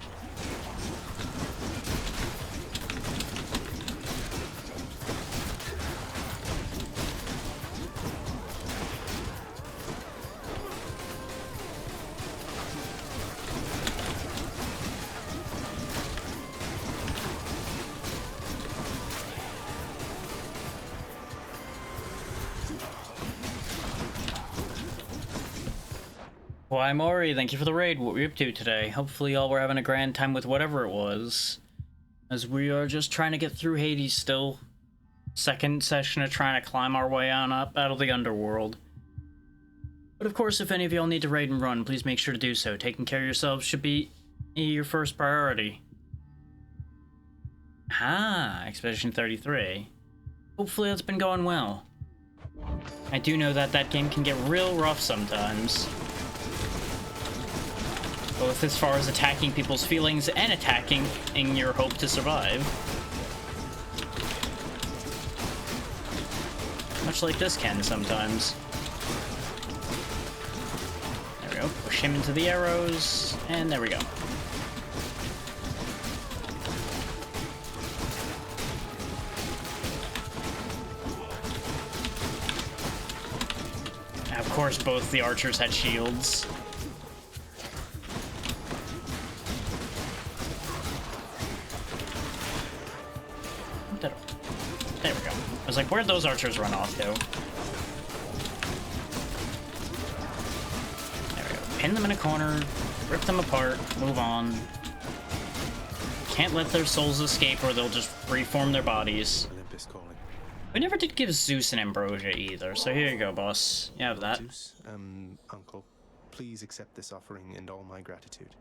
Why, Maury, thank you for the raid. What were you up to today? Hopefully y'all were having a grand time with whatever it was. As we are just trying to get through Hades still. Second session of trying to climb our way on up out of the underworld. But of course, if any of y'all need to raid and run, please make sure to do so. Taking care of yourselves should be your first priority. Expedition 33. Hopefully that's been going well. I do know that that game can get real rough sometimes. Both as far as attacking people's feelings and attacking in your hope to survive. Much like this can sometimes. There we go. Push him into the arrows, and there we go. And of course, both the archers had shields. There we go. I was like, where'd those archers run off to? There we go. Pin them in a corner, rip them apart, move on. Can't let their souls escape or they'll just reform their bodies. Olympus calling. We never did give Zeus an ambrosia either, so here you go, boss. You have that. Zeus, Uncle, please accept this offering and all my gratitude.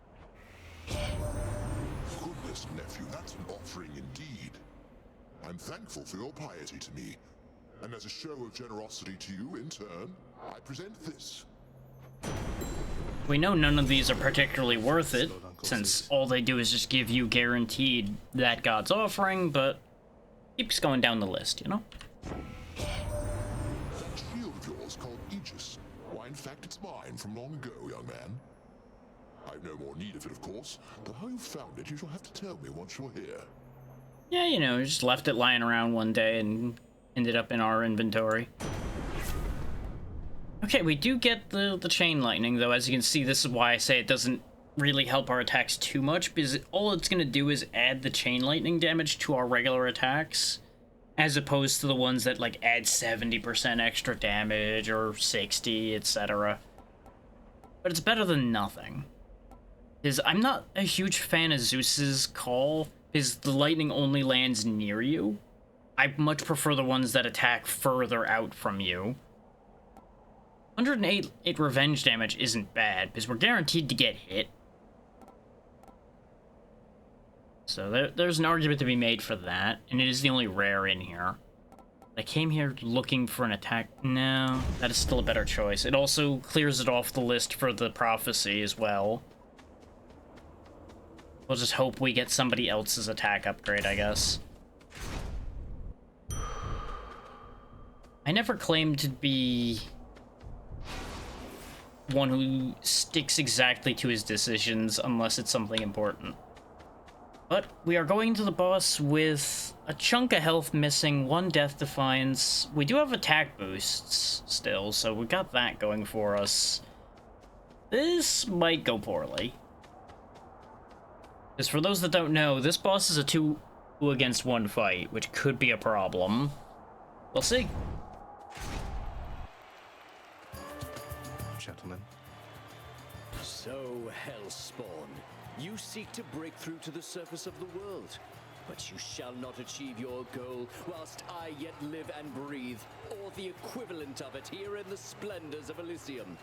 Goodness, nephew, that's an offering indeed. I'm thankful for your piety to me, and as a show of generosity to you in turn, I present this. We know none of these are particularly worth it, since all they do is just give you guaranteed that God's offering, but keeps going down the list, you know? That shield of yours called Aegis. Why, in fact, it's mine from long ago, young man. I've no more need of it, of course, but how you found it you shall have to tell me once you're here. Yeah, you know, just left it lying around one day and ended up in our inventory. Okay, we do get the chain lightning, though. As you can see, this is why I say it doesn't really help our attacks too much, because all it's going to do is add the chain lightning damage to our regular attacks, as opposed to the ones that, like, add 70% extra damage, or 60, etc. But it's better than nothing. Because I'm not a huge fan of Zeus's call, because the lightning only lands near you. I much prefer the ones that attack further out from you. 108 revenge damage isn't bad, because we're guaranteed to get hit. So there's an argument to be made for that, and it is the only rare in here. I came here looking for an attack. No, that is still a better choice. It also clears it off the list for the prophecy as well. We'll just hope we get somebody else's attack upgrade, I guess. I never claimed to be one who sticks exactly to his decisions unless it's something important. But we are going to the boss with a chunk of health missing, 1 death defiance. We do have attack boosts still, so we got that going for us. This might go poorly. Because for those that don't know, this boss is a 2 against 1 fight, which could be a problem. We'll see. Gentlemen. So, Hellspawn, you seek to break through to the surface of the world, but you shall not achieve your goal whilst I yet live and breathe, or the equivalent of it here in the splendors of Elysium.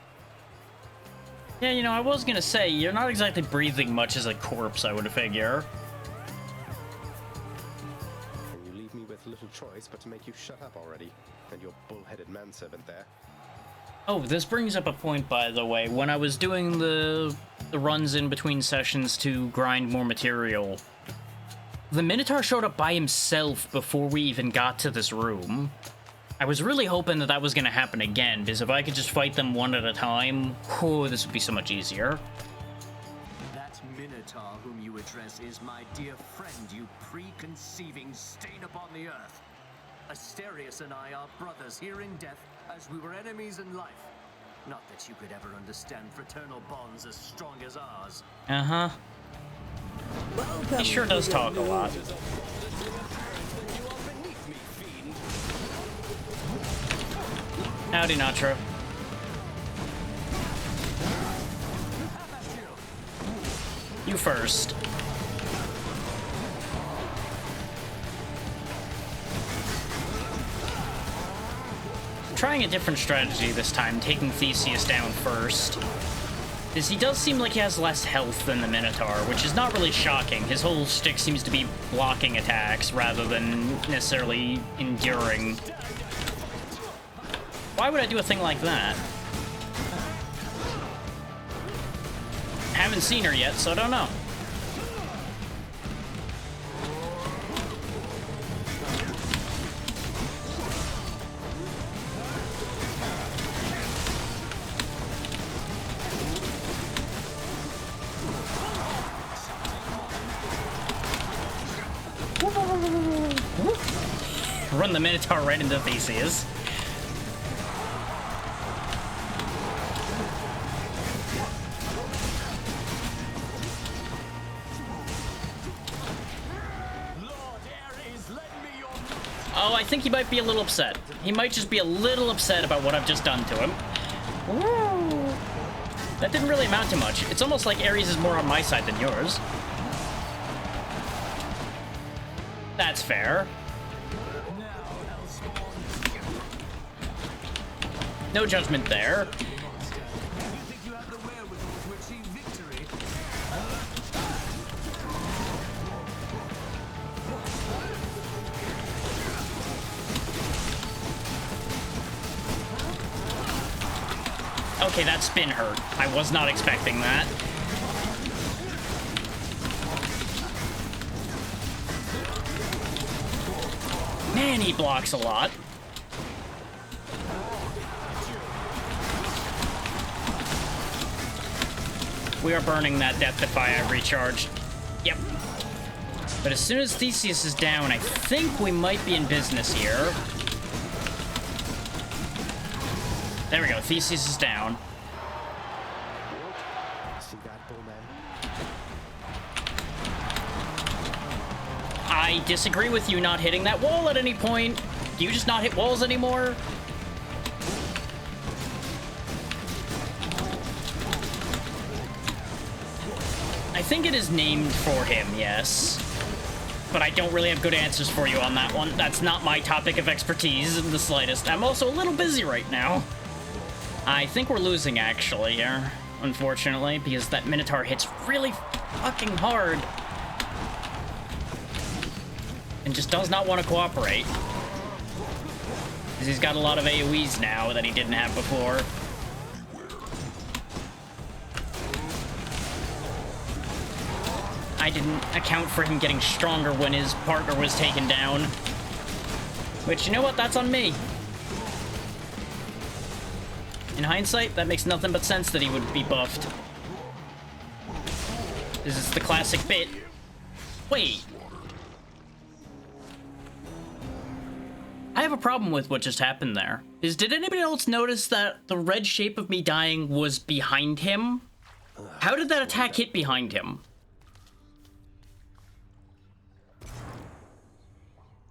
Yeah, you know, I was gonna say, you're not exactly breathing much as a corpse, I would figure. And you leave me with little choice but to make you shut up already, and your bull-headed manservant there. Oh, this brings up a point, by the way. When I was doing the runs in between sessions to grind more material, the Minotaur showed up by himself before we even got to this room. I was really hoping that that was going to happen again, because if I could just fight them one at a time, oh, this would be so much easier. That Minotaur whom you address is my dear friend, you preconceiving stain upon the earth. Asterius and I are brothers here in death, as we were enemies in life. Not that you could ever understand fraternal bonds as strong as ours. Uh-huh. He sure does talk a lot. Howdy, Natra. You first. Trying a different strategy this time, taking Theseus down first. Because he does seem like he has less health than the Minotaur, which is not really shocking. His whole shtick seems to be blocking attacks rather than necessarily enduring. Why would I do a thing like that? Haven't seen her yet, so I don't know. Run the Minotaur right into Theseus. Oh, I think he might be a little upset. He might just be a little upset about what I've just done to him. Ooh. That didn't really amount to much. It's almost like Ares is more on my side than yours. That's fair. No judgment there. Okay, that spin hurt. I was not expecting that. Man, he blocks a lot. We are burning that Death Defy I recharged. Yep. But as soon as Theseus is down, I think we might be in business here. There we go, Theseus is down. See that, bullman? I disagree with you not hitting that wall at any point. Do you just not hit walls anymore? I think it is named for him, yes. But I don't really have good answers for you on that one. That's not my topic of expertise in the slightest. I'm also a little busy right now. I think we're losing, actually, here, unfortunately, because that Minotaur hits really fucking hard. and just does not want to cooperate. Because he's got a lot of AoEs now that he didn't have before. I didn't account for him getting stronger when his partner was taken down. Which, you know what? That's on me. In hindsight, that makes nothing but sense that he would be buffed. This is the classic bit. Wait. I have a problem with what just happened there. Did anybody else notice that the red shape of me dying was behind him? How did that attack hit behind him?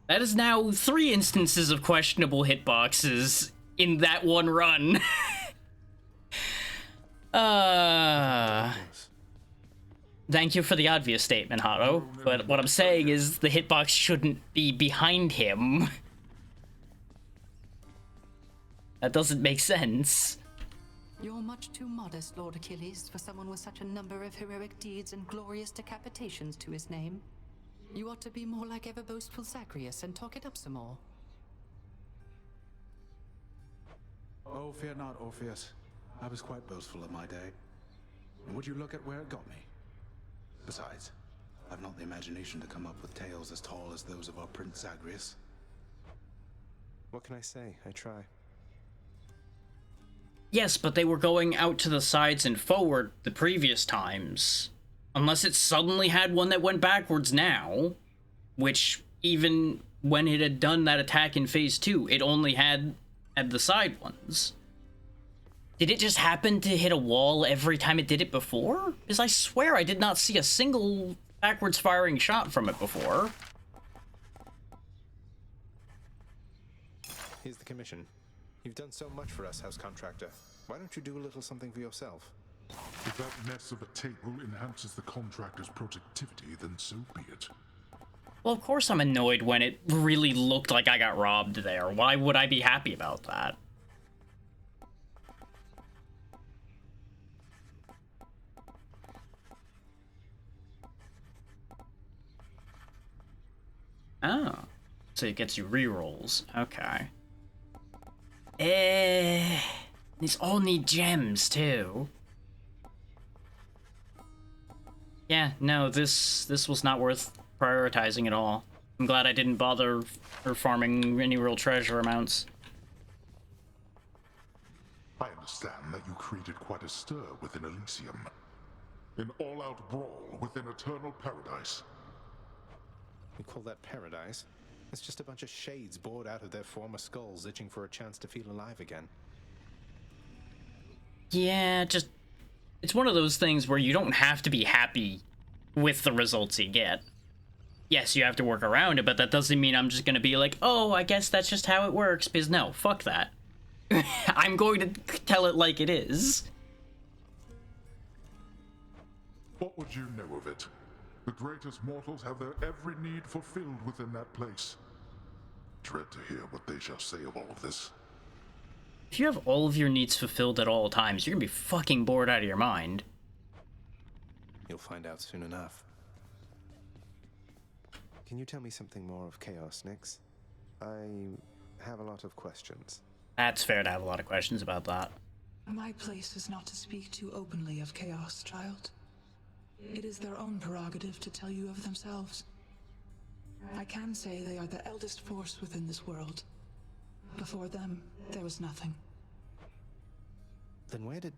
That is now 3 instances of questionable hitboxes in that one run. Thank you for the obvious statement, Haro. But what I'm saying is the hitbox shouldn't be behind him. That doesn't make sense. You're much too modest, Lord Achilles, for someone with such a number of heroic deeds and glorious decapitations to his name. You ought to be more like ever-boastful Zagreus and talk it up some more. Oh, fear not, Orpheus. I was quite boastful in my day. And would you look at where it got me? Besides, I've not the imagination to come up with tales as tall as those of our Prince Zagreus. What can I say? I try. Yes, but they were going out to the sides and forward the previous times. Unless it suddenly had one that went backwards now. Which, even when it had done that attack in Phase 2, it only had the side ones. Did it just happen to hit a wall every time it did it before? Because I swear I did not see a single backwards firing shot from it before. Here's the commission. You've done so much for us, House Contractor. Why don't you do a little something for yourself? If that mess of a table enhances the contractor's productivity, then so be it. Well, of course I'm annoyed when it really looked like I got robbed there. Why would I be happy about that? Oh. So it gets you rerolls. Okay. These all need gems, too. Yeah, no, this was not worth prioritizing at all. I'm glad I didn't bother farming any real treasure amounts. I understand that you created quite a stir within Elysium. An all-out brawl within Eternal Paradise. You call that paradise? It's just a bunch of shades bored out of their former skulls, itching for a chance to feel alive again. Yeah, it's one of those things where you don't have to be happy with the results you get. Yes, you have to work around it, but that doesn't mean I'm just gonna be like, oh, I guess that's just how it works, because no, fuck that. I'm going to tell it like it is. What would you know of it? The greatest mortals have their every need fulfilled within that place. Dread to hear what they shall say of all of this. If you have all of your needs fulfilled at all times, you're gonna be fucking bored out of your mind. You'll find out soon enough. Can you tell me something more of Chaos, Nyx? I have a lot of questions. That's fair to have a lot of questions about that. My place is not to speak too openly of Chaos, child. It is their own prerogative to tell you of themselves. I can say they are the eldest force within this world. Before them, there was nothing. Then where did...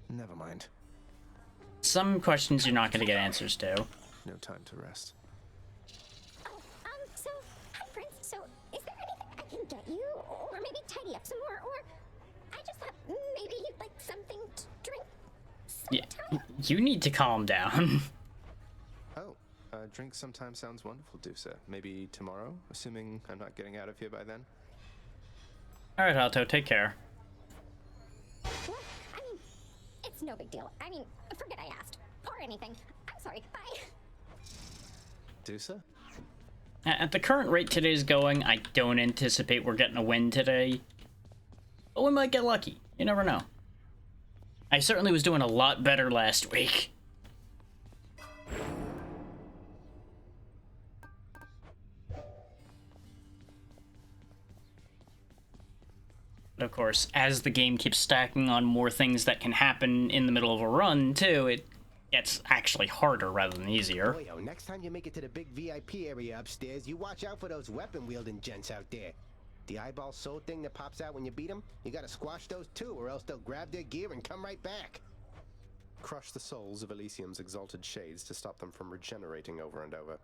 Never mind. Some questions you're not going to get answers to. No time to rest. So, hi, Prince. So, is there anything I can get you? Or maybe tidy up some more? Or I just thought maybe you'd like something to drink sometime? Yeah, you need to calm down. Oh, drink sometime sounds wonderful, Dusa. Maybe tomorrow, assuming I'm not getting out of here by then? Alright, Alto, take care. What? I mean, it's no big deal. I mean, forget I asked. Or anything. I'm sorry. Bye. Dusa? At the current rate today's going, I don't anticipate we're getting a win today. But we might get lucky. You never know. I certainly was doing a lot better last week. of course, as the game keeps stacking on more things that can happen in the middle of a run, too, it gets actually harder rather than easier. Boyo, next time you make it to the big VIP area upstairs, you watch out for those weapon-wielding gents out there. The eyeball soul thing that pops out when you beat them, you gotta squash those too, or else they'll grab their gear and come right back. Crush the souls of Elysium's exalted shades to stop them from regenerating over and over.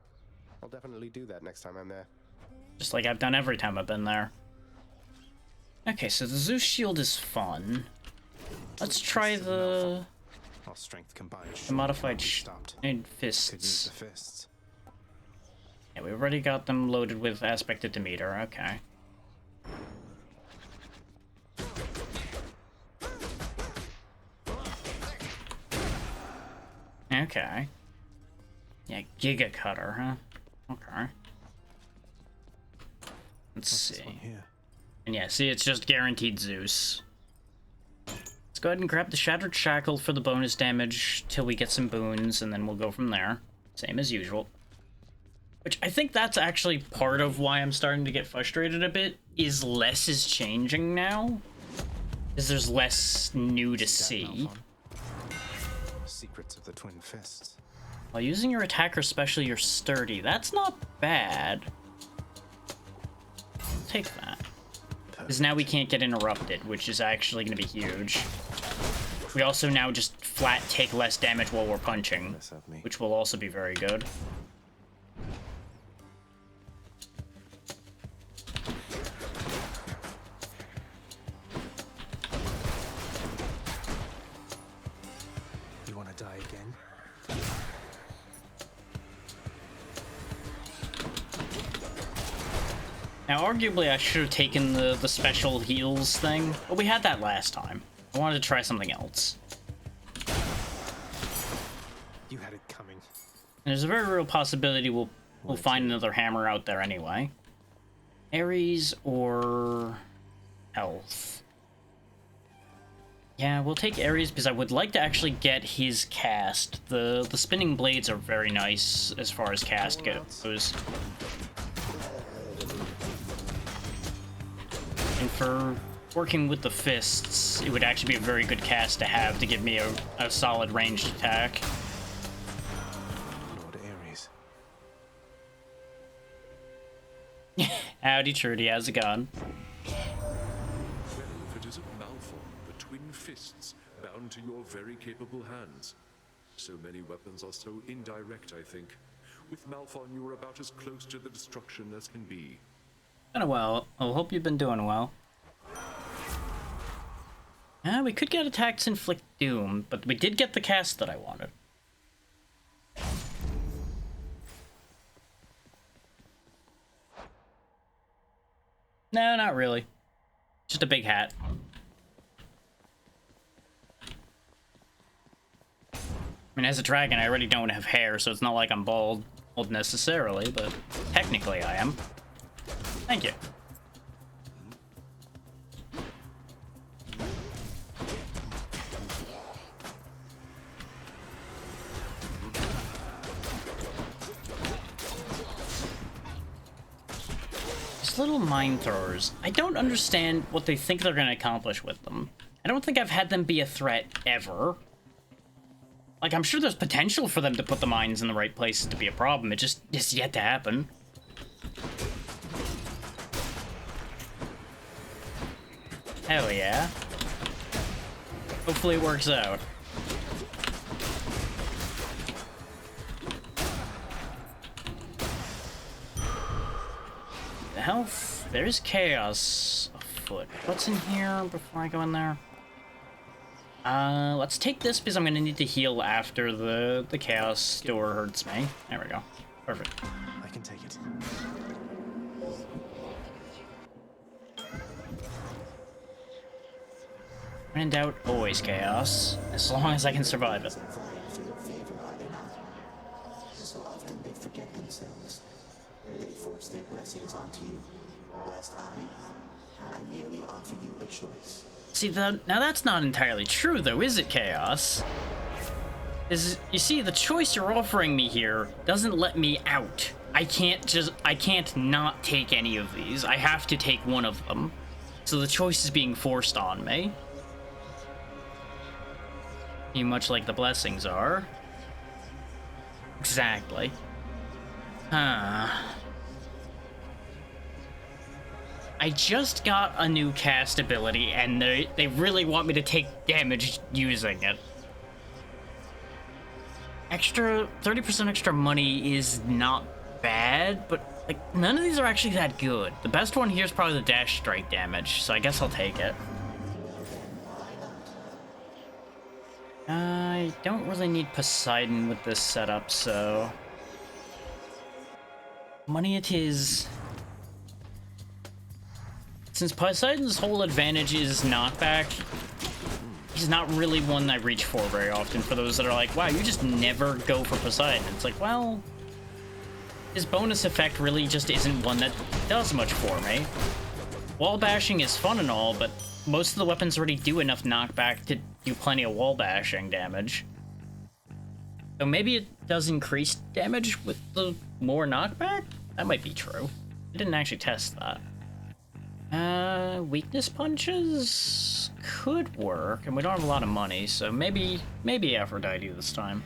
I'll definitely do that next time I'm there. Just like I've done every time I've been there. Okay, so the Zeus shield is fun. Let's try the... Our strength combined. The modified fists. Yeah, we already got them loaded with Aspect of Demeter, okay. Okay. Yeah, Giga Cutter, huh? Okay. Let's see. And yeah, see, it's just guaranteed Zeus. Let's go ahead and grab the Shattered Shackle for the bonus damage till we get some boons, and then we'll go from there. Same as usual. Which I think that's actually part of why I'm starting to get frustrated a bit, is less is changing now. Because there's less new to see. Secrets of the Twin Fists. While using your attack or special, you're sturdy. That's not bad. I'll take that. Because now we can't get interrupted, which is actually going to be huge. We also now just flat take less damage while we're punching, which will also be very good. You want to die again? Now, arguably, I should have taken the special heals thing, but we had that last time. I wanted to try something else. You had it coming. And there's a very real possibility we'll find another hammer out there anyway. Ares or Health. Yeah, we'll take Ares because I would like to actually get his cast. The spinning blades are very nice as far as cast goes. And for working with the fists, it would actually be a very good cast to have to give me a solid ranged attack. Lord Ares. Howdy, Trudy, how's it going? Well, if it isn't Malphon, the Twin Fists, bound to your very capable hands. So many weapons are so indirect, I think. With Malphon, you are about as close to the destruction as can be. Kinda well. I hope you've been doing well. We could get attacks inflict doom, but we did get the cast that I wanted. No, not really. Just a big hat. I mean, as a dragon, I already don't have hair, so it's not like I'm bald necessarily, but technically I am. Thank you. These little mine throwers, I don't understand what they think they're going to accomplish with them. I don't think I've had them be a threat ever. Like, I'm sure there's potential for them to put the mines in the right places to be a problem. It just is yet to happen. Hell yeah. Hopefully it works out. The health, there's chaos afoot. What's in here before I go in there? Let's take this because I'm gonna need to heal after the chaos door hurts me. There we go. Perfect. I can take it. When in doubt, always chaos. As long as I can survive it. So often they forget themselves. They force their blessings onto you. Last I merely offer you a choice. See, now that's not entirely true, though, is it, Chaos? You see, the choice you're offering me here doesn't let me out. I can't not take any of these. I have to take one of them. So the choice is being forced on me. Much like the blessings are. Exactly. Huh. I just got a new cast ability, and they really want me to take damage using it. Extra 30% extra money is not bad, but like none of these are actually that good. The best one here is probably the dash strike damage, so I guess I'll take it. I don't really need Poseidon with this setup, so money it is. Since Poseidon's whole advantage is knockback, he's not really one I reach for very often. For those that are like, wow, you just never go for Poseidon. It's like, well, his bonus effect really just isn't one that does much for me. Wall bashing is fun and all, but most of the weapons already do enough knockback to do plenty of wall bashing damage. So maybe it does increase damage with the more knockback? That might be true. I didn't actually test that. Weakness punches could work, and we don't have a lot of money, so maybe Aphrodite this time.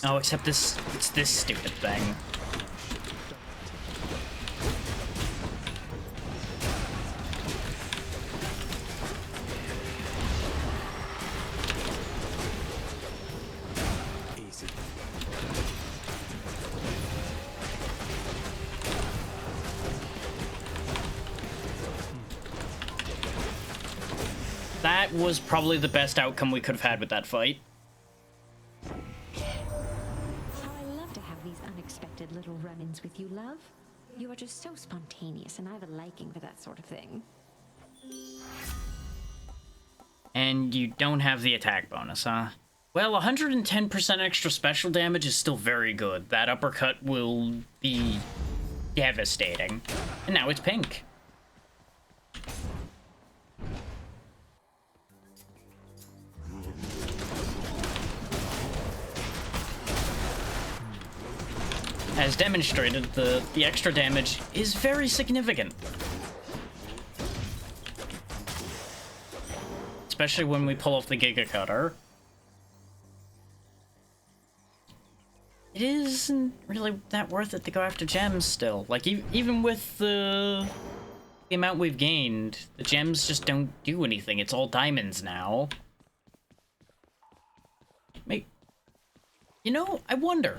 Oh, except it's this stupid thing. That was probably the best outcome we could have had with that fight. How I love to have these unexpected little run-ins with you, love. You are just so spontaneous, and I have a liking for that sort of thing. And you don't have the attack bonus, huh? Well, 110% extra special damage is still very good. That uppercut will be devastating. And now it's pink. As demonstrated, the extra damage is very significant. Especially when we pull off the Giga Cutter. It isn't really that worth it to go after gems still. Like, even with the amount we've gained, the gems just don't do anything. It's all diamonds now. Wait, you know, I wonder.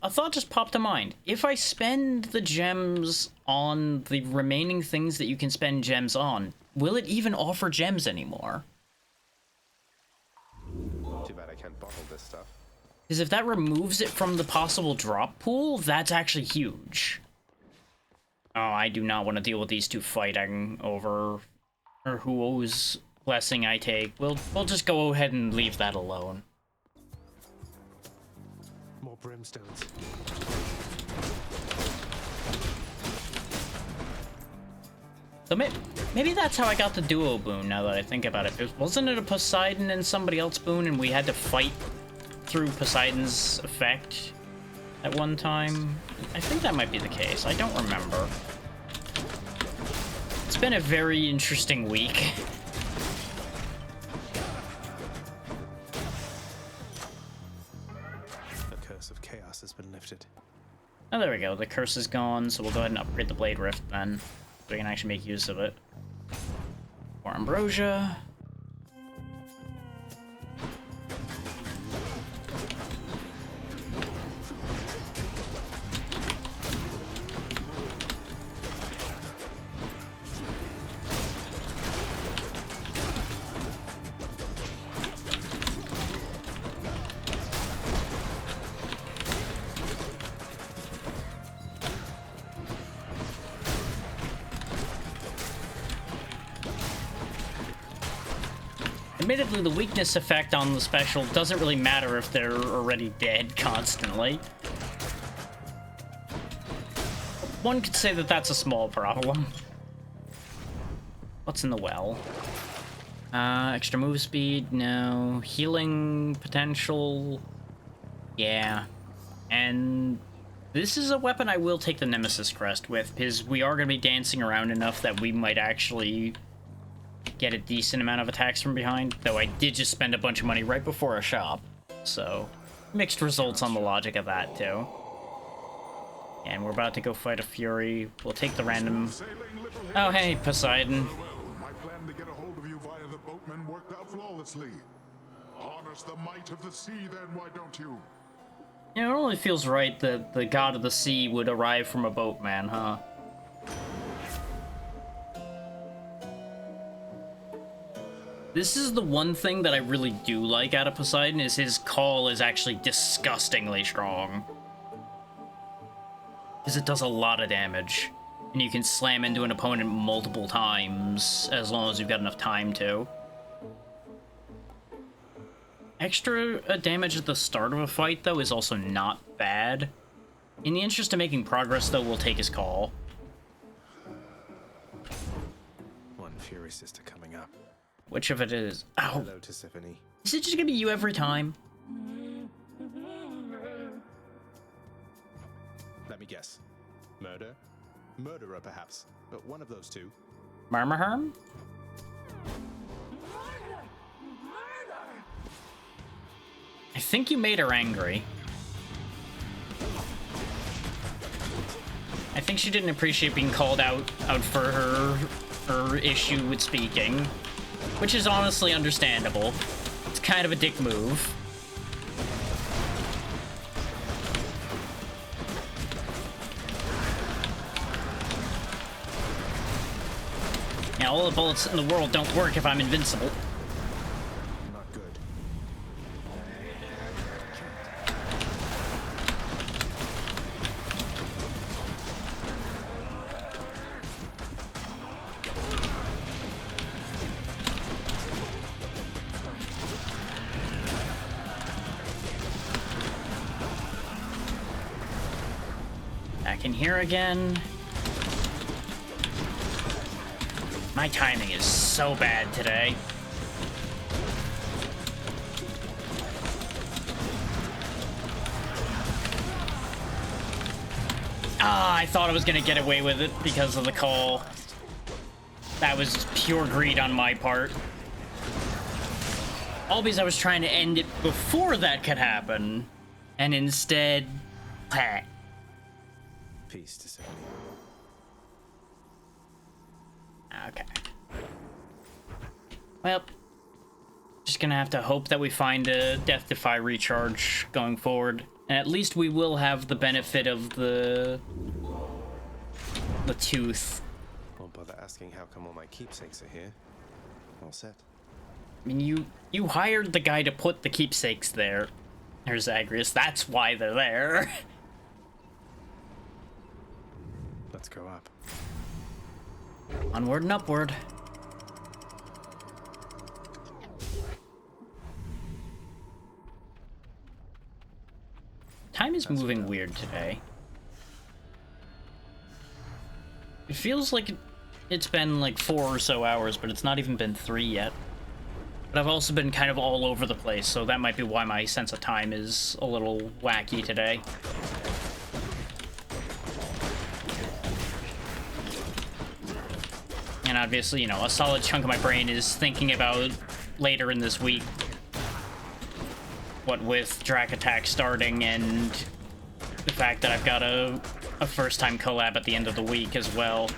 A thought just popped to mind. If I spend the gems on the remaining things that you can spend gems on, will it even offer gems anymore? Too bad I can't bottle this stuff. Because if that removes it from the possible drop pool, that's actually huge. Oh, I do not want to deal with these two fighting over whose blessing I take. We'll just go ahead and leave that alone. More brimstones. So maybe that's how I got the duo boon, now that I think about it. Wasn't it a Poseidon and somebody else boon, and we had to fight through Poseidon's effect at one time? I think that might be the case. I don't remember. It's been a very interesting week. The curse of chaos has been lifted. Oh, there we go. The curse is gone, so we'll go ahead and upgrade the Blade Rift then. So we can actually make use of it. More Ambrosia. Admittedly, the weakness effect on the special doesn't really matter if they're already dead constantly. One could say that that's a small problem. What's in the well? Extra move speed? No. Healing potential? Yeah. And This is a weapon I will take the Nemesis Crest with, because we are going to be dancing around enough that we might actually get a decent amount of attacks from behind, though I did just spend a bunch of money right before a shop, so mixed results on the logic of that, too. And we're about to go fight a Fury. We'll take the random... Oh, hey, Poseidon. My plan to get a hold of you via the boatman worked out flawlessly. Harness the might of the sea, then, why don't you? You know, it only feels right that the god of the sea would arrive from a boatman, huh? This is the one thing that I really do like out of Poseidon, is his call is actually disgustingly strong. Because it does a lot of damage. And you can slam into an opponent multiple times, as long as you've got enough time to. Extra damage at the start of a fight, though, is also not bad. In the interest of making progress, though, we'll take his call. One Fury Sister coming up. Which of it is? Ow! Hello, Tisiphone. Is it just gonna be you every time? Let me guess. Murder? Murderer, perhaps. But one of those two. Marmaherm? I think you made her angry. I think she didn't appreciate being called out for her issue with speaking, which is honestly understandable. It's kind of a dick move. Yeah, all the bullets in the world don't work if I'm invincible. Not good. Back in here again. My timing is so bad today. Ah, I thought I was gonna get away with it because of the call. That was pure greed on my part. All because I was trying to end it before that could happen. And instead... Peace, Tisiphone. Okay. Well, just gonna have to hope that we find a Death Defy recharge going forward. And at least we will have the benefit of the tooth. Won't bother asking how come all my keepsakes are here. All set. I mean, you hired the guy to put the keepsakes there. There's Zagreus. That's why they're there. Let's go up. Onward and upward. Time is moving weird today. It feels like it's been like 4 or so hours, but it's not even been 3 yet. But I've also been kind of all over the place, so that might be why my sense of time is a little wacky today. And obviously, you know, a solid chunk of my brain is thinking about later in this week. What with Drac Attack starting and the fact that I've got a first-time collab at the end of the week as well.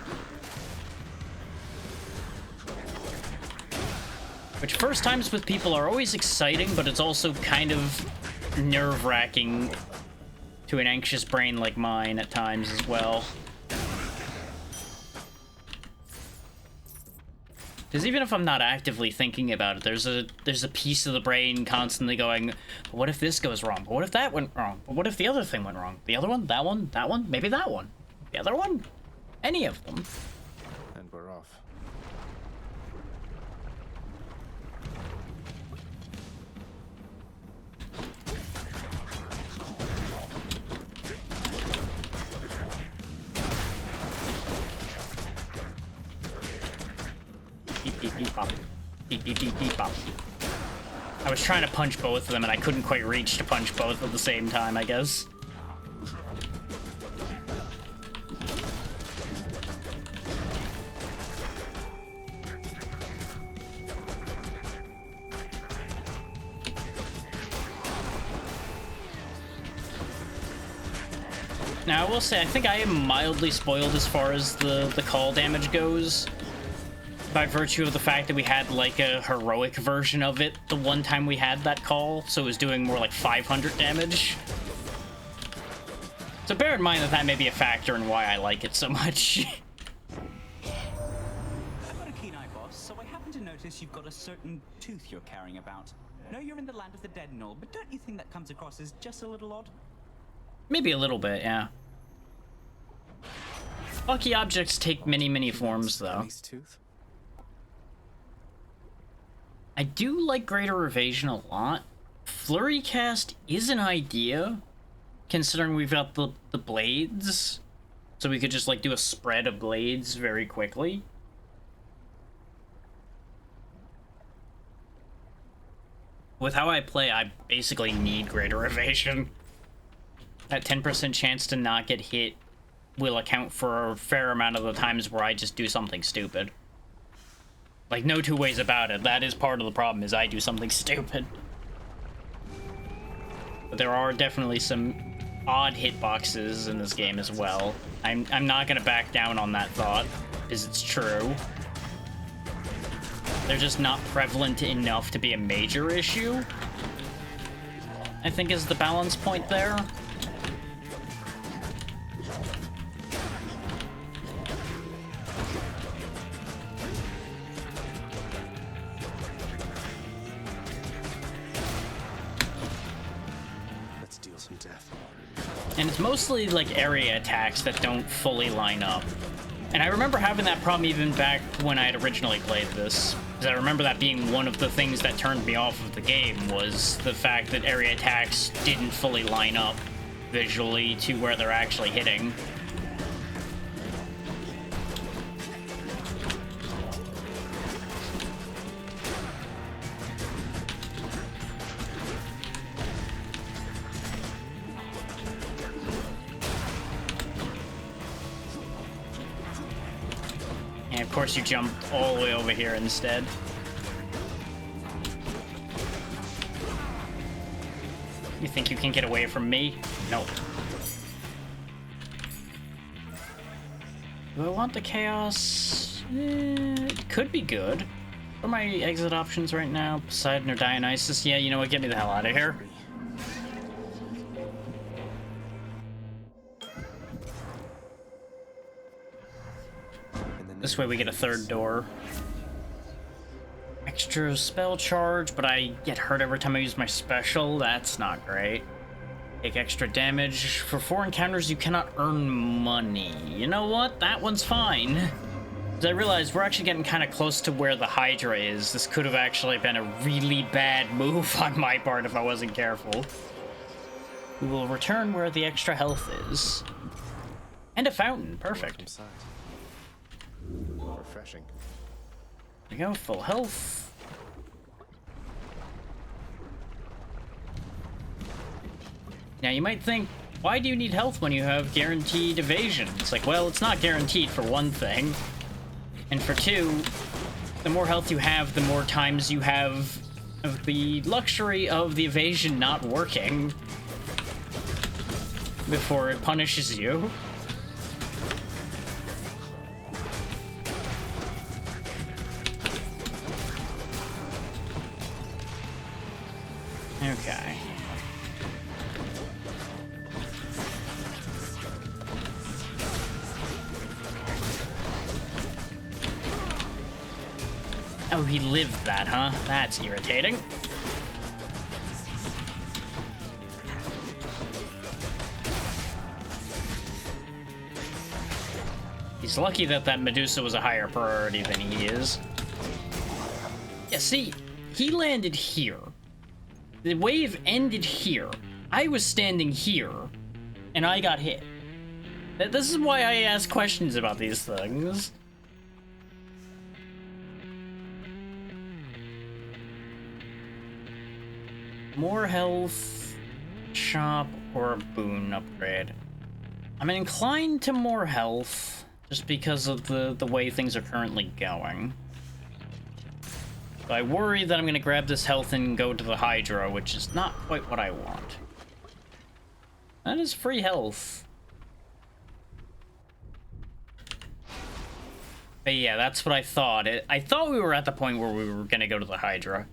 Which first times with people are always exciting, but it's also kind of nerve-wracking to an anxious brain like mine at times as well. Because even if I'm not actively thinking about it, there's a piece of the brain constantly going, but what if this goes wrong? But what if that went wrong? But what if the other thing went wrong? The other one? That one? That one? Maybe that one? The other one? Any of them. And we're off. Beep, beep, beep, bop. Beep, beep, beep, beep, bop. I was trying to punch both of them, and I couldn't quite reach to punch both at the same time, I guess. Now, I will say, I think I am mildly spoiled as far as the call damage goes, by virtue of the fact that we had, like, a heroic version of it the one time we had that call, so it was doing more like 500 damage. So bear in mind that that may be a factor in why I like it so much. I've got a keen eye, boss, so I happen to notice you've got a certain tooth you're carrying about. No, you're in the land of the dead and all, but don't you think that comes across as just a little odd? Maybe a little bit, yeah. Lucky objects take many, many forms, though. I do like Greater Evasion a lot. Flurry Cast is an idea, considering we've got the blades. So we could just, like, do a spread of blades very quickly. With how I play, I basically need Greater Evasion. That 10% chance to not get hit will account for a fair amount of the times where I just do something stupid. Like, no two ways about it. That is part of the problem, is I do something stupid. But there are definitely some odd hitboxes in this game as well. I'm not gonna back down on that thought, because it's true. They're just not prevalent enough to be a major issue, I think is the balance point there. And it's mostly, like, area attacks that don't fully line up. And I remember having that problem even back when I had originally played this. Because I remember that being one of the things that turned me off of the game, was the fact that area attacks didn't fully line up visually to where they're actually hitting. And of course you jumped all the way over here instead. You think you can get away from me? Nope. Do I want the chaos? It could be good. What are my exit options right now? Poseidon or Dionysus? Yeah, you know what? Get me the hell out of here. This way we get a third door. Extra spell charge, but I get hurt every time I use my special. That's not great. Take extra damage. For 4 encounters, you cannot earn money. You know what? That one's fine. Because I realized we're actually getting kind of close to where the Hydra is. This could have actually been a really bad move on my part if I wasn't careful. We will return where the extra health is. And a fountain. Perfect. Refreshing. There we go, full health. Now you might think, why do you need health when you have guaranteed evasion? It's like, well, it's not guaranteed for one thing. And for two, the more health you have, the more times you have of the luxury of the evasion not working before it punishes you. Okay. Oh, he lived that, huh? That's irritating. He's lucky that that Medusa was a higher priority than he is. Yeah, see, he landed here. The wave ended here. I was standing here, and I got hit. This is why I ask questions about these things. More health, shop, or a boon upgrade. I'm inclined to more health, just because of the way things are currently going. But I worry that I'm going to grab this health and go to the Hydra, which is not quite what I want. That is free health. But yeah, that's what I thought. I thought we were at the point where we were gonna go to the Hydra.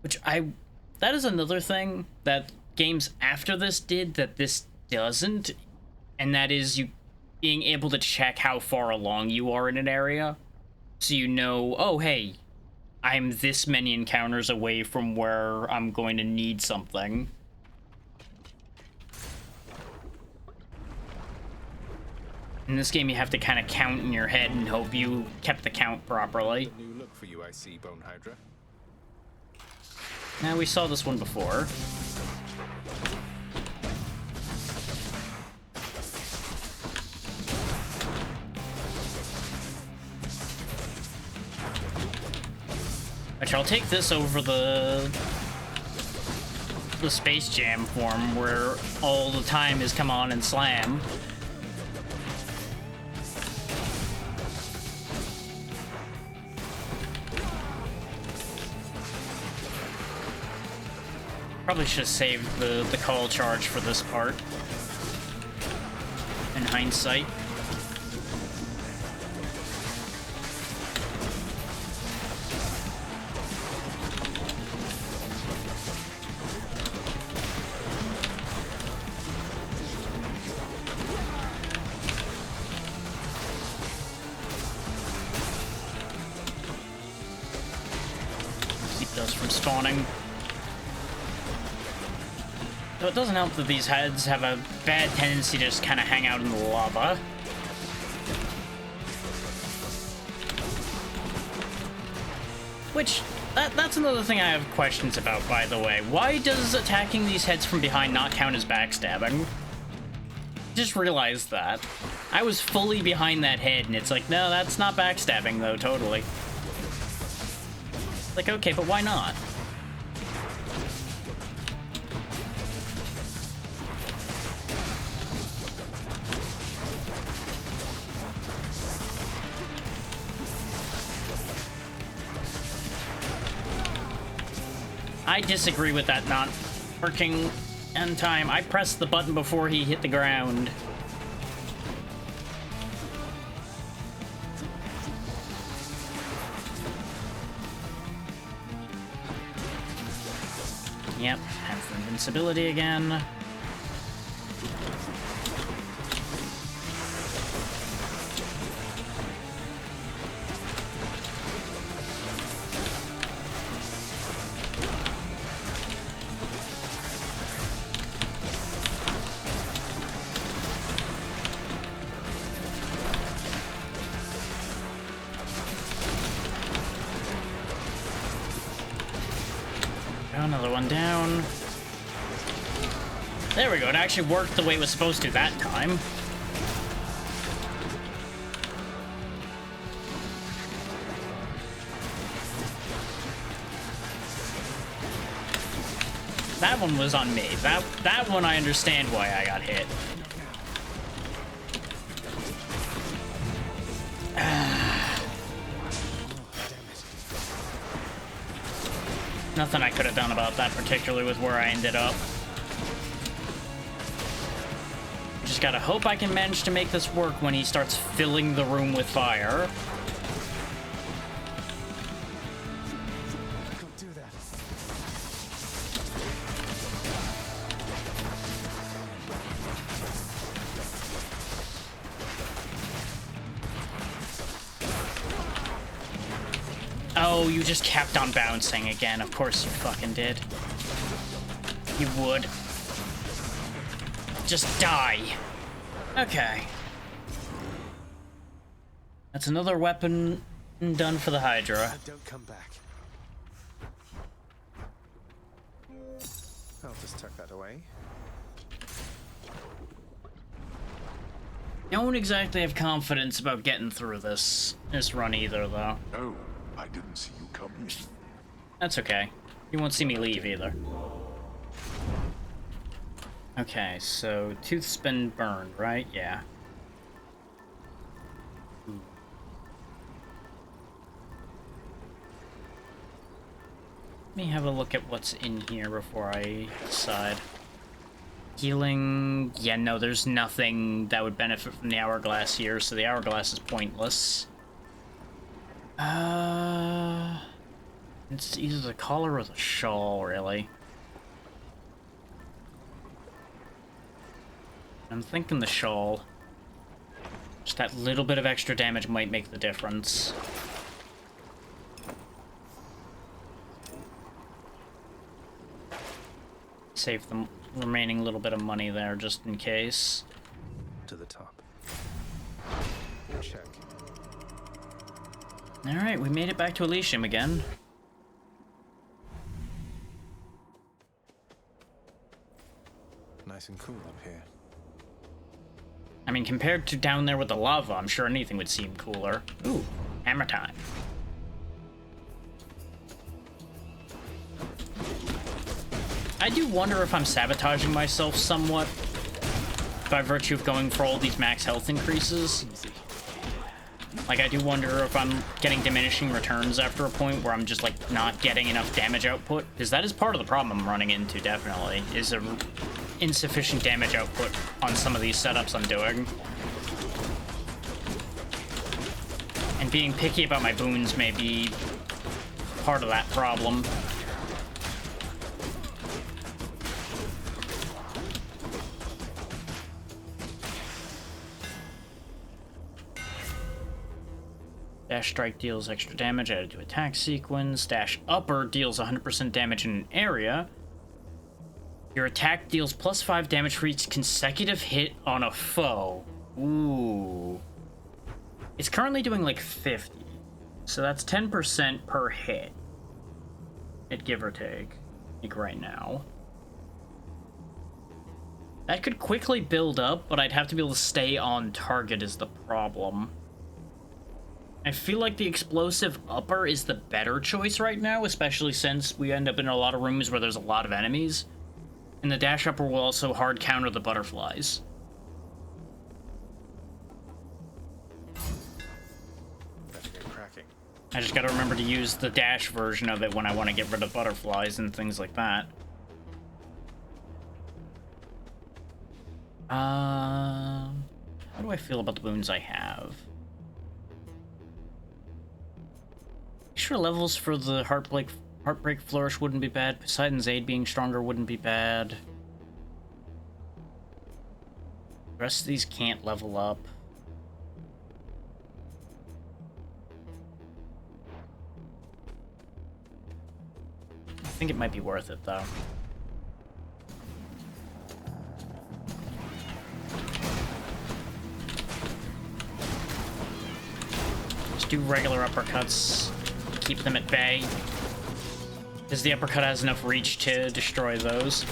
That is another thing that games after this did that this doesn't, and that is you being able to check how far along you are in an area. So you know, oh hey, I'm this many encounters away from where I'm going to need something. In this game, you have to kind of count in your head and hope you kept the count properly. A new look for you, I see, Bone Hydra. Now, we saw this one before. Which I'll take this over the Space Jam form, where all the time is come on and slam. Probably should have saved the call charge for this part, in hindsight. Keep those from spawning. So it doesn't help that these heads have a bad tendency to just kind of hang out in the lava. Which, that's another thing I have questions about, by the way. Why does attacking these heads from behind not count as backstabbing? Just realized that. I was fully behind that head, and it's like, no, that's not backstabbing, though, totally. Like, okay, but why not? I disagree with that not working in time. I pressed the button before he hit the ground. Yep, have invincibility again. Another one down. There we go. It actually worked the way it was supposed to that time. That one was on me. That one I understand why I got hit. Nothing I could have done about that, particularly with where I ended up. Just gotta hope I can manage to make this work when he starts filling the room with fire. Don't do that. Oh, you just kept on bouncing again. Of course you fucking did. You would. Just die. Okay. That's another weapon done for the Hydra. Don't come back. I'll just tuck that away. Don't exactly have confidence about getting through this run either, though. Oh, I didn't see you come in. That's okay. You won't see me leave either. Okay, so tooth's been burned, right? Yeah. Let me have a look at what's in here before I decide. Healing... Yeah, no, there's nothing that would benefit from the hourglass here, so the hourglass is pointless. It's either the collar or the shawl, really. I'm thinking the shawl. Just that little bit of extra damage might make the difference. Save the remaining little bit of money there, just in case. To the top. Check. Alright, we made it back to Elysium again. Nice and cool up here. I mean, compared to down there with the lava, I'm sure anything would seem cooler. Ooh, hammer time. I do wonder if I'm sabotaging myself somewhat by virtue of going for all these max health increases. Like, I do wonder if I'm getting diminishing returns after a point where I'm just, like, not getting enough damage output. Because that is part of the problem I'm running into, definitely, is a insufficient damage output on some of these setups I'm doing. And being picky about my boons may be part of that problem. Dash strike deals extra damage added to attack sequence. Dash upper deals 100% damage in an area. Your attack deals +5 damage for each consecutive hit on a foe. Ooh. It's currently doing like 50. So that's 10% per hit. Give or take. Like right now. That could quickly build up, but I'd have to be able to stay on target is the problem. I feel like the explosive upper is the better choice right now, especially since we end up in a lot of rooms where there's a lot of enemies. And the dash upper will also hard counter the butterflies. Better get cracking. I just gotta remember to use the dash version of it when I want to get rid of butterflies and things like that. How do I feel about the boons I have? Extra levels for the Heartbreak Flourish wouldn't be bad. Poseidon's Aid being stronger wouldn't be bad. The rest of these can't level up. I think it might be worth it, though. Just do regular uppercuts. Keep them at bay. Because the uppercut has enough reach to destroy those.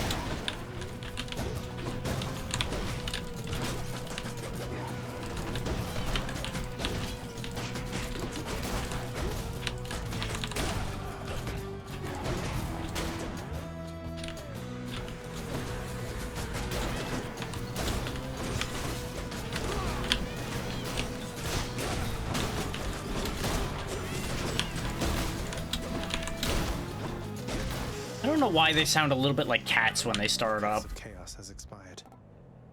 I don't know why they sound a little bit like cats when they start up. Chaos has expired.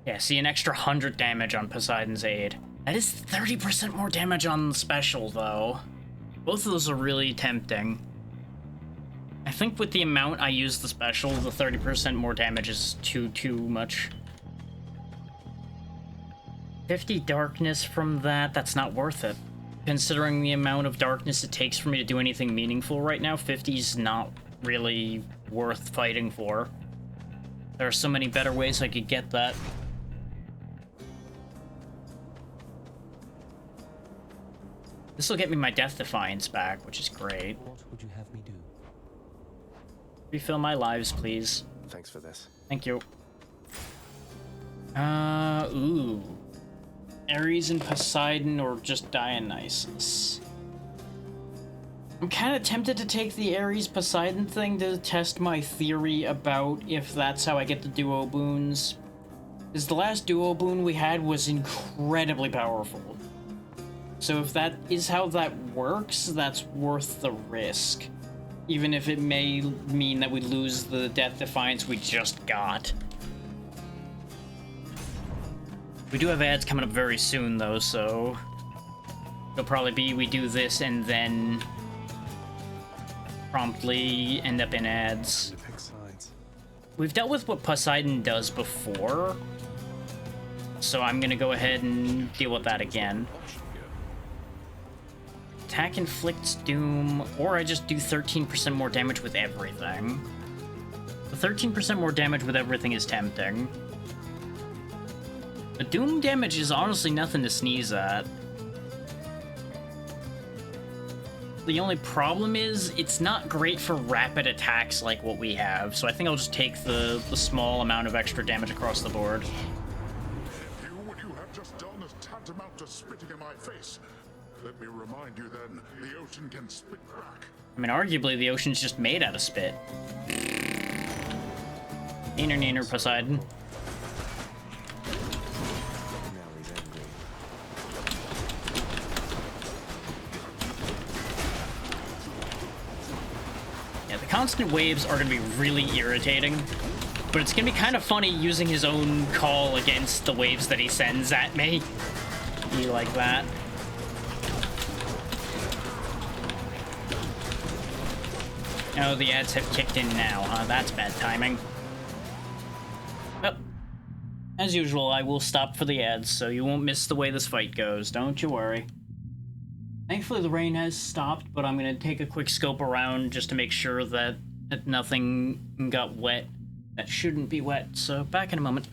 Yeah, see an extra 100 damage on Poseidon's Aid. That is 30% more damage on the special, though. Both of those are really tempting. I think with the amount I use the special, the 30% more damage is too much. 50 darkness from that, that's not worth it. Considering the amount of darkness it takes for me to do anything meaningful right now, 50's not really worth fighting for. There are so many better ways I could get that. This will get me my Death Defiance back, which is great. What would you have me do? Refill my lives, please. Thanks for this. Thank you. Ooh. Ares and Poseidon or just Dionysus? I'm kind of tempted to take the Ares-Poseidon thing to test my theory about if that's how I get the duo boons. Because the last duo boon we had was incredibly powerful. So if that is how that works, that's worth the risk. Even if it may mean that we lose the Death Defiance we just got. We do have ads coming up very soon, though, so it'll probably be we do this and then promptly end up in ads. We've dealt with what Poseidon does before, so I'm gonna go ahead and deal with that again. Attack inflicts doom, or I just do 13% more damage with everything. The 13% more damage with everything is tempting. The doom damage is honestly nothing to sneeze at. The only problem is, it's not great for rapid attacks like what we have, so I think I'll just take the small amount of extra damage across the board. What you have just done is tantamount to spitting in my face. Let me remind you then, the ocean can spit back. I mean, arguably, the ocean's just made out of spit. Neener, Poseidon. Yeah, the constant waves are going to be really irritating, but it's going to be kind of funny using his own call against the waves that he sends at me. You like that? Oh, the ads have kicked in now, huh? That's bad timing. Well, as usual, I will stop for the ads, so you won't miss the way this fight goes. Don't you worry. Thankfully, the rain has stopped, but I'm going to take a quick scope around just to make sure that nothing got wet that shouldn't be wet, so back in a moment.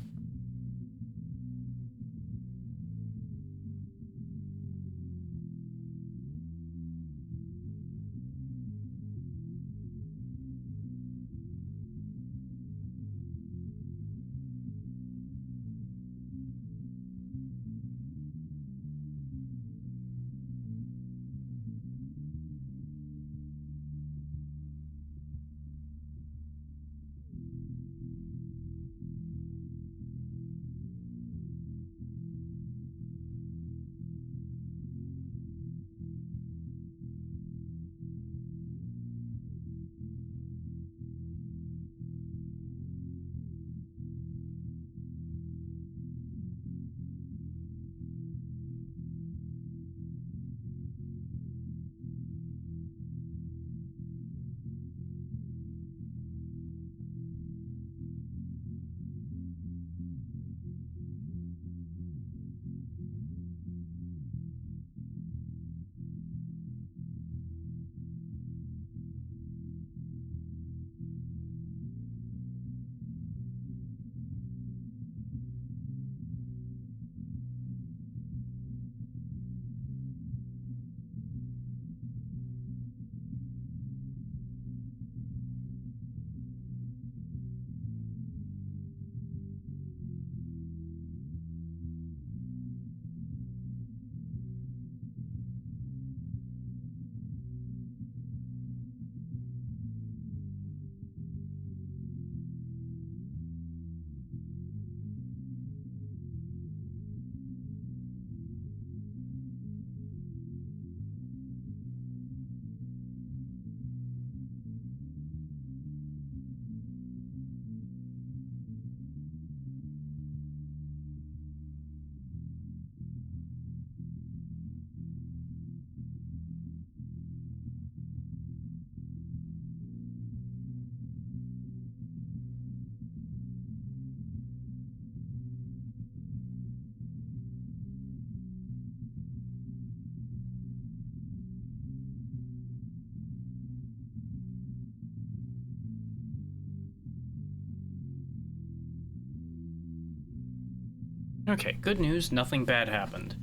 Okay, good news, nothing bad happened.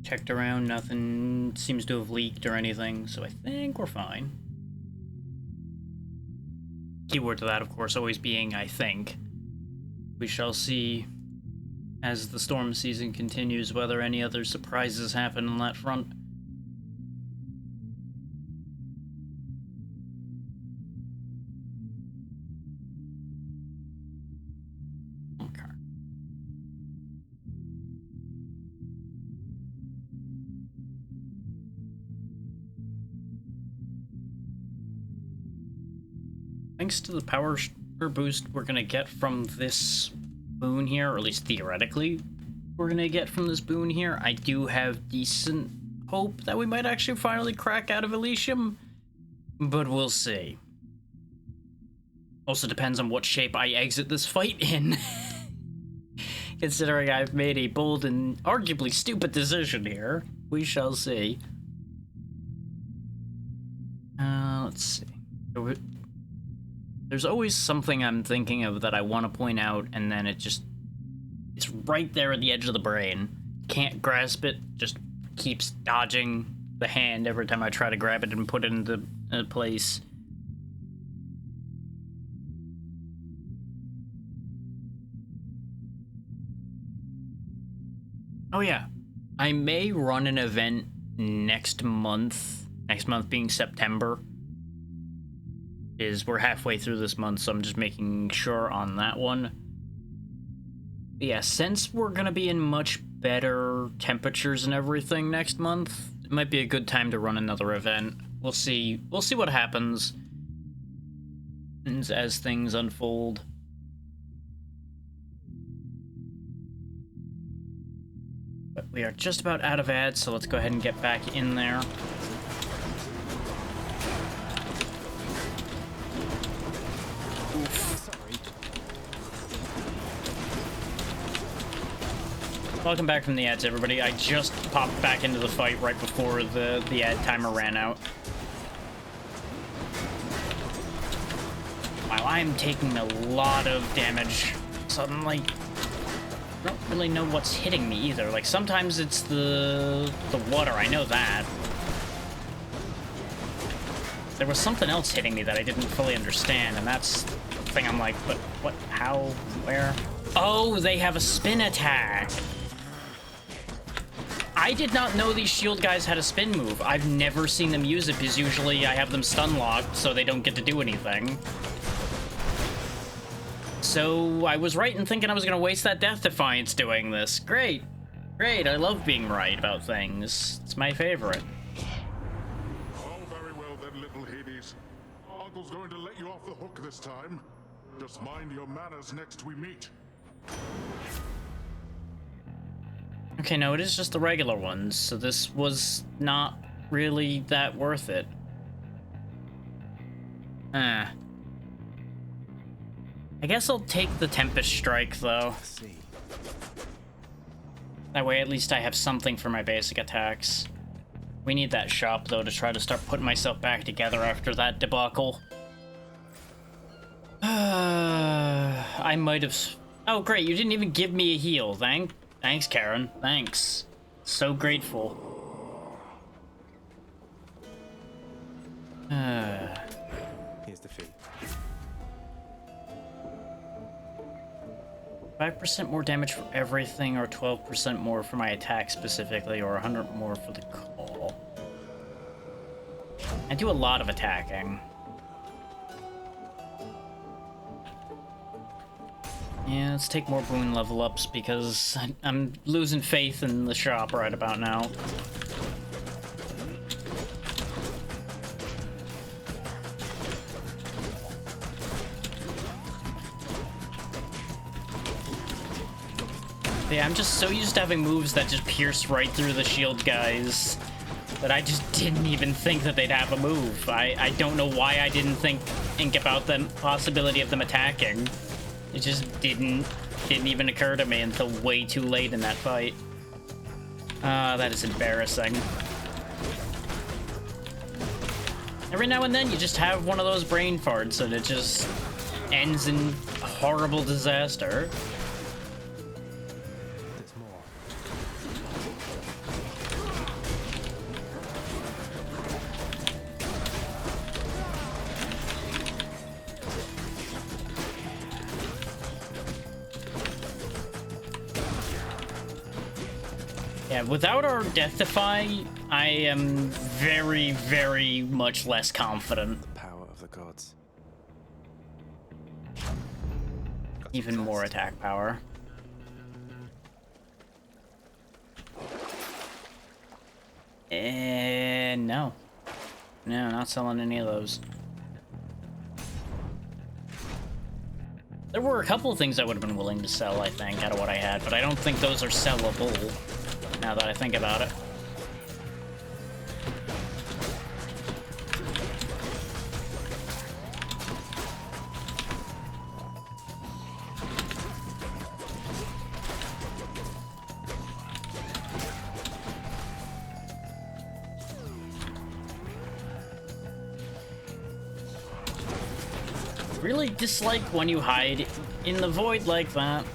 Checked around, nothing seems to have leaked or anything, so I think we're fine. Keyword to that, of course, always being I think. We shall see as the storm season continues whether any other surprises happen on that front. Thanks to the power boost we're gonna get from this boon here, or at least theoretically we're gonna get from this boon here. I do have decent hope that we might actually finally crack out of Elysium, but we'll see. Also depends on what shape I exit this fight in. Considering I've made a bold and arguably stupid decision here. We shall see. Let's see. There's always something I'm thinking of that I want to point out, and then it's right there at the edge of the brain. Can't grasp it, just keeps dodging the hand every time I try to grab it and put it into place. Oh yeah, I may run an event next month being September. We're halfway through this month, so I'm just making sure on that one. But yeah, since we're gonna be in much better temperatures and everything next month, it might be a good time to run another event. We'll see what happens as things unfold. But we are just about out of ads, so let's go ahead and get back in there. Welcome back from the ads, everybody. I just popped back into the fight right before the ad timer ran out. Wow, I'm taking a lot of damage suddenly. I don't really know what's hitting me either. Like, sometimes it's the water, I know that. There was something else hitting me that I didn't fully understand, and that's the thing I'm like, but what, how, where? Oh, they have a spin attack! I did not know these shield guys had a spin move. I've never seen them use it, because usually I have them stun locked, so they don't get to do anything. So I was right in thinking I was going to waste that Death Defiance doing this. Great. Great, I love being right about things. It's my favorite. Oh, very well then, little Hades. Uncle's going to let you off the hook this time. Just mind your manners next we meet. Okay, no, it is just the regular ones, so this was not really that worth it. I guess I'll take the Tempest Strike, though. That way, at least I have something for my basic attacks. We need that shop, though, to try to start putting myself back together after that debacle. I might have... Oh, great, you didn't even give me a heal. Thanks, Karen. Thanks. So grateful. Here's the fee. 5% more damage for everything, or 12% more for my attack specifically, or 100 more for the call. I do a lot of attacking. Yeah, let's take more boon level ups because I'm losing faith in the shop right about now. Yeah, I'm just so used to having moves that just pierce right through the shield guys that I just didn't even think that they'd have a move. I don't know why I didn't think about the possibility of them attacking. It just didn't even occur to me until way too late in that fight. That is embarrassing. Every now and then you just have one of those brain farts and it just ends in horrible disaster. Yeah, without our Death Defy, I am very, very much less confident. The power of the gods. Even more attack power. No. No, not selling any of those. There were a couple of things I would have been willing to sell, I think, out of what I had, but I don't think those are sellable, now that I think about it. Really dislike when you hide in the void like that.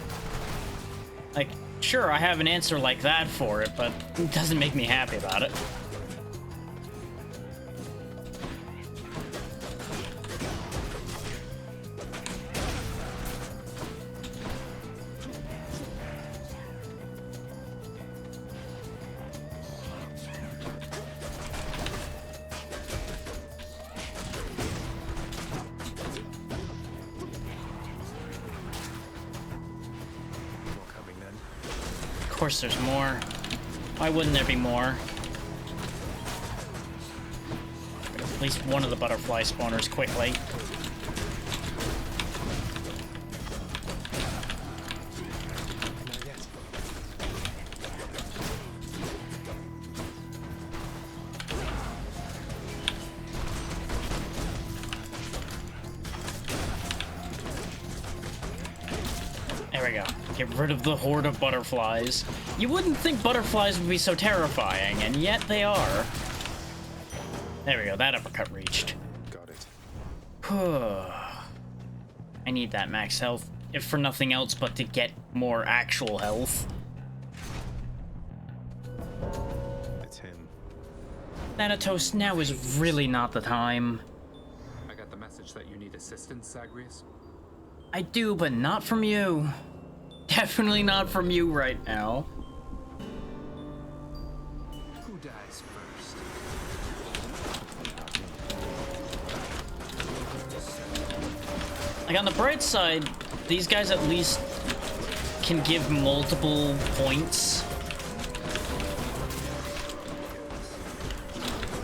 Like, sure, I have an answer like that for it, but it doesn't make me happy about it. Of course there's more. Why wouldn't there be more? At least one of the butterfly spawners quickly. There we go. Get rid of the horde of butterflies. You wouldn't think butterflies would be so terrifying, and yet they are. There we go, that uppercut reached. Got it. I need that max health, if for nothing else but to get more actual health. It's him. Thanatos, now is really not the time. I got the message that you need assistance, Zagreus. I do, but not from you. Definitely not from you right now. Who dies first? Like, on the bright side, these guys at least can give multiple points.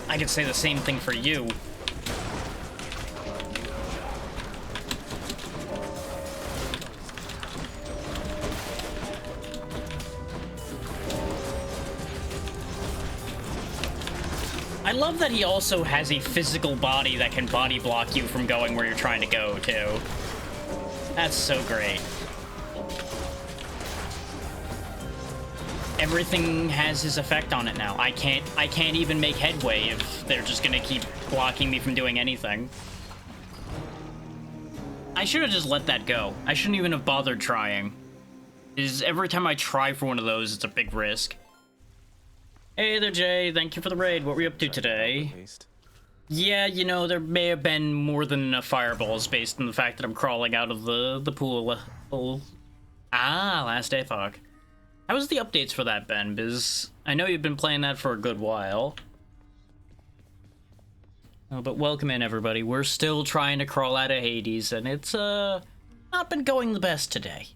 I could say the same thing for you. I love that he also has a physical body that can body block you from going where you're trying to go, too. That's so great. Everything has his effect on it now. I can't even make headway if they're just gonna keep blocking me from doing anything. I should have just let that go. I shouldn't even have bothered trying. Every time I try for one of those, it's a big risk. Hey there, Jay. Thank you for the raid. What were you up to today? Yeah, you know, there may have been more than enough fireballs based on the fact that I'm crawling out of the pool. Last day fog. How was the updates for that, Ben? Because I know you've been playing that for a good while. Oh, but welcome in, everybody. We're still trying to crawl out of Hades, and it's, not been going the best today.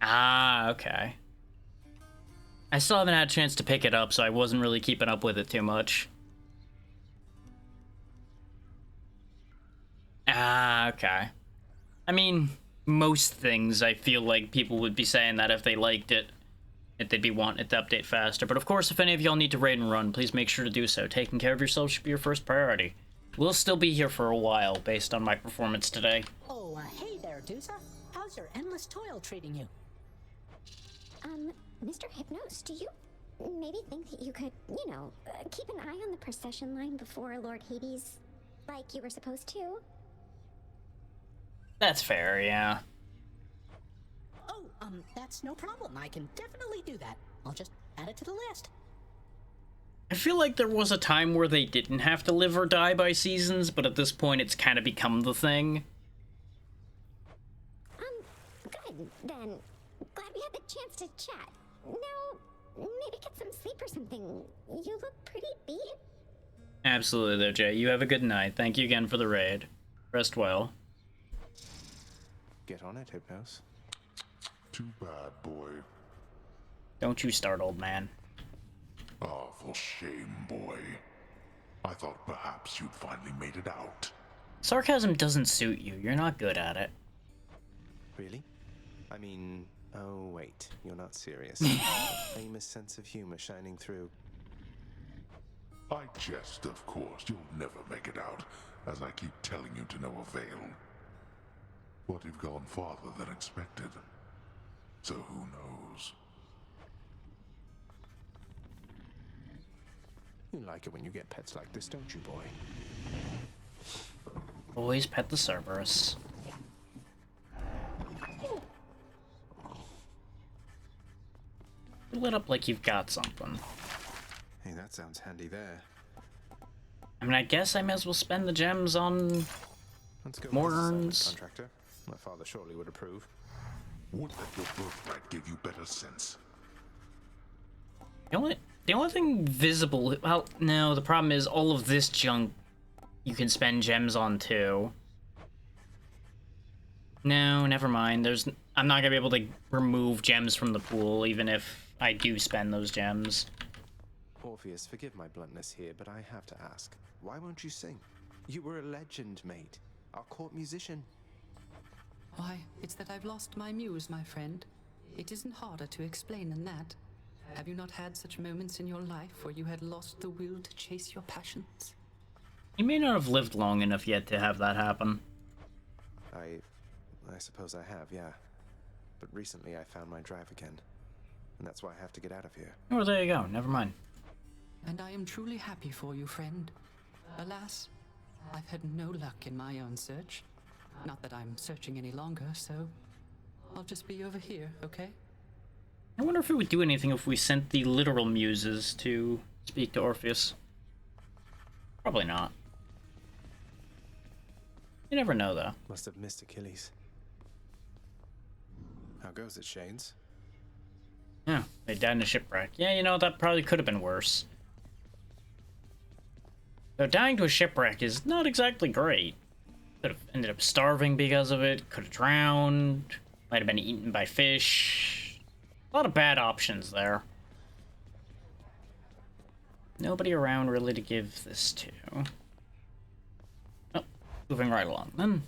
Okay. I still haven't had a chance to pick it up, so I wasn't really keeping up with it too much. Okay. I mean, most things I feel like people would be saying that if they liked it, they'd be wanting it to update faster. But of course, if any of y'all need to raid and run, please make sure to do so. Taking care of yourself should be your first priority. We'll still be here for a while, based on my performance today. Oh, hey there, Dusa. How's your endless toil treating you? Mr. Hypnos, do you maybe think that you could, you know, keep an eye on the procession line before Lord Hades, like you were supposed to? That's fair, yeah. Oh, that's no problem. I can definitely do that. I'll just add it to the list. I feel like there was a time where they didn't have to live or die by seasons, but at this point it's kind of become the thing. Good, then. Glad we had the chance to chat. Now, maybe get some sleep or something. You look pretty beat. Absolutely, though, Jay. You have a good night. Thank you again for the raid. Rest well. Get on it, Hypnos. Too bad, boy. Don't you start, old man. Ah, for shame, boy. I thought perhaps you'd finally made it out. Sarcasm doesn't suit you. You're not good at it. Really? I mean, oh wait, you're not serious. A famous sense of humor shining through. I jest, of course. You'll never make it out, as I keep telling you to no avail. But you've gone farther than expected. So who knows? You like it when you get pets like this, don't you, boy? Always pet the Cerberus. You lit up like you've got something. Hey, that sounds handy there. I mean, I guess I may as well spend the gems on Let's go more with this assignment, urns. contractor. My father surely would approve. Would that your birthright give you better sense? The only thing visible, well, no, the problem is all of this junk you can spend gems on too. No, never mind. I'm not gonna be able to remove gems from the pool, even if I do spend those gems. Orpheus, forgive my bluntness here, but I have to ask. Why won't you sing? You were a legend, mate. Our court musician. Why, it's that I've lost my muse, my friend. It isn't harder to explain than that. Have you not had such moments in your life where you had lost the will to chase your passions? You may not have lived long enough yet to have that happen. I suppose I have, yeah. But recently I found my drive again. And that's why I have to get out of here. Oh, there you go. Never mind. And I am truly happy for you, friend. Alas, I've had no luck in my own search. Not that I'm searching any longer, so I'll just be over here, okay? I wonder if it would do anything if we sent the literal muses to speak to Orpheus. Probably not. You never know, though. Must have missed Achilles. How goes it, Shades? Yeah, they died in a shipwreck. Yeah, you know, that probably could have been worse. Though dying to a shipwreck is not exactly great. Could have ended up starving because of it, could have drowned, might have been eaten by fish. A lot of bad options there. Nobody around really to give this to. Oh, moving right along then.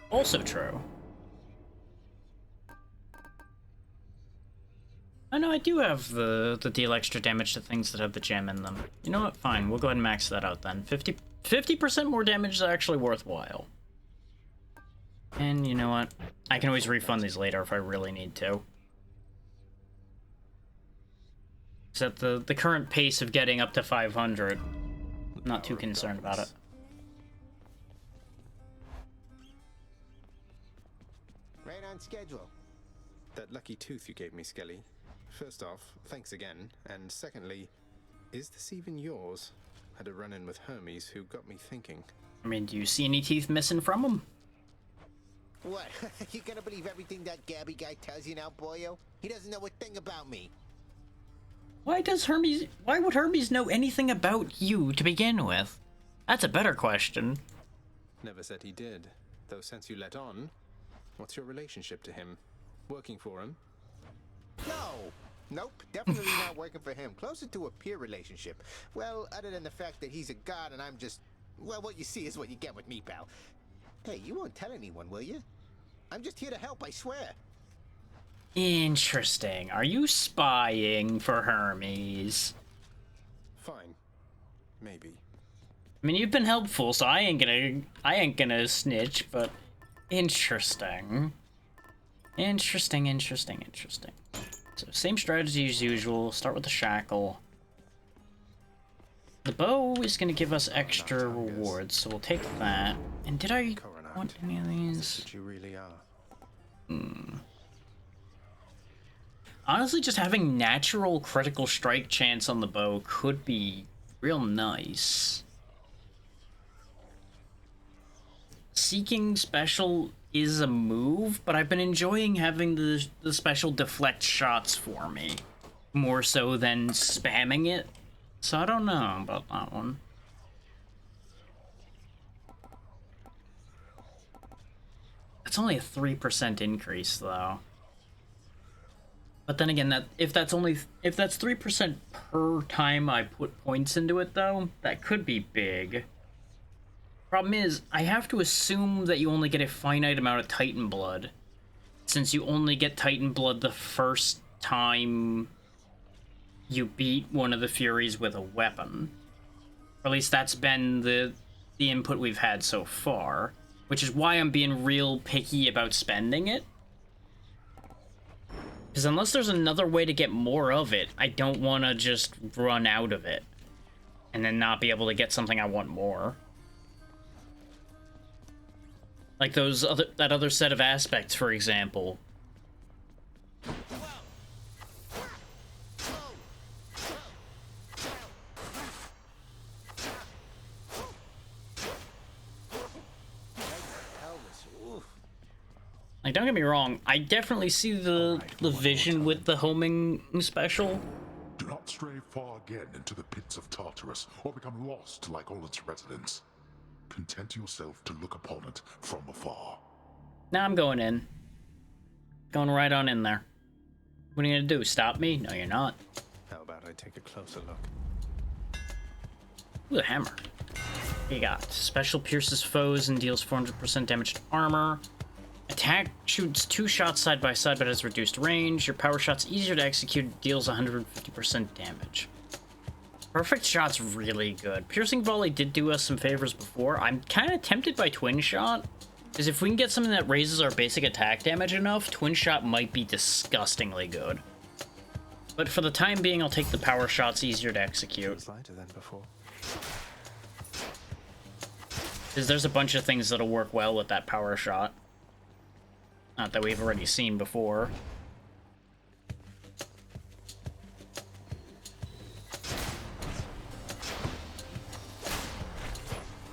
Also true. I know I do have the deal extra damage to things that have the gem in them. You know what? Fine, we'll go ahead and max that out then. 50% more damage is actually worthwhile. And you know what? I can always refund these later if I really need to. Except the current pace of getting up to 500, I'm not too concerned about it. Right on schedule. That lucky tooth you gave me, Skelly. First off, thanks again. And secondly, is this even yours? Had a run-in with Hermes who got me thinking. I mean, do you see any teeth missing from him? What? You gonna believe everything that Gabby guy tells you now, boyo? He doesn't know a thing about me. Why would Hermes know anything about you to begin with? That's a better question. Never said he did. Though since you let on, what's your relationship to him? Working for him? No! Nope, definitely not working for him. Closer to a peer relationship. Well, other than the fact that he's a god and I'm just... Well, what you see is what you get with me, pal. Hey, you won't tell anyone, will you? I'm just here to help, I swear. Interesting. Are you spying for Hermes? Fine. Maybe. I mean, you've been helpful, so I ain't gonna snitch, but interesting. Interesting. So same strategy as usual. Start with the shackle. The bow is gonna give us extra rewards, so we'll take that. And did I want any of these? What you really are. Honestly, just having natural critical strike chance on the bow could be real nice. Seeking special is a move, but I've been enjoying having the special deflect shots for me. More so than spamming it. So I don't know about that one. It's only a 3% increase though. But then again, if that's 3% per time I put points into it though, that could be big. Problem is, I have to assume that you only get a finite amount of Titan blood, since you only get Titan blood the first time you beat one of the Furies with a weapon. Or at least that's been the input we've had so far, which is why I'm being real picky about spending it. Because unless there's another way to get more of it, I don't want to just run out of it and then not be able to get something I want more. Like that other set of aspects, for example. Like, don't get me wrong, I definitely see the vision with the homing special. Do not stray far again into the pits of Tartarus, or become lost like all its residents. Content yourself to look upon it from afar. Now I'm going in. Going right on in there. What are you gonna do, stop me? No, you're not. How about I take a closer look? Ooh, a hammer. What you got? Special pierces foes and deals 400% damage to armor. Attack shoots 2 shots side by side but has reduced range. Your power shot's easier to execute, deals 150% damage. Perfect shot's really good. Piercing volley did do us some favors before. I'm kind of tempted by twin shot, because if we can get something that raises our basic attack damage enough, twin shot might be disgustingly good. But for the time being, I'll take the power shots, easier to execute. It's lighter than before. Because there's a bunch of things that'll work well with that power shot. Not that we've already seen before.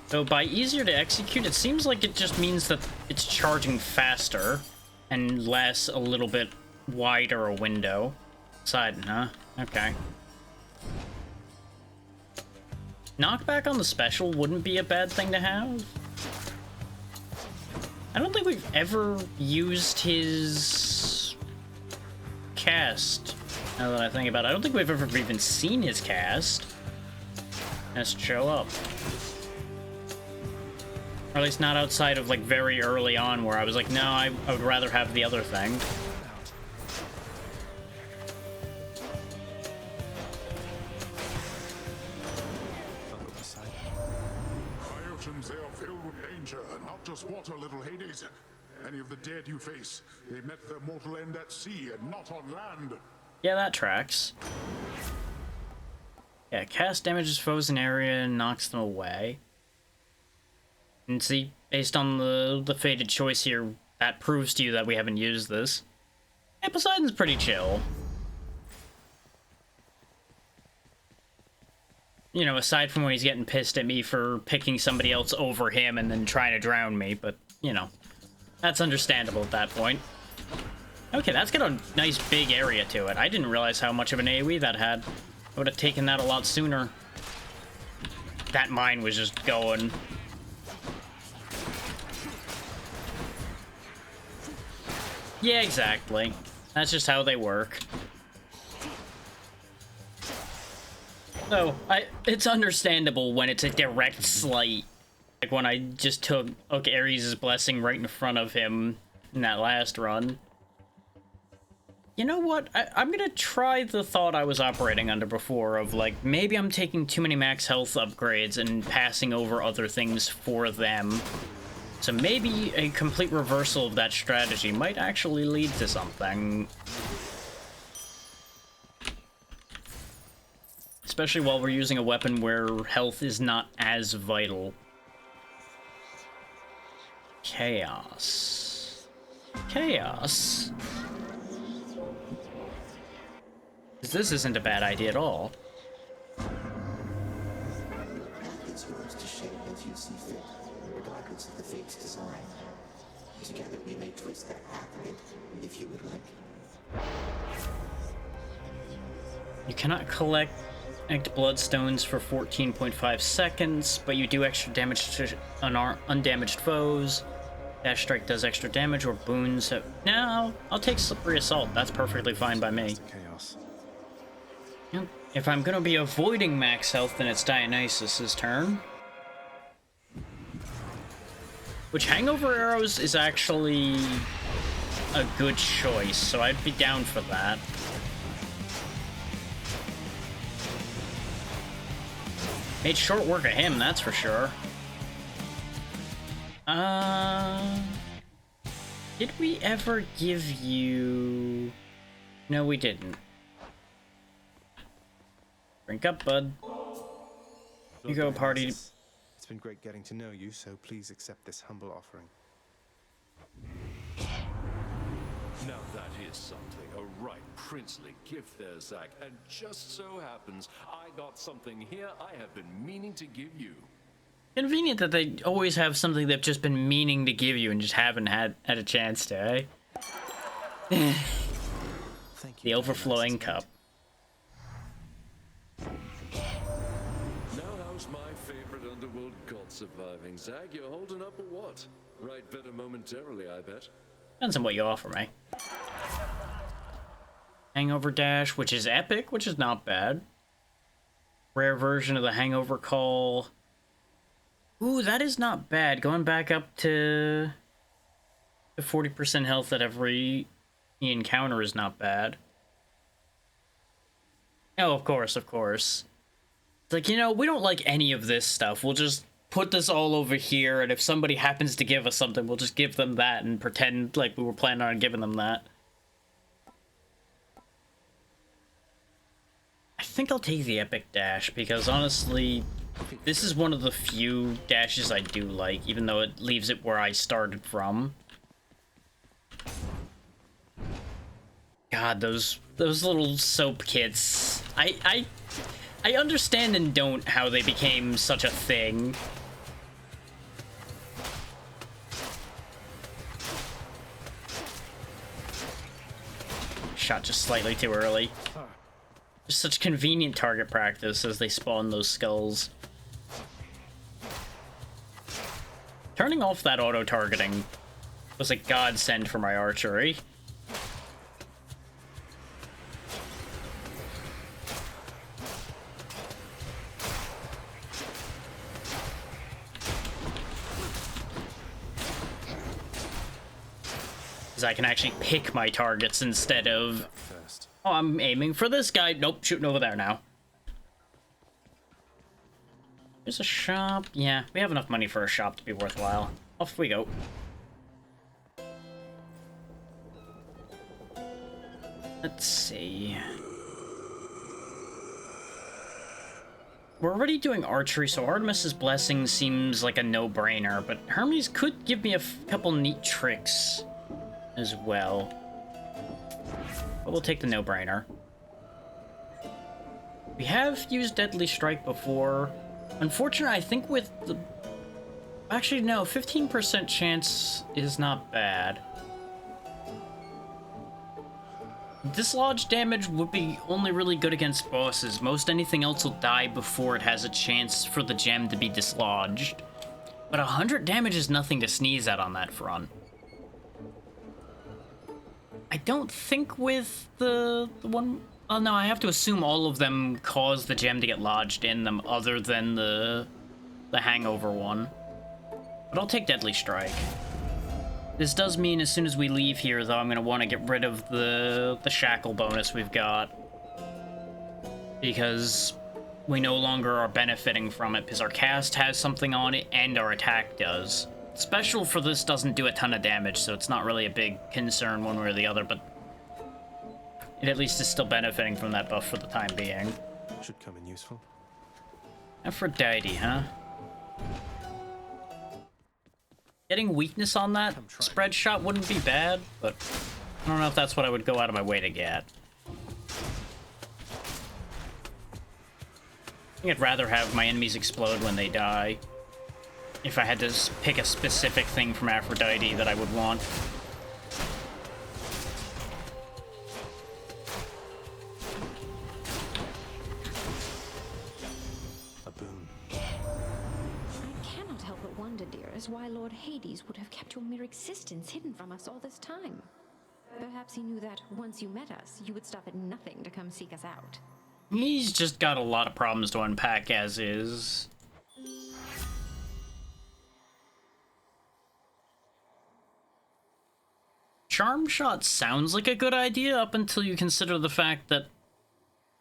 So by easier to execute, it seems like it just means that it's charging faster and less a little bit wider a window. Side, huh? Okay. Knockback on the special wouldn't be a bad thing to have. I don't think we've ever used his cast, now that I think about it. I don't think we've ever even seen his cast. Let's show up. Or at least not outside of, like, very early on where I was like, no, I would rather have the other thing. My oceans, they are filled with danger, not just water, little Hades. Any of the dead you face, they met their mortal end at sea and not on land. Yeah, that tracks. Yeah, cast damages foes in area and knocks them away. And see, based on the fated choice here, that proves to you that we haven't used this. Yeah, Poseidon's pretty chill. You know, aside from when he's getting pissed at me for picking somebody else over him and then trying to drown me, but, you know, that's understandable at that point. Okay, that's got a nice big area to it. I didn't realize how much of an AoE that had. I would have taken that a lot sooner. That mine was just going. Yeah, exactly. That's just how they work. So, it's understandable when it's a direct slight. Like when I just took Ares' blessing right in front of him in that last run. You know what? I'm gonna try the thought I was operating under before of, like, maybe I'm taking too many max health upgrades and passing over other things for them. So maybe a complete reversal of that strategy might actually lead to something. Especially while we're using a weapon where health is not as vital. Chaos. Chaos? This isn't a bad idea at all. It's yours to shape as you see fit, regardless of the fate's design. Together we may twist that pathway, if you would like. You cannot collect bloodstones for 14.5 seconds, but you do extra damage to undamaged foes. Dash Strike does extra damage, or boons. No, I'll take Slippery Assault. That's perfectly fine by me. Chaos. If I'm gonna be avoiding max health, then it's Dionysus' turn. Which hangover arrows is actually a good choice, so I'd be down for that. Made short work of him, that's for sure. Did we ever give you... No, we didn't. Drink up, bud. You go, party. It's been great getting to know you, so please accept this humble offering. Now that is something, a right princely gift there, Zack. And just so happens, I got something here I have been meaning to give you. Convenient that they always have something they've just been meaning to give you and just haven't had a chance to, eh? Thank you. The overflowing cup. Now how's my favorite underworld god surviving? Zack, you're holding up or what? Right better momentarily, I bet. Depends on what you offer me. Hangover dash, which is epic, which is not bad. Rare version of the hangover call. Ooh, that is not bad. Going back up to 40% health at every encounter is not bad. Oh, of course, of course. It's like, you know, we don't like any of this stuff. We'll just put this all over here, and if somebody happens to give us something, we'll just give them that and pretend like we were planning on giving them that. I think I'll take the epic dash, because honestly, this is one of the few dashes I do like, even though it leaves it where I started from. God, those little soap kits. I understand and don't how they became such a thing. Shot just slightly too early. Just such convenient target practice as they spawn those skulls. Turning off that auto-targeting was a godsend for my archery. Because I can actually pick my targets instead of... Oh, I'm aiming for this guy. Nope, shooting over there now. There's a shop. Yeah, we have enough money for a shop to be worthwhile. Off we go. Let's see. We're already doing archery, so Artemis's Blessing seems like a no-brainer, but Hermes could give me a couple neat tricks as well. But we'll take the no-brainer. We have used Deadly Strike before. Unfortunately, I think with the... Actually, no, 15% chance is not bad. Dislodge damage would be only really good against bosses. Most anything else will die before it has a chance for the gem to be dislodged. But 100 damage is nothing to sneeze at on that front. I don't think with the one... Oh no, I have to assume all of them cause the gem to get lodged in them other than the hangover one. But I'll take Deadly Strike. This does mean as soon as we leave here, though, I'm going to want to get rid of the shackle bonus we've got. Because we no longer are benefiting from it, because our cast has something on it and our attack does. Special for this doesn't do a ton of damage, so it's not really a big concern one way or the other, but it at least is still benefiting from that buff for the time being. Should come in useful. Aphrodite, huh? Getting weakness on that spread shot wouldn't be bad, but I don't know if that's what I would go out of my way to get. I think I'd rather have my enemies explode when they die. If I had to pick a specific thing from Aphrodite that I would want. A boon. I cannot help but wonder, dearest, why Lord Hades would have kept your mere existence hidden from us all this time. Perhaps he knew that once you met us, you would stop at nothing to come seek us out. He's just got a lot of problems to unpack as is. Charm Shot sounds like a good idea up until you consider the fact that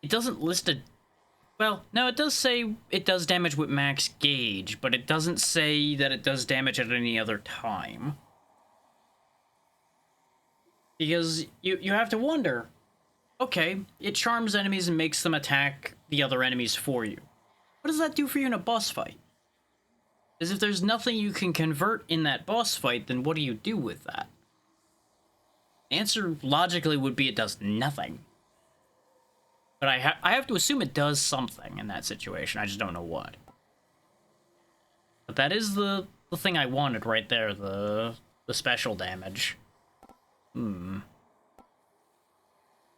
it doesn't list a... Well, no, it does say it does damage with max gauge, but it doesn't say that it does damage at any other time. Because you have to wonder, okay, it charms enemies and makes them attack the other enemies for you. What does that do for you in a boss fight? Because if there's nothing you can convert in that boss fight, then what do you do with that? The answer logically would be it does nothing. But I have to assume it does something in that situation, I just don't know what. But that is the thing I wanted right there, the special damage. So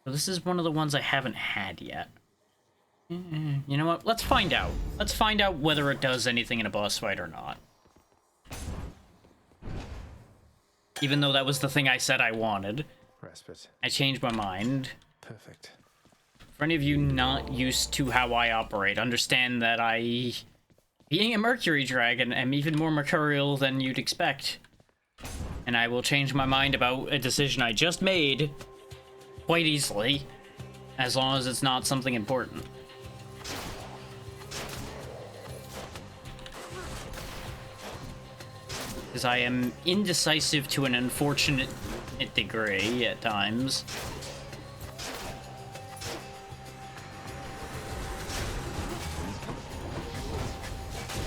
this is one of the ones I haven't had yet. You know what? Let's find out. Let's find out whether it does anything in a boss fight or not. Even though that was the thing I said I wanted. Respite. I changed my mind. Perfect. For any of you not used to how I operate, understand that I, being a Mercury Dragon, am even more mercurial than you'd expect. And I will change my mind about a decision I just made quite easily, as long as it's not something important. Because I am indecisive to an unfortunate degree at times.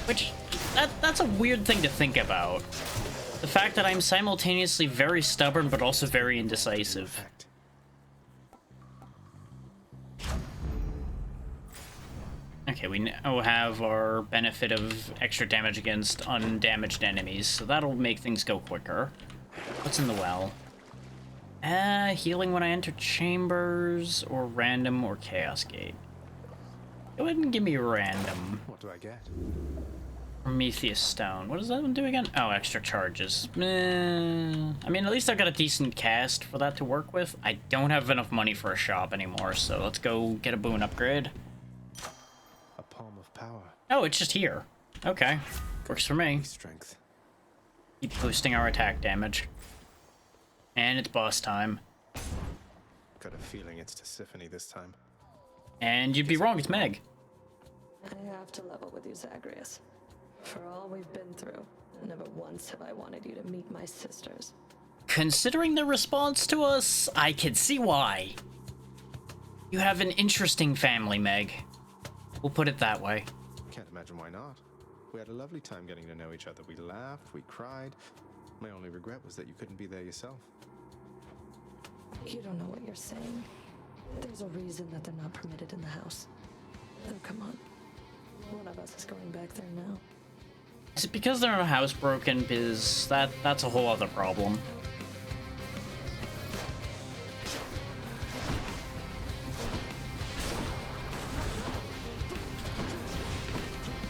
Which, that's a weird thing to think about. The fact that I'm simultaneously very stubborn, but also very indecisive. Okay, we now have our benefit of extra damage against undamaged enemies, so that'll make things go quicker. What's in the well? Healing when I enter chambers, or random, or chaos gate. Go ahead and give me random. What do I get? Prometheus Stone. What does that one do again? Oh, extra charges. I mean, at least I've got a decent cast for that to work with. I don't have enough money for a shop anymore, so let's go get a boon upgrade. A palm of power. Oh, it's just here. Okay. Works for me. Strength. Keep boosting our attack damage. And it's boss time. Got a feeling it's Tisiphone this time. And you'd be wrong, it's Meg. I have to level with you, Zagreus. For all we've been through, never once have I wanted you to meet my sisters. Considering the response to us, I can see why. You have an interesting family, Meg. We'll put it that way. Can't imagine why not. We had a lovely time getting to know each other. We laughed, we cried. My only regret was that you couldn't be there yourself. You don't know what you're saying. There's a reason that they're not permitted in the house. Oh, come on. One of us is going back there now. Is it because they're in a house broken? Because that's a whole other problem.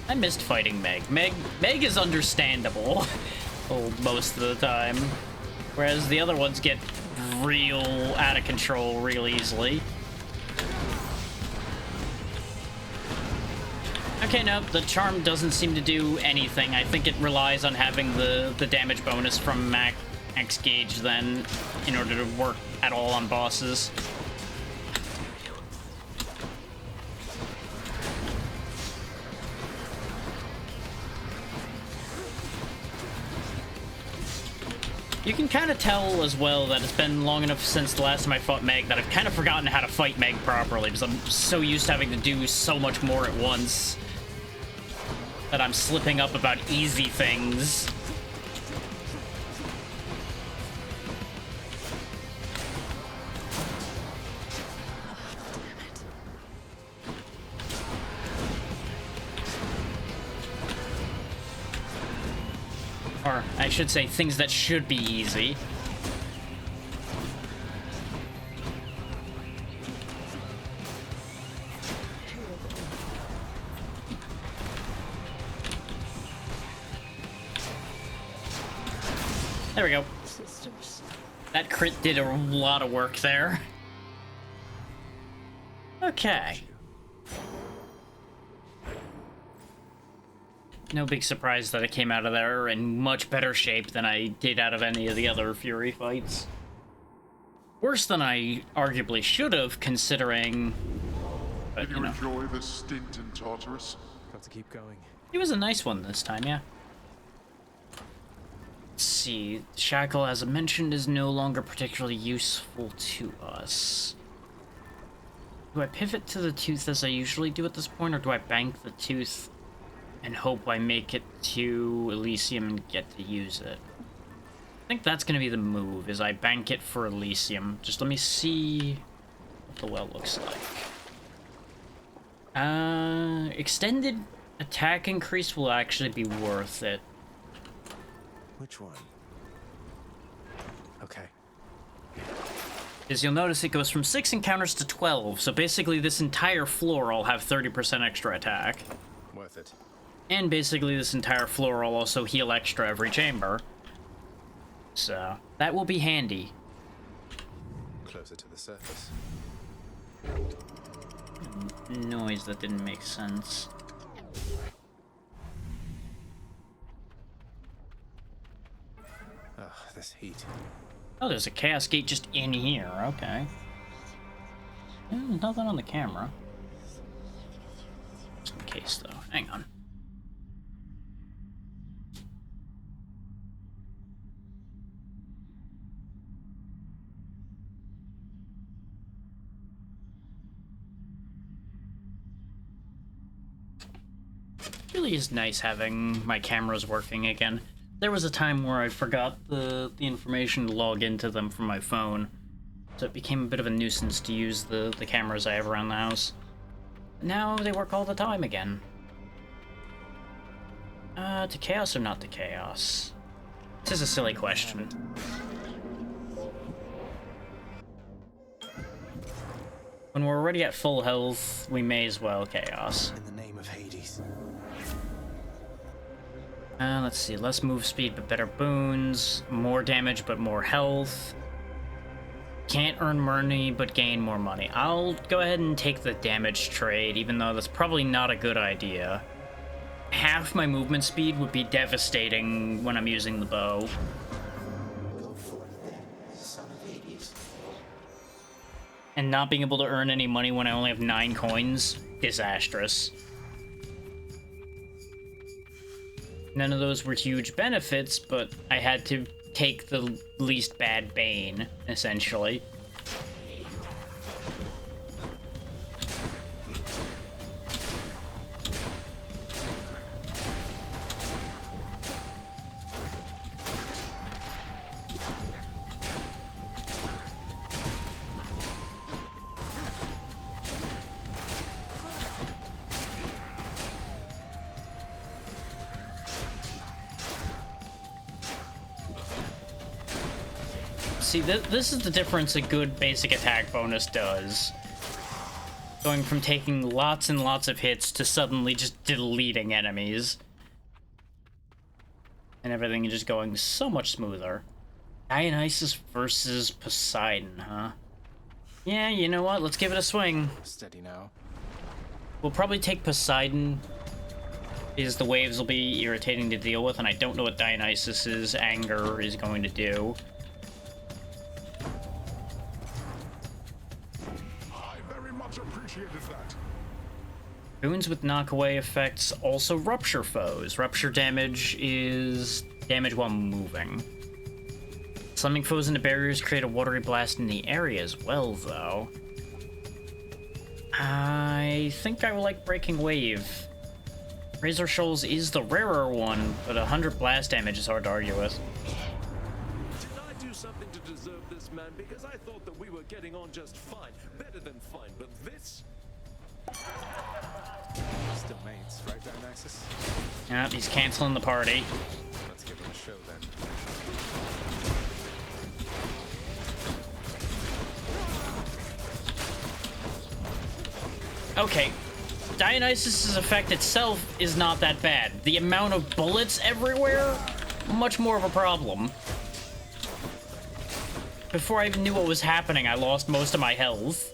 I missed fighting Meg. Meg is understandable most of the time, whereas the other ones get real out of control real easily. Okay, no, the charm doesn't seem to do anything. I think it relies on having the damage bonus from max gauge then in order to work at all on bosses. You can kind of tell as well that it's been long enough since the last time I fought Meg that I've kind of forgotten how to fight Meg properly because I'm so used to having to do so much more at once that I'm slipping up about easy things. Or, I should say, things that should be easy. There we go. Sisters. That crit did a lot of work there. Okay. No big surprise that I came out of there in much better shape than I did out of any of the other Fury fights. Worse than I arguably should have, considering... But, Did you enjoy the stint in Tartarus? Got to keep going. It was a nice one this time, yeah. Let's see. Shackle, as I mentioned, is no longer particularly useful to us. Do I pivot to the tooth as I usually do at this point, or do I bank the tooth and hope I make it to Elysium and get to use it? I think that's going to be the move, is I bank it for Elysium. Just let me see what the well looks like. Extended attack increase will actually be worth it. Which one? Okay. As you'll notice, it goes from 6 encounters to 12, so basically this entire floor will have 30% extra attack. Worth it. And basically this entire floor will also heal extra every chamber. So, that will be handy. Closer to the surface. Noise that didn't make sense. Ugh, this heat. Oh, there's a chaos gate just in here, okay. Nothing on the camera. Just in case, though. Hang on. It really is nice having my cameras working again. There was a time where I forgot the information to log into them from my phone, so it became a bit of a nuisance to use the cameras I have around the house. Now they work all the time again. To chaos or not to chaos? This is a silly question. When we're already at full health, we may as well chaos. In the name of Hades. Let's see, less move speed but better boons, more damage but more health. Can't earn money but gain more money. I'll go ahead and take the damage trade, even though that's probably not a good idea. Half my movement speed would be devastating when I'm using the bow. Go forth then, son of Hades. And not being able to earn any money when I only have 9 coins, disastrous. None of those were huge benefits, but I had to take the least bad bane, essentially. See, this is the difference a good basic attack bonus does. Going from taking lots and lots of hits to suddenly just deleting enemies. And everything just going so much smoother. Dionysus versus Poseidon, huh? Yeah, you know what? Let's give it a swing. Steady now. We'll probably take Poseidon, because the waves will be irritating to deal with, and I don't know what Dionysus's anger is going to do. Appreciated that. Boons with knockaway effects also rupture foes. Rupture damage is damage while moving. Slamming foes into barriers create a watery blast in the area as well, though. I think I will like Breaking Wave. Razor Shoals is the rarer one, but 100 blast damage is hard to argue with. Did I do something to deserve this, man? Because I thought that we were getting on just fine. Better than fine, but this? Still mates, right, Dionysus? Yeah, he's canceling the party. Let's give him a show then. Okay, Dionysus's effect itself is not that bad. The amount of bullets everywhere, much more of a problem. Before I even knew what was happening, I lost most of my health.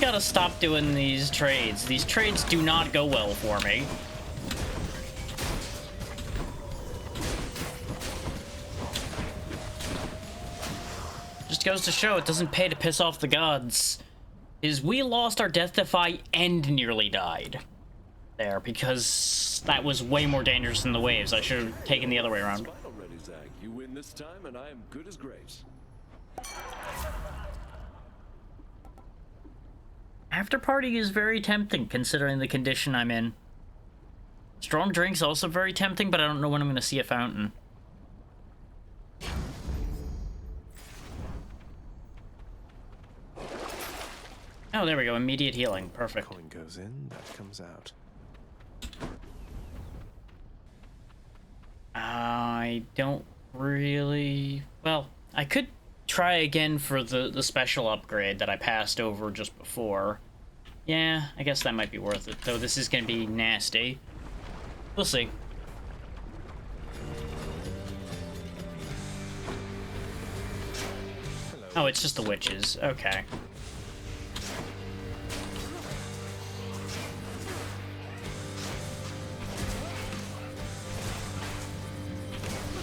gotta stop doing these trades. These trades do not go well for me. Just goes to show it doesn't pay to piss off the gods. We lost our Death Defy and nearly died there because that was way more dangerous than the waves. I should have taken the other way around. Already, Zach. You win this time, and I am good as grace. After party is very tempting considering the condition I'm in. Strong drink's also very tempting, but I don't know when I'm going to see a fountain. Oh, there we go. Immediate healing. Perfect. Coin goes in, that comes out. I don't really... Well, I could try again for the special upgrade that I passed over just before. Yeah, I guess that might be worth it, though this is going to be nasty. We'll see. Oh, it's just the witches. Okay.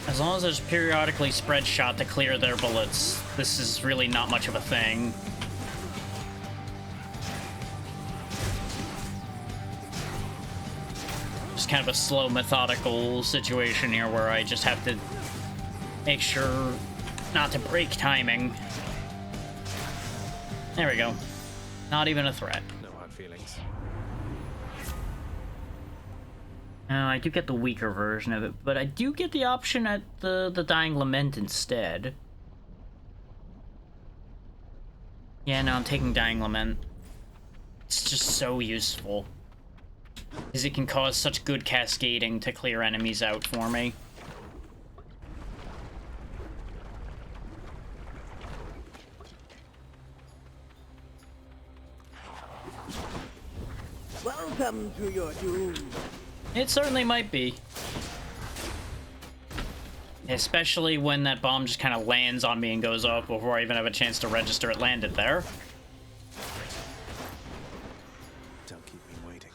As long as there's periodically spread shot to clear their bullets, this is really not much of a thing. Just kind of a slow, methodical situation here where I just have to make sure not to break timing. There we go. Not even a threat. No hard feelings. I do get the weaker version of it, but I do get the option at the Dying Lament instead. Yeah, no, I'm taking Dying Lament. It's just so useful. Because it can cause such good cascading to clear enemies out for me. Welcome to your doom. It certainly might be. Especially when that bomb just kind of lands on me and goes off before I even have a chance to register it landed there. Don't keep me waiting.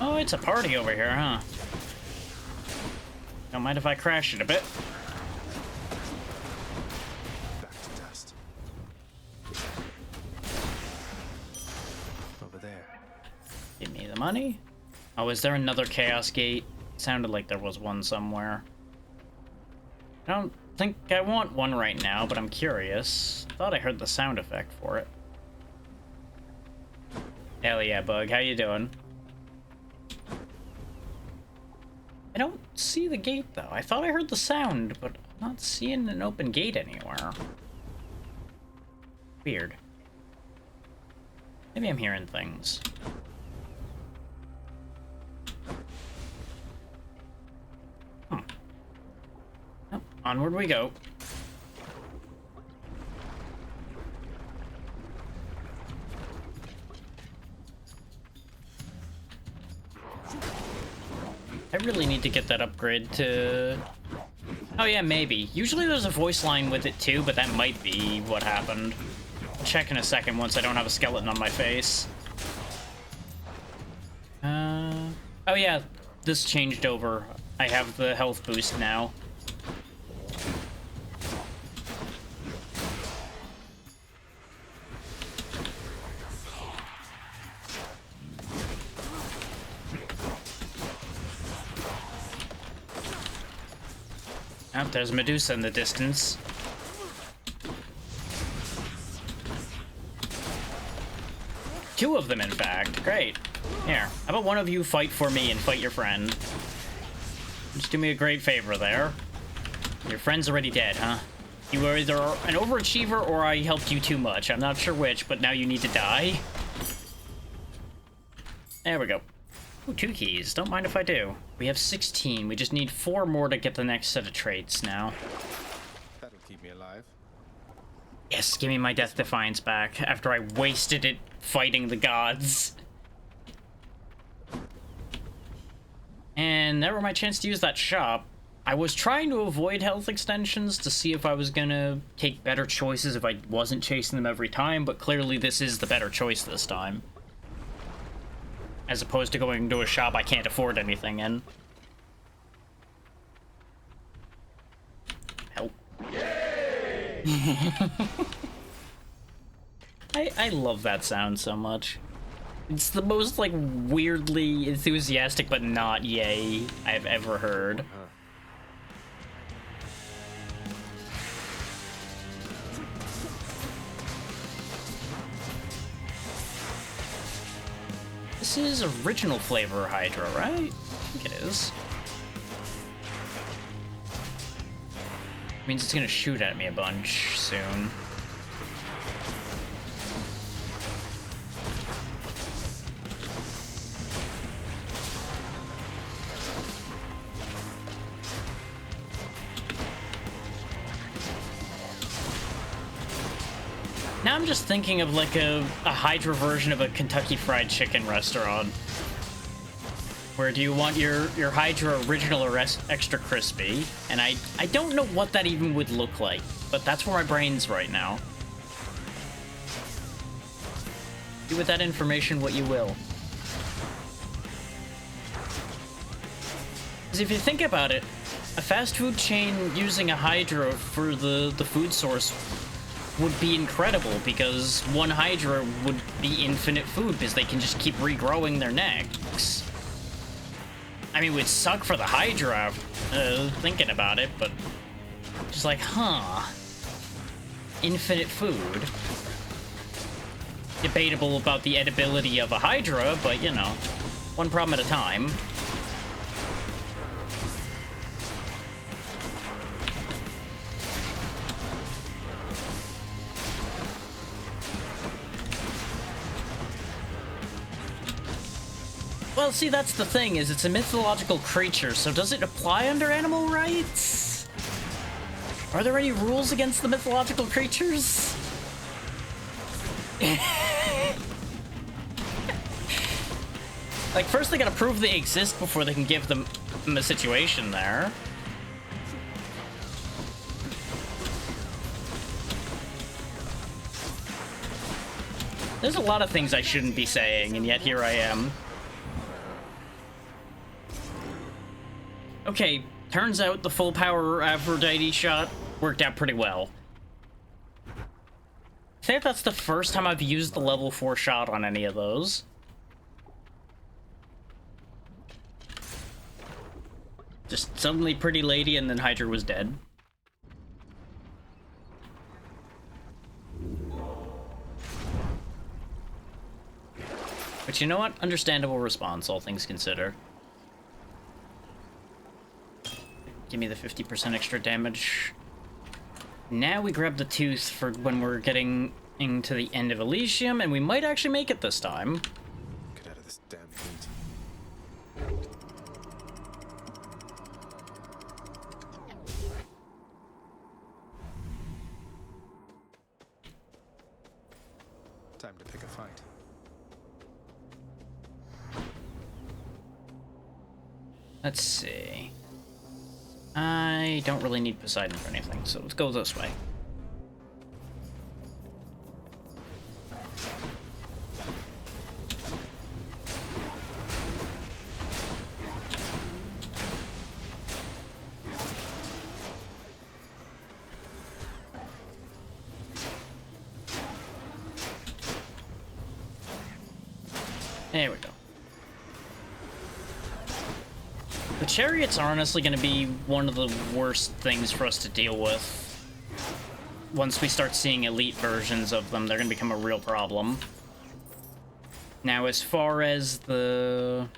Oh, it's a party over here, huh? Don't mind if I crash it a bit. Give me the money. Oh, is there another Chaos Gate? It sounded like there was one somewhere. I don't think I want one right now, but I'm curious. Thought I heard the sound effect for it. Hell yeah, Bug. How you doing? I don't see the gate, though. I thought I heard the sound, but I'm not seeing an open gate anywhere. Weird. Maybe I'm hearing things. Oh, onward we go. I really need to get that upgrade to... Oh yeah, maybe. Usually there's a voice line with it too, but that might be what happened. I'll check in a second once I don't have a skeleton on my face. Oh yeah, this changed over. I have the health boost now. Oh, there's Medusa in the distance. Two of them, in fact. Great. Here, how about one of you fight for me and fight your friend? Just do me a great favor there. Your friend's already dead, huh? You were either an overachiever or I helped you too much. I'm not sure which, but now you need to die. There we go. Ooh, 2 keys. Don't mind if I do. We have 16. We just need 4 more to get the next set of traits now. That'll keep me alive. Yes, give me my Death Defiance back after I wasted it fighting the gods. And there were my chance to use that shop. I was trying to avoid health extensions to see if I was gonna take better choices if I wasn't chasing them every time, but clearly this is the better choice this time. As opposed to going to a shop I can't afford anything in. Help. I love that sound so much. It's the most, like, weirdly enthusiastic but not yay I've ever heard. This is original flavor Hydra, right? I think it is. Means it's gonna shoot at me a bunch soon. Now I'm just thinking of like a Hydra version of a Kentucky Fried Chicken restaurant. Where do you want your Hydra original or extra crispy? And I don't know what that even would look like, but that's where my brain's right now. Do with that information what you will. Because if you think about it, a fast food chain using a Hydra for the food source would be incredible, because one Hydra would be infinite food because they can just keep regrowing their necks. I mean, it would suck for the Hydra, thinking about it, but just like, huh. Infinite food. Debatable about the edibility of a Hydra, but you know, one problem at a time. Well, see, that's the thing, is it's a mythological creature, so does it apply under animal rights? Are there any rules against the mythological creatures? Like, first they gotta prove they exist before they can give them a situation there. There's a lot of things I shouldn't be saying, and yet here I am. Okay, turns out the full power Aphrodite shot worked out pretty well. I think that's the first time I've used the level 4 shot on any of those. Just suddenly pretty lady and then Hydra was dead. But you know what? Understandable response, all things considered. Give me the 50% extra damage. Now we grab the tooth for when we're getting into the end of Elysium, and we might actually make it this time. Get out of this damn heat. Time to pick a fight. Let's see. I don't really need Poseidon for anything, so let's go this way. There we go. The chariots are honestly going to be one of the worst things for us to deal with. Once we start seeing elite versions of them, they're going to become a real problem. Now, as far as the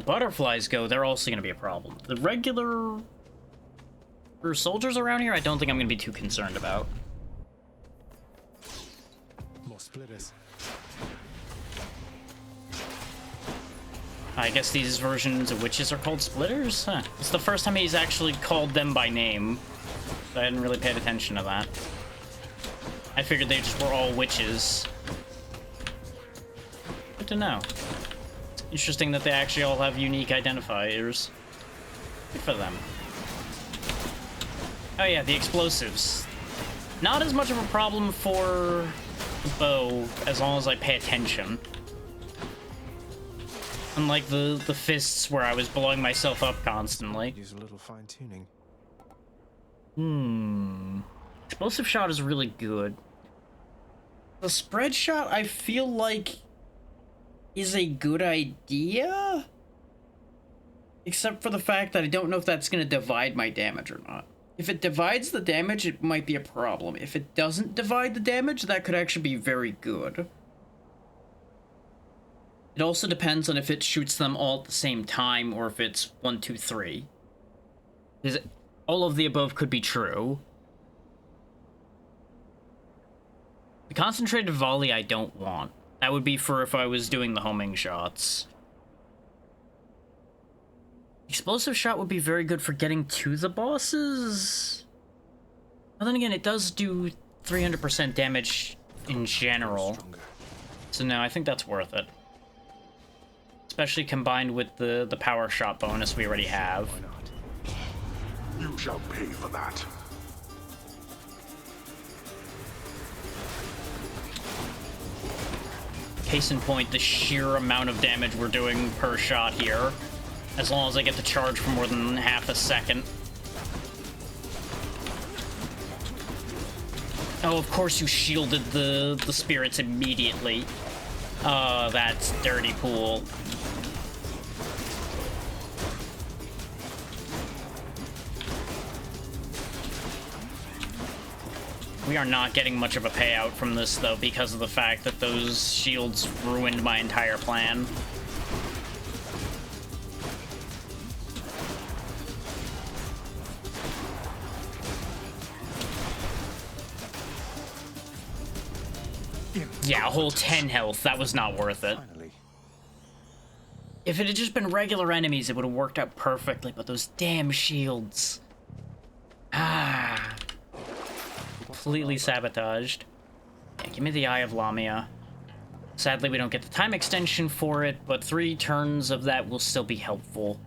butterflies go, they're also going to be a problem. The regular soldiers around here, I don't think I'm going to be too concerned about. More splitters. I guess these versions of witches are called splitters? Huh. It's the first time he's actually called them by name. So I hadn't really paid attention to that. I figured they just were all witches. Good to know. It's interesting that they actually all have unique identifiers. Good for them. Oh yeah, the explosives. Not as much of a problem for the bow, as long as I pay attention. Unlike the fists where I was blowing myself up constantly. Use a little fine-tuning. Explosive shot is really good. The spread shot, I feel like, is a good idea? Except for the fact that I don't know if that's going to divide my damage or not. If it divides the damage, it might be a problem. If it doesn't divide the damage, that could actually be very good. It also depends on if it shoots them all at the same time or if it's 1, 2, 3. Because all of the above could be true. The concentrated volley I don't want. That would be for if I was doing the homing shots. Explosive shot would be very good for getting to the bosses. But then again, it does do 300% damage in general. So no, I think that's worth it. Especially combined with the power shot bonus we already have. You shall pay for that. Case in point, the sheer amount of damage we're doing per shot here. As long as I get the charge for more than half a second. Oh, of course you shielded the spirits immediately. Oh, that's dirty pool. We are not getting much of a payout from this, though, because of the fact that those shields ruined my entire plan. Yeah, a whole 10 health. That was not worth it. If it had just been regular enemies, it would have worked out perfectly, but those damn shields. Completely sabotaged. Yeah, give me the Eye of Lamia. Sadly, we don't get the time extension for it, but 3 turns of that will still be helpful.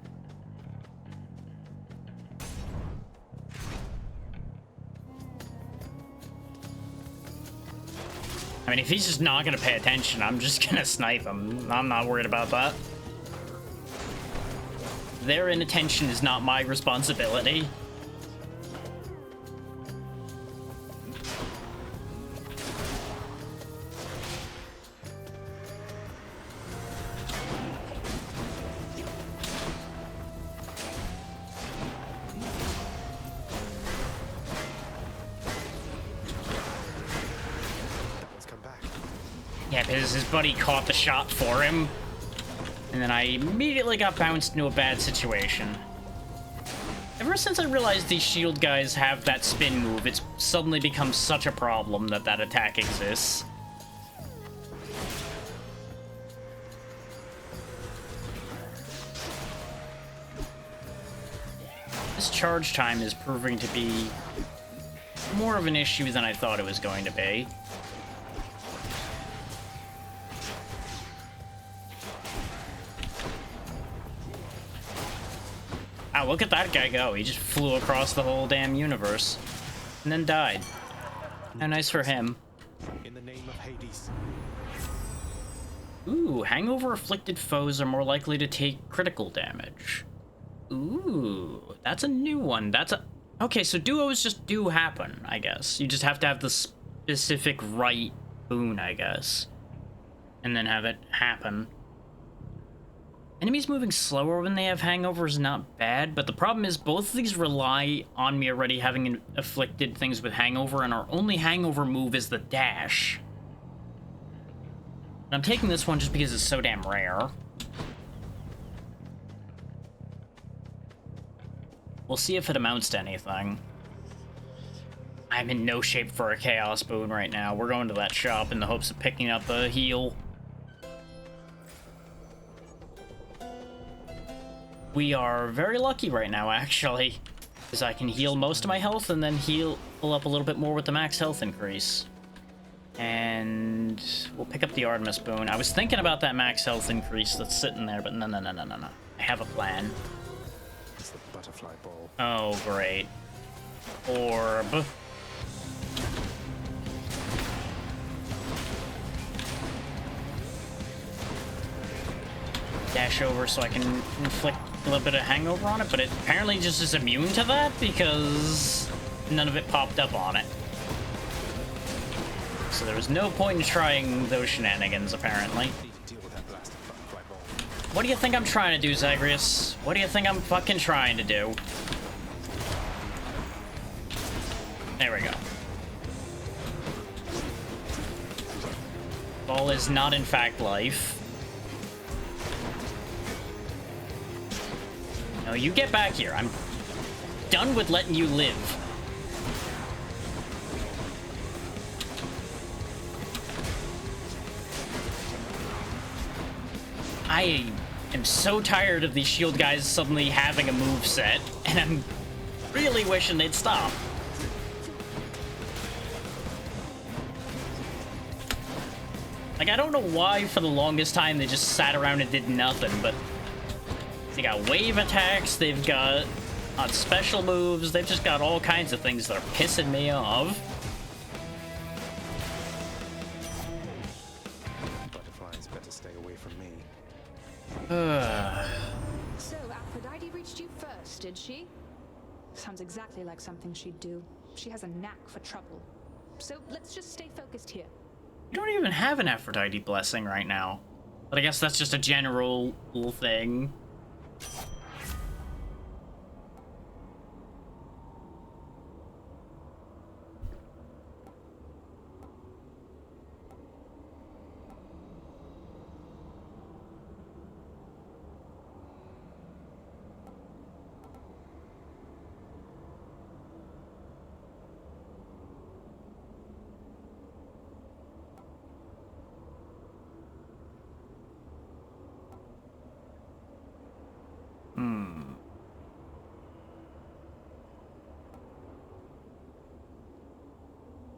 I mean, if he's just not gonna pay attention, I'm just gonna snipe him. I'm not worried about that. Their inattention is not my responsibility. Yeah, because his buddy caught the shot for him. And then I immediately got bounced into a bad situation. Ever since I realized these shield guys have that spin move, it's suddenly become such a problem that that attack exists. This charge time is proving to be more of an issue than I thought it was going to be. Wow, look at that guy go. He just flew across the whole damn universe. And then died. How nice for him. In the name of Hades. Ooh, hangover afflicted foes are more likely to take critical damage. Ooh, that's a new one. That's a... Okay, so duos just do happen, I guess. You just have to have the specific right boon, I guess. And then have it happen. Enemies moving slower when they have hangover is not bad, but the problem is both of these rely on me already having afflicted things with hangover, and our only hangover move is the dash. And I'm taking this one just because it's so damn rare. We'll see if it amounts to anything. I'm in no shape for a Chaos Boon right now. We're going to that shop in the hopes of picking up a heal. We are very lucky right now, actually, because I can heal most of my health and then heal up a little bit more with the max health increase. And we'll pick up the Artemis Boon. I was thinking about that max health increase that's sitting there, but no. I have a plan. It's the butterfly ball. Oh, great. orb. Dash over so I can inflict a little bit of hangover on it, but it apparently just is immune to that because none of it popped up on it. So there was no point in trying those shenanigans, apparently. What do you think I'm trying to do, Zagreus? What do you think I'm fucking trying to do? There we go. Ball is not, in fact, life. No, you get back here. I'm done with letting you live. I am so tired of these shield guys suddenly having a moveset, and I'm really wishing they'd stop. Like, I don't know why for the longest time they just sat around and did nothing, but they got wave attacks, they've got special moves, they've just got all kinds of things that are pissing me off. Butterflies better stay away from me. So, Aphrodite reached you first, did she? Sounds exactly like something she'd do. She has a knack for trouble. So, let's just stay focused here. You don't even have an Aphrodite blessing right now. But I guess that's just a general thing.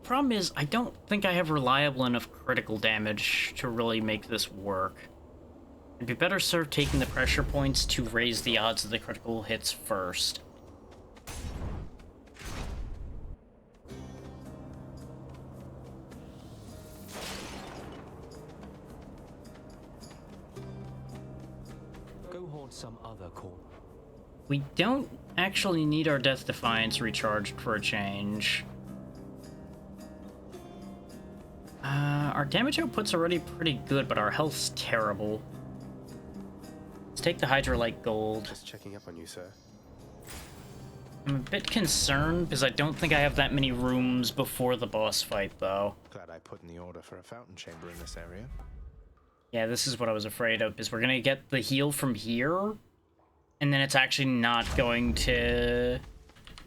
Problem is, I don't think I have reliable enough critical damage to really make this work. I'd be better served taking the pressure points to raise the odds of the critical hits first. Go haunt some other corner. We don't actually need our Death Defiance recharged for a change. Our damage output's already pretty good, but our health's terrible. Let's take the Hydrolite Gold. Just checking up on you, sir. I'm a bit concerned because I don't think I have that many rooms before the boss fight, though. Glad I put in the order for a fountain chamber in this area. Yeah, this is what I was afraid of, is we're gonna get the heal from here, and then it's actually not going to...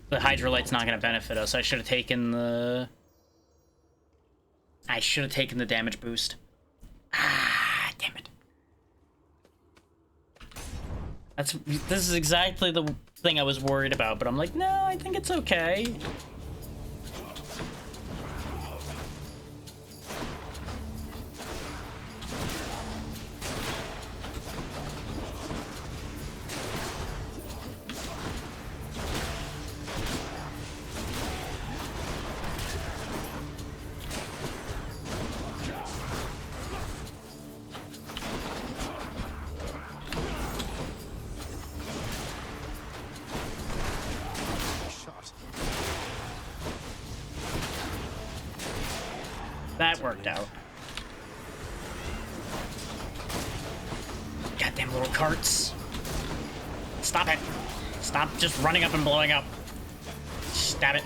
The Hydrolite's not gonna benefit us. I should have taken the damage boost. Ah, damn it. This is exactly the thing I was worried about, but I'm like, no, I think it's okay. That worked out. Goddamn little carts. Stop it. Stop just running up and blowing up. Stab it.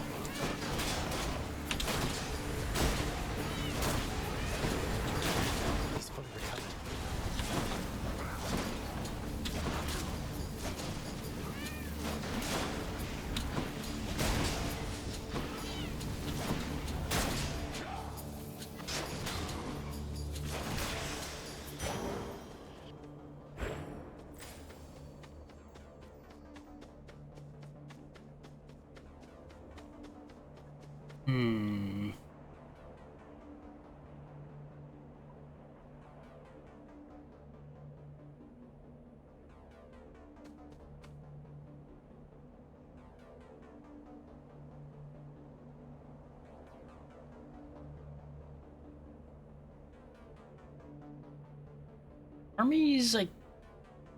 Armies, I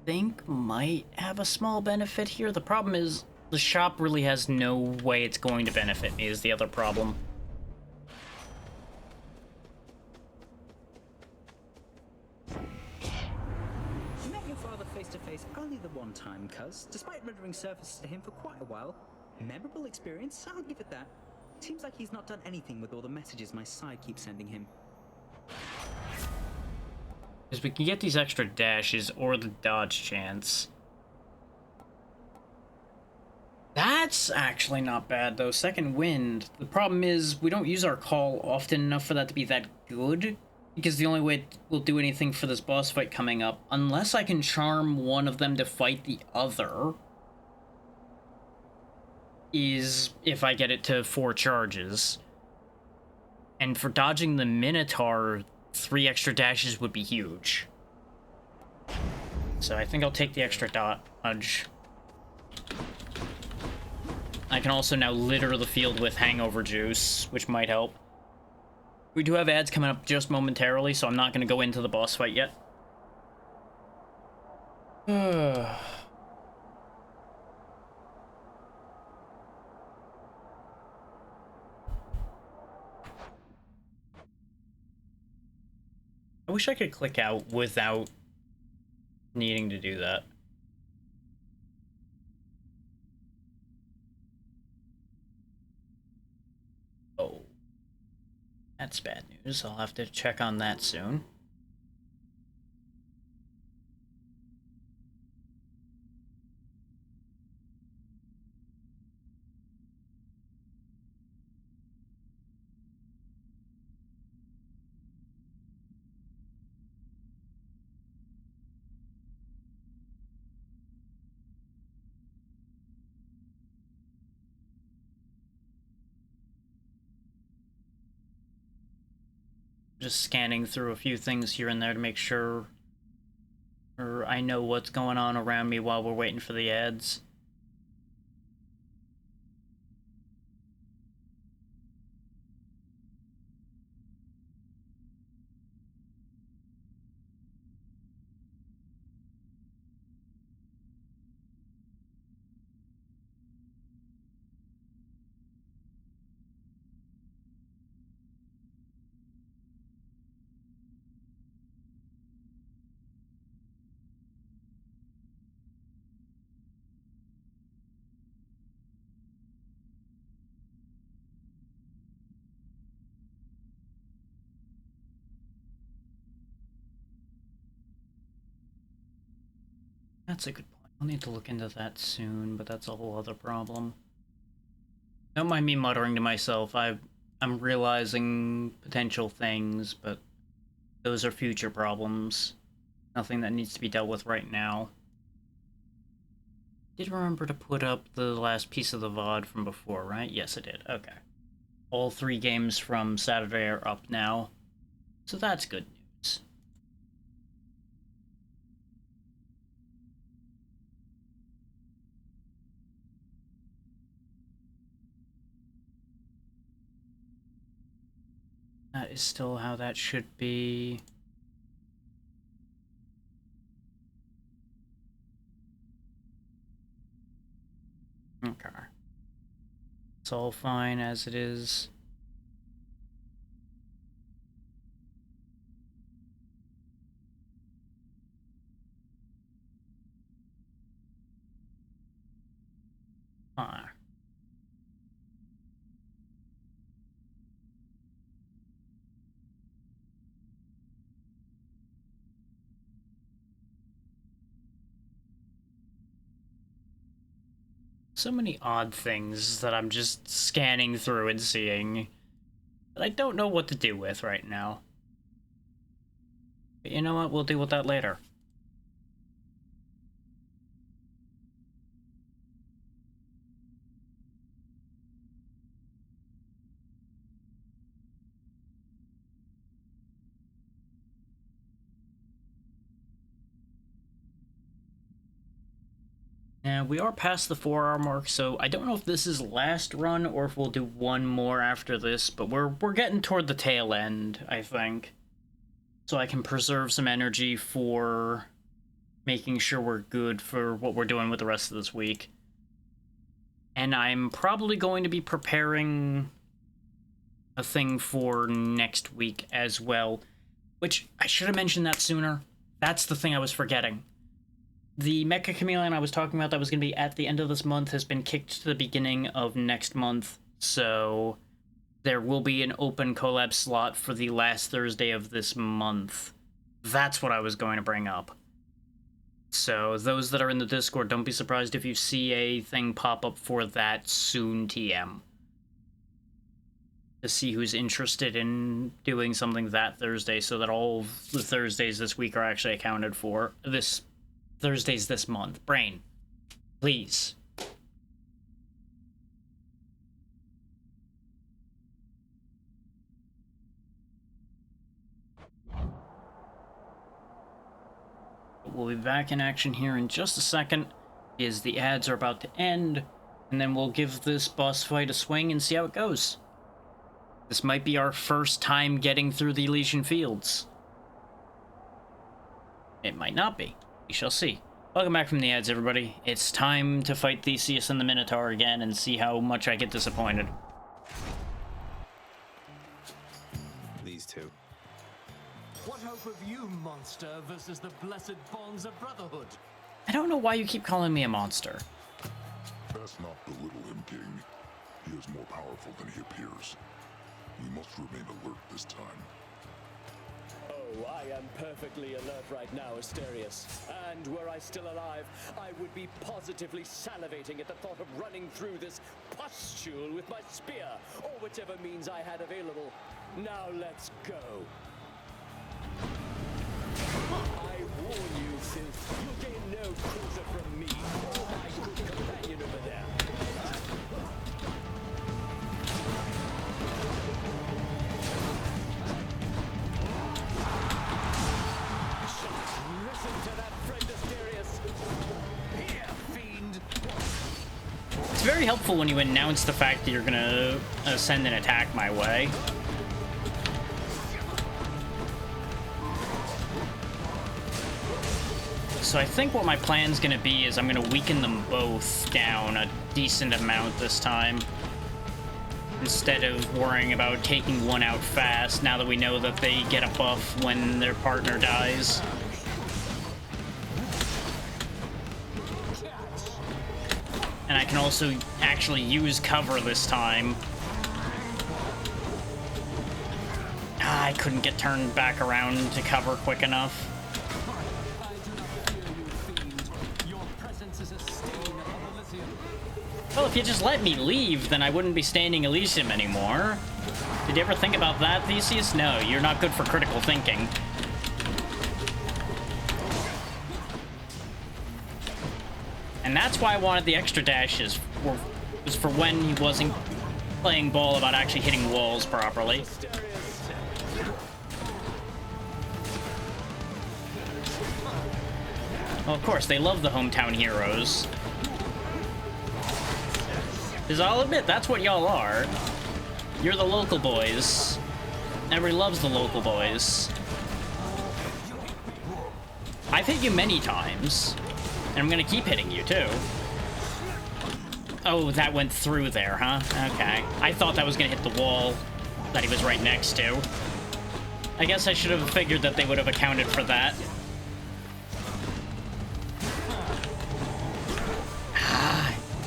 think, might have a small benefit here. The problem is the shop really has no way it's going to benefit me is the other problem. You met your father face to face only the one time, cuz, despite rendering services to him for quite a while. Memorable experience, I'll give it that. Seems like he's not done anything with all the messages my side keeps sending him. Because we can get these extra dashes or the dodge chance. That's actually not bad, though. Second wind. The problem is we don't use our call often enough for that to be that good. Because the only way we'll do anything for this boss fight coming up, unless I can charm one of them to fight the other, is if I get it to 4 charges. And for dodging the Minotaur, 3 extra dashes would be huge. So I think I'll take the extra dodge. I can also now litter the field with hangover juice, which might help. We do have ads coming up just momentarily, so I'm not going to go into the boss fight yet. I wish I could click out without needing to do that. Oh. That's bad news. I'll have to check on that soon. Just scanning through a few things here and there to make sure I know what's going on around me while we're waiting for the ads. That's a good point. I'll need to look into that soon, but that's a whole other problem. Don't mind me muttering to myself. I'm realizing potential things, but those are future problems. Nothing that needs to be dealt with right now. Did remember to put up the last piece of the VOD from before, right? Yes, I did. Okay. All 3 games from Saturday are up now, so that's good news. That is still how that should be. Okay. It's all fine as it is. Ah. So many odd things that I'm just scanning through and seeing that I don't know what to do with right now. But you know what? We'll deal with that later. And we are past the 4-hour mark, so I don't know if this is last run or if we'll do one more after this, but we're getting toward the tail end, I think. so I can preserve some energy for making sure we're good for what we're doing with the rest of this week. And I'm probably going to be preparing a thing for next week as well, which I should have mentioned that sooner. That's the thing I was forgetting. The Mecha Chameleon I was talking about that was going to be at the end of this month has been kicked to the beginning of next month, so there will be an open collab slot for the last Thursday of this month. That's what I was going to bring up. So those that are in the Discord, don't be surprised if you see a thing pop up for that soon, TM. To see who's interested in doing something that Thursday, so that all the Thursdays this week are actually accounted for. This Thursdays this month. Brain, please. We'll be back in action here in just a second, as the ads are about to end, and then we'll give this boss fight a swing and see how it goes. This might be our first time getting through the Elysian Fields. It might not be. We shall see. Welcome back from the ads, everybody. It's time to fight Theseus and the Minotaur again and see how much I get disappointed. These two. What hope have you, monster, versus the blessed bonds of brotherhood? I don't know why you keep calling me a monster. Best not belittle him, King. He is more powerful than he appears. We must remain alert this time. Oh, I am perfectly alert right now, Asterius. And were I still alive, I would be positively salivating at the thought of running through this pustule with my spear, or whichever means I had available. Now let's go. I warn you, Sith, you'll gain no closer from me or my good companion over there. Listen to that, friend Asterius. Here, fiend. It's very helpful when you announce the fact that you're gonna send an attack my way. So I think what my plan's gonna be is I'm gonna weaken them both down a decent amount this time, instead of worrying about taking one out fast now that we know that they get a buff when their partner dies. And I can also actually use cover this time. I couldn't get turned back around to cover quick enough. Well, if you just let me leave, then I wouldn't be standing Elysium anymore. Did you ever think about that, Theseus? No, you're not good for critical thinking. And that's why I wanted the extra dashes, was for when he wasn't playing ball about actually hitting walls properly. Well, of course, they love the hometown heroes. Because I'll admit, that's what y'all are. You're the local boys. Everybody loves the local boys. I've hit you many times. And I'm gonna keep hitting you, too. Oh, that went through there, huh? Okay. I thought that was gonna hit the wall that he was right next to. I guess I should have figured that they would have accounted for that.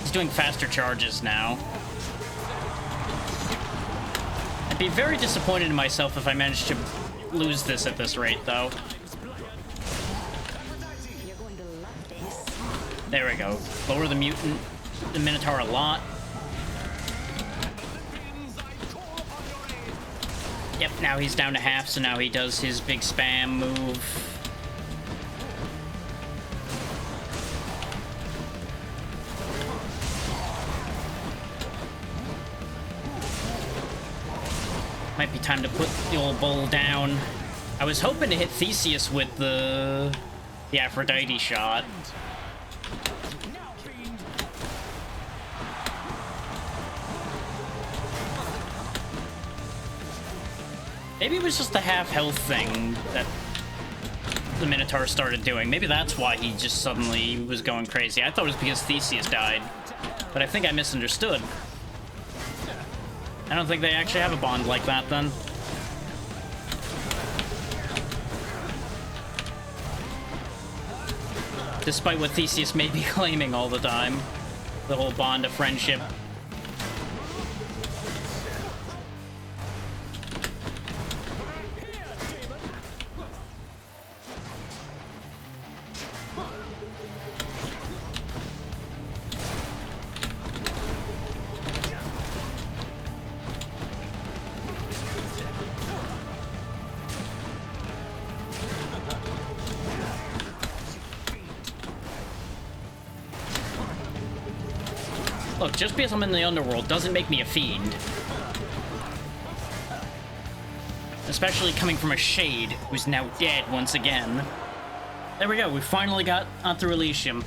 He's doing faster charges now. I'd be very disappointed in myself if I managed to lose this at this rate, though. There we go. Lower the Minotaur a lot. Yep, now he's down to half, so now he does his big spam move. Might be time to put the old bull down. I was hoping to hit Theseus with the Aphrodite shot. Maybe it was just the half health thing that the Minotaur started doing. Maybe that's why he just suddenly was going crazy. I thought it was because Theseus died, but I think I misunderstood. I don't think they actually have a bond like that then. Despite what Theseus may be claiming all the time. The whole bond of friendship. Look, just because I'm in the underworld doesn't make me a fiend. Especially coming from a Shade, who's now dead once again. There we go, we finally got onto Elysium.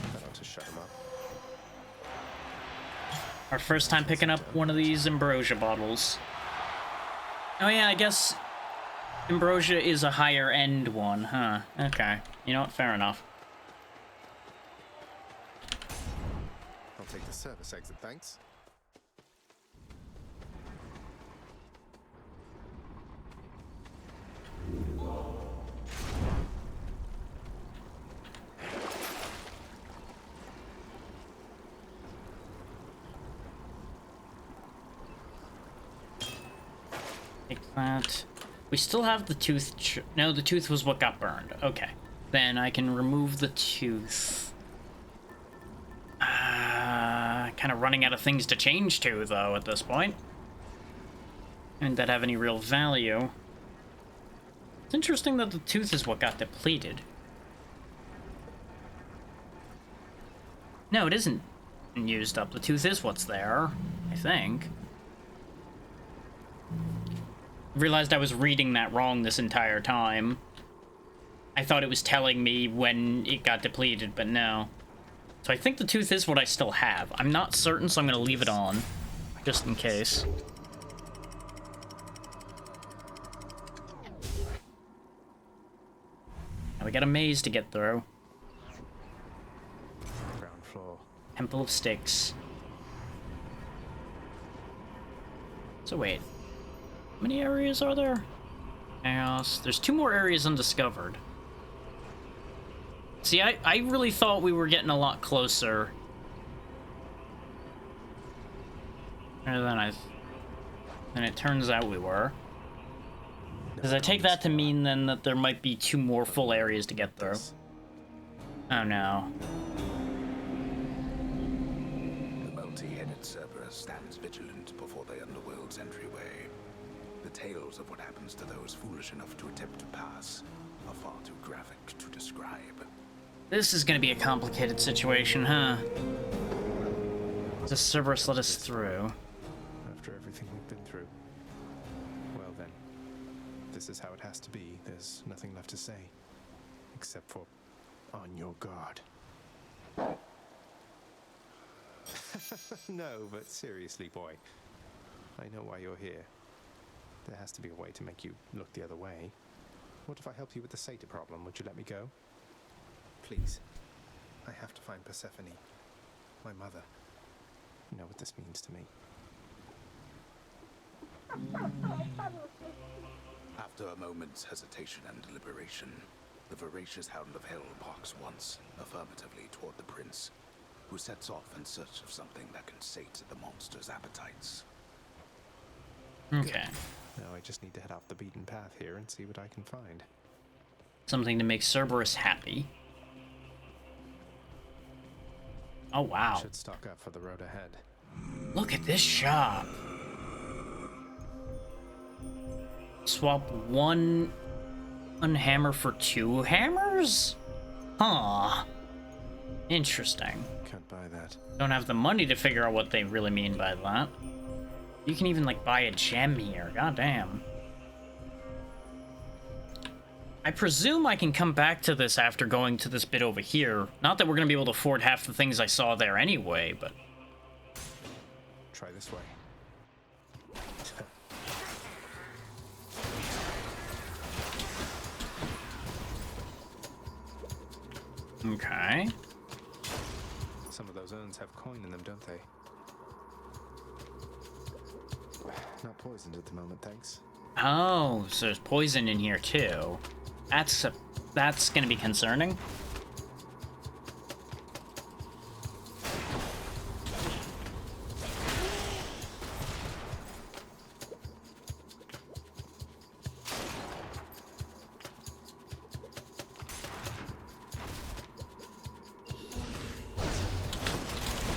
Our first time picking up one of these Ambrosia bottles. Oh yeah, I guess Ambrosia is a higher end one, huh? Okay, you know what, fair enough. I'll take the service exit, thanks. Take that. We still have the tooth. No, the tooth was what got burned. Okay. Then I can remove the tooth. Kind of running out of things to change to, though, at this point. And that have any real value. It's interesting that the tooth is what got depleted. No, it isn't used up. The tooth is what's there, I think. Realized I was reading that wrong this entire time. I thought it was telling me when it got depleted, but no. So I think the tooth is what I still have. I'm not certain, so I'm going to leave it on, just in case. Now we got a maze to get through. Ground floor. Temple of Styx. So wait. How many areas are there? Chaos. There's 2 more areas undiscovered. See, I really thought we were getting a lot closer. Than it turns out we were. Because I take that to mean then that there might be 2 more full areas to get through. Oh no. The multi-headed Cerberus stands vigilant before the underworld's entryway. The tales of what happens to those foolish enough to attempt to pass are far too graphic to describe. This is gonna be a complicated situation, huh? Does Cerberus let us through? After everything we've been through. Well then, this is how it has to be. There's nothing left to say. Except for, on your guard. No, but seriously, boy. I know why you're here. There has to be a way to make you look the other way. What if I helped you with the satyr problem? Would you let me go? Please. I have to find Persephone. My mother. You know what this means to me. After a moment's hesitation and deliberation, the voracious Hound of Hell barks once, affirmatively toward the prince, who sets off in search of something that can sate the monster's appetites. Okay. Now I just need to head off the beaten path here and see what I can find. Something to make Cerberus happy. Oh wow. Should stock up for the road ahead. Look at this shop. Swap 1 unhammer for 2 hammers? Huh. Interesting. Can't buy that. Don't have the money to figure out what they really mean by that. You can even, like, buy a gem here. God damn. I presume I can come back to this after going to this bit over here. Not that we're going to be able to afford half the things I saw there anyway, but... Try this way. Okay. Some of those urns have coin in them, don't they? Not poisoned at the moment, thanks. Oh, so there's poison in here too. That's gonna be concerning.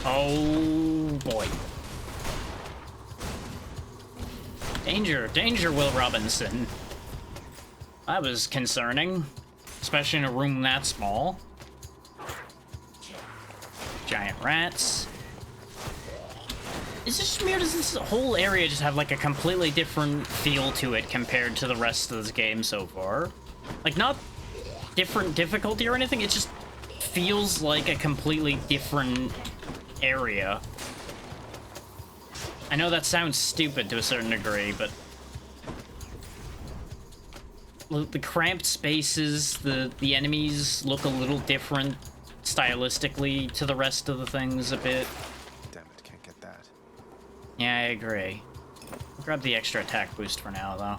Oh boy. Danger, danger, Will Robinson. That was concerning, especially in a room that small. Giant rats. Is this weird? Does this whole area just have like a completely different feel to it compared to the rest of this game so far? Like, not different difficulty or anything, it just feels like a completely different area. I know that sounds stupid to a certain degree, but the cramped spaces, the enemies look a little different stylistically to the rest of the things a bit. Damn it, can't get that. Yeah, I agree. I'll grab the extra attack boost for now, though.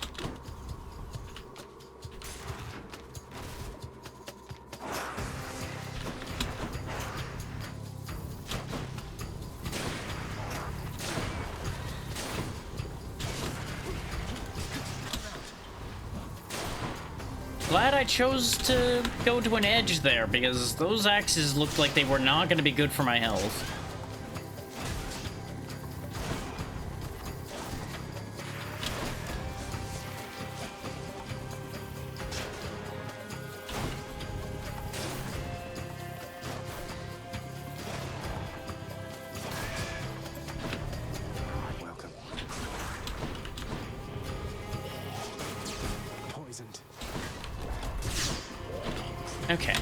Glad I chose to go to an edge there, because those axes looked like they were not going to be good for my health. Welcome. Poisoned. Okay.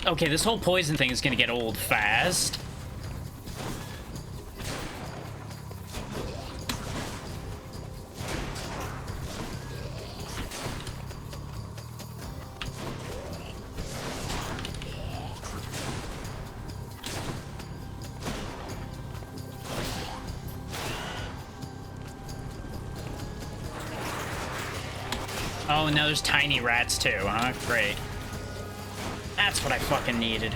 Okay, this whole poison thing is gonna get old fast. Oh, and now there's tiny rats too, huh? Great. That's what I fucking needed.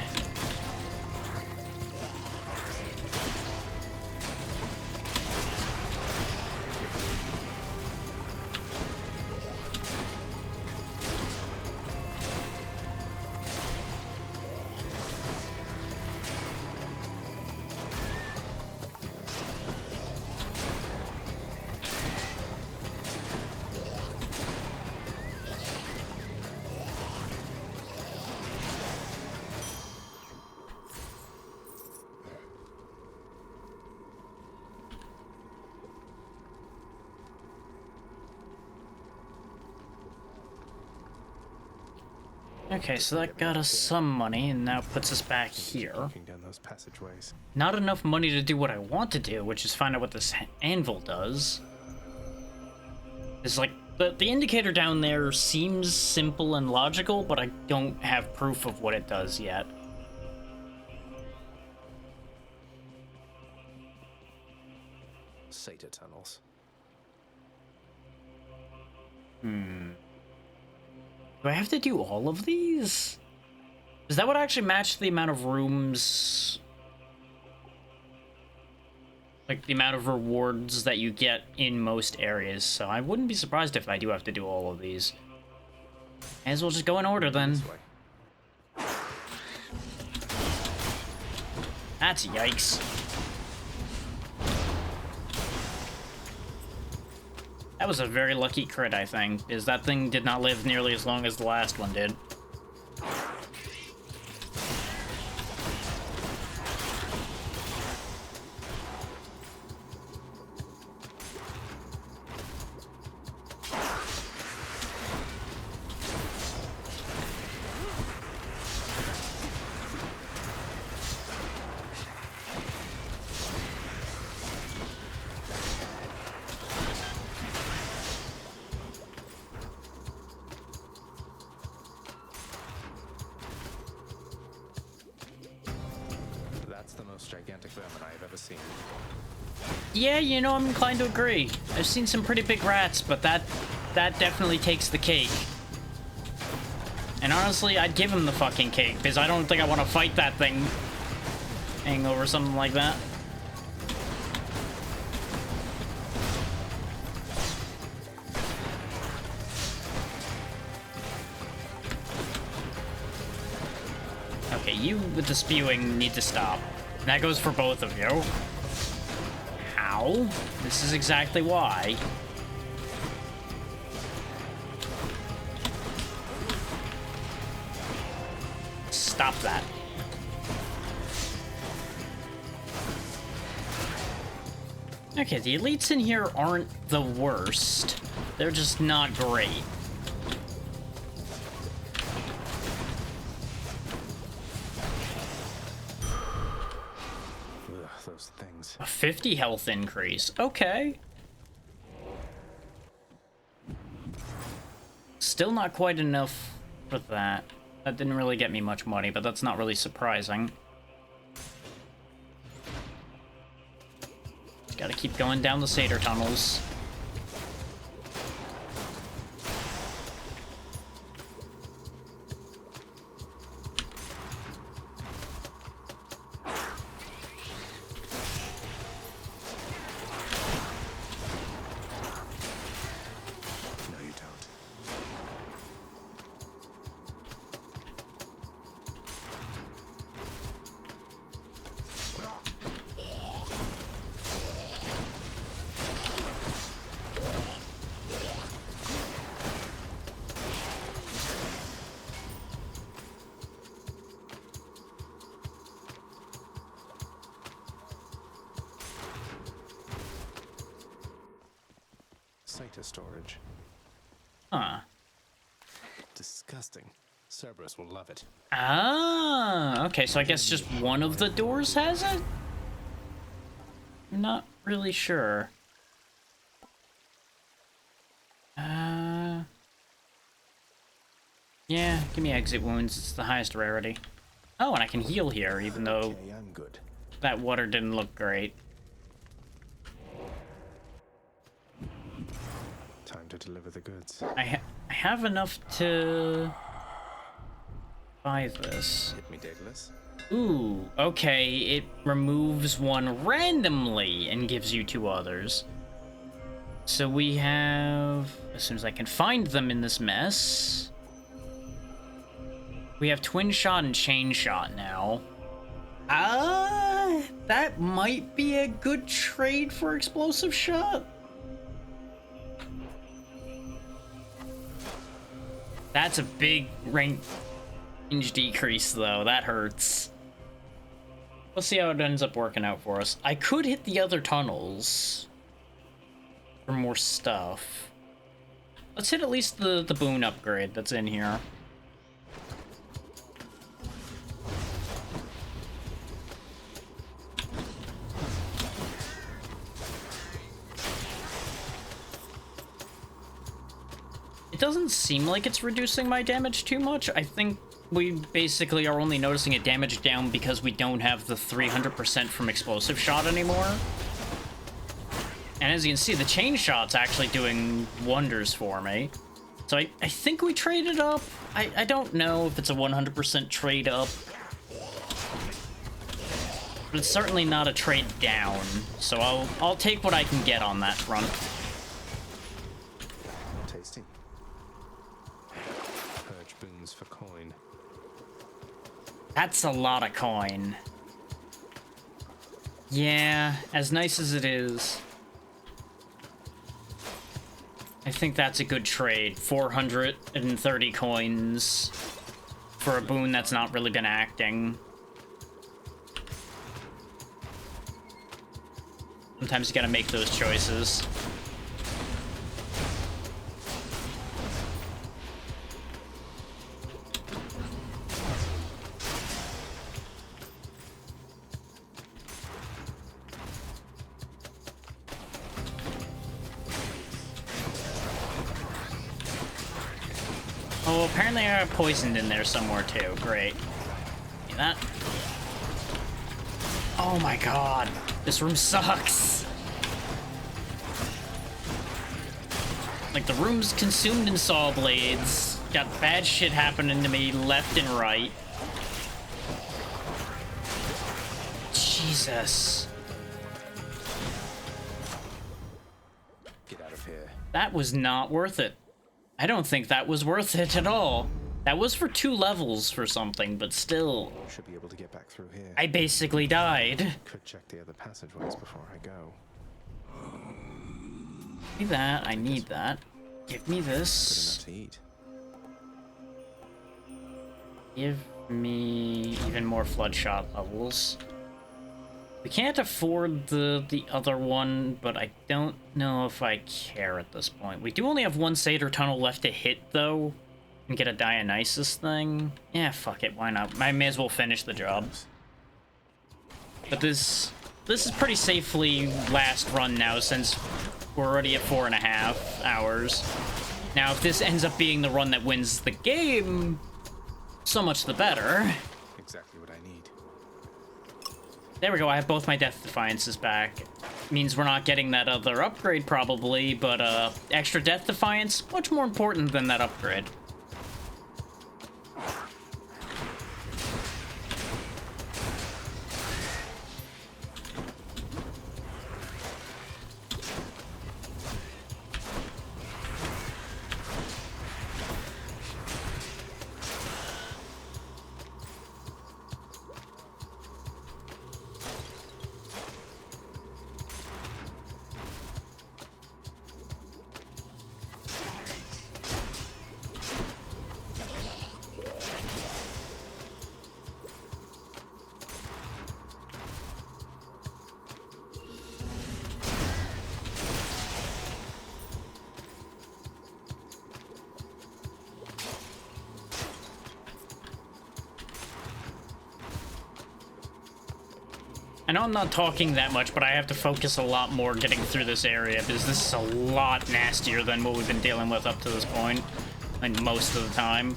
Okay, so that got us some money, and now puts us back here. Down those passageways. Not enough money to do what I want to do, which is find out what this anvil does. It's like, the indicator down there seems simple and logical, but I don't have proof of what it does yet. Satyr tunnels. Do I have to do all of these? Is that what actually match the amount of rooms? Like, the amount of rewards that you get in most areas, so I wouldn't be surprised if I do have to do all of these. May as well just go in order, then. That's yikes. That was a very lucky crit, I think, because that thing did not live nearly as long as the last one did. most gigantic vermin I have ever seen. Yeah, you know, I'm inclined to agree. I've seen some pretty big rats, but that definitely takes the cake. And honestly, I'd give him the fucking cake, because I don't think I want to fight that thing over something like that. Okay, you with the spewing need to stop. And that goes for both of you. How? This is exactly why. Stop that. Okay, the elites in here aren't the worst. They're just not great. Ugh, those things. A 50 health increase. Okay. Still not quite enough for that. That didn't really get me much money, but that's not really surprising. Just gotta keep going down the Satyr tunnels. Satyr storage. Huh. Disgusting. Cerberus will love it. Ah, okay, so I guess just one of the doors has it? I'm not really sure. Yeah, give me exit wounds. It's the highest rarity. Oh, and I can heal here, even though I'm good. that water didn't look great. Time to deliver the goods. I have enough to buy this. Hit me, Daedalus. Ooh, okay, it removes one randomly and gives you two others. So we have, as soon as I can find them in this mess, we have Twin Shot and Chain Shot now. That might be a good trade for Explosive Shot. That's a big range decrease, though. That hurts. We'll see how it ends up working out for us. I could hit the other tunnels for more stuff. Let's hit at least the boon upgrade that's in here. It doesn't seem like it's reducing my damage too much. I think we basically are only noticing it damage down because we don't have the 300% from Explosive Shot anymore. And as you can see, the Chain Shot's actually doing wonders for me. So I think we traded up. I don't know if it's a 100% trade up. But it's certainly not a trade down. So I'll take what I can get on that front. Tasty. Purge boons for coin. That's a lot of coin. Yeah, as nice as it is, I think that's a good trade. 430 coins for a boon that's not really been acting. Sometimes you gotta make those choices. Oh, apparently I got poisoned in there somewhere too. Great. See that? Oh my god. This room sucks. Like, the room's consumed in saw blades. Got bad shit happening to me left and right. Jesus. Get out of here. That was not worth it. I don't think that was worth it at all. That was for 2 levels for something, but still. Should be able to get back through here. I basically died. Could check the other passageways before I go. Give me that. I need that. Give me this. Good enough to eat. Give me even more Floodshot levels. We can't afford the other one, but I don't know if I care at this point. We do only have 1 Satyr Tunnel left to hit, though, and get a Dionysus thing. Yeah, fuck it, why not? I may as well finish the job. But this is pretty safely last run now, since we're already at 4.5 hours. Now, if this ends up being the run that wins the game, so much the better. Exactly what I need. There we go, I have both my Death Defiances back. Means we're not getting that other upgrade probably, but extra Death Defiance, much more important than that upgrade. I know I'm not talking that much, but I have to focus a lot more getting through this area, because this is a lot nastier than what we've been dealing with up to this point, like most of the time.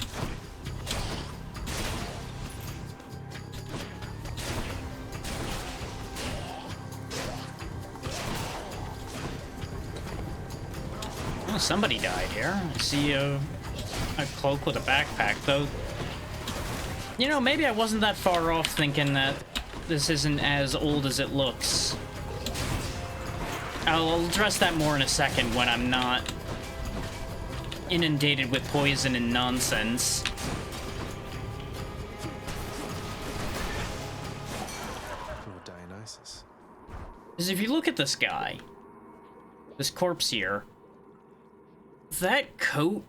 Oh, somebody died here. I see a cloak with a backpack, though. You know, maybe I wasn't that far off thinking that this isn't as old as it looks. I'll address that more in a second when I'm not inundated with poison and nonsense. Lord Dionysus. Because if you look at this guy, this corpse here, that coat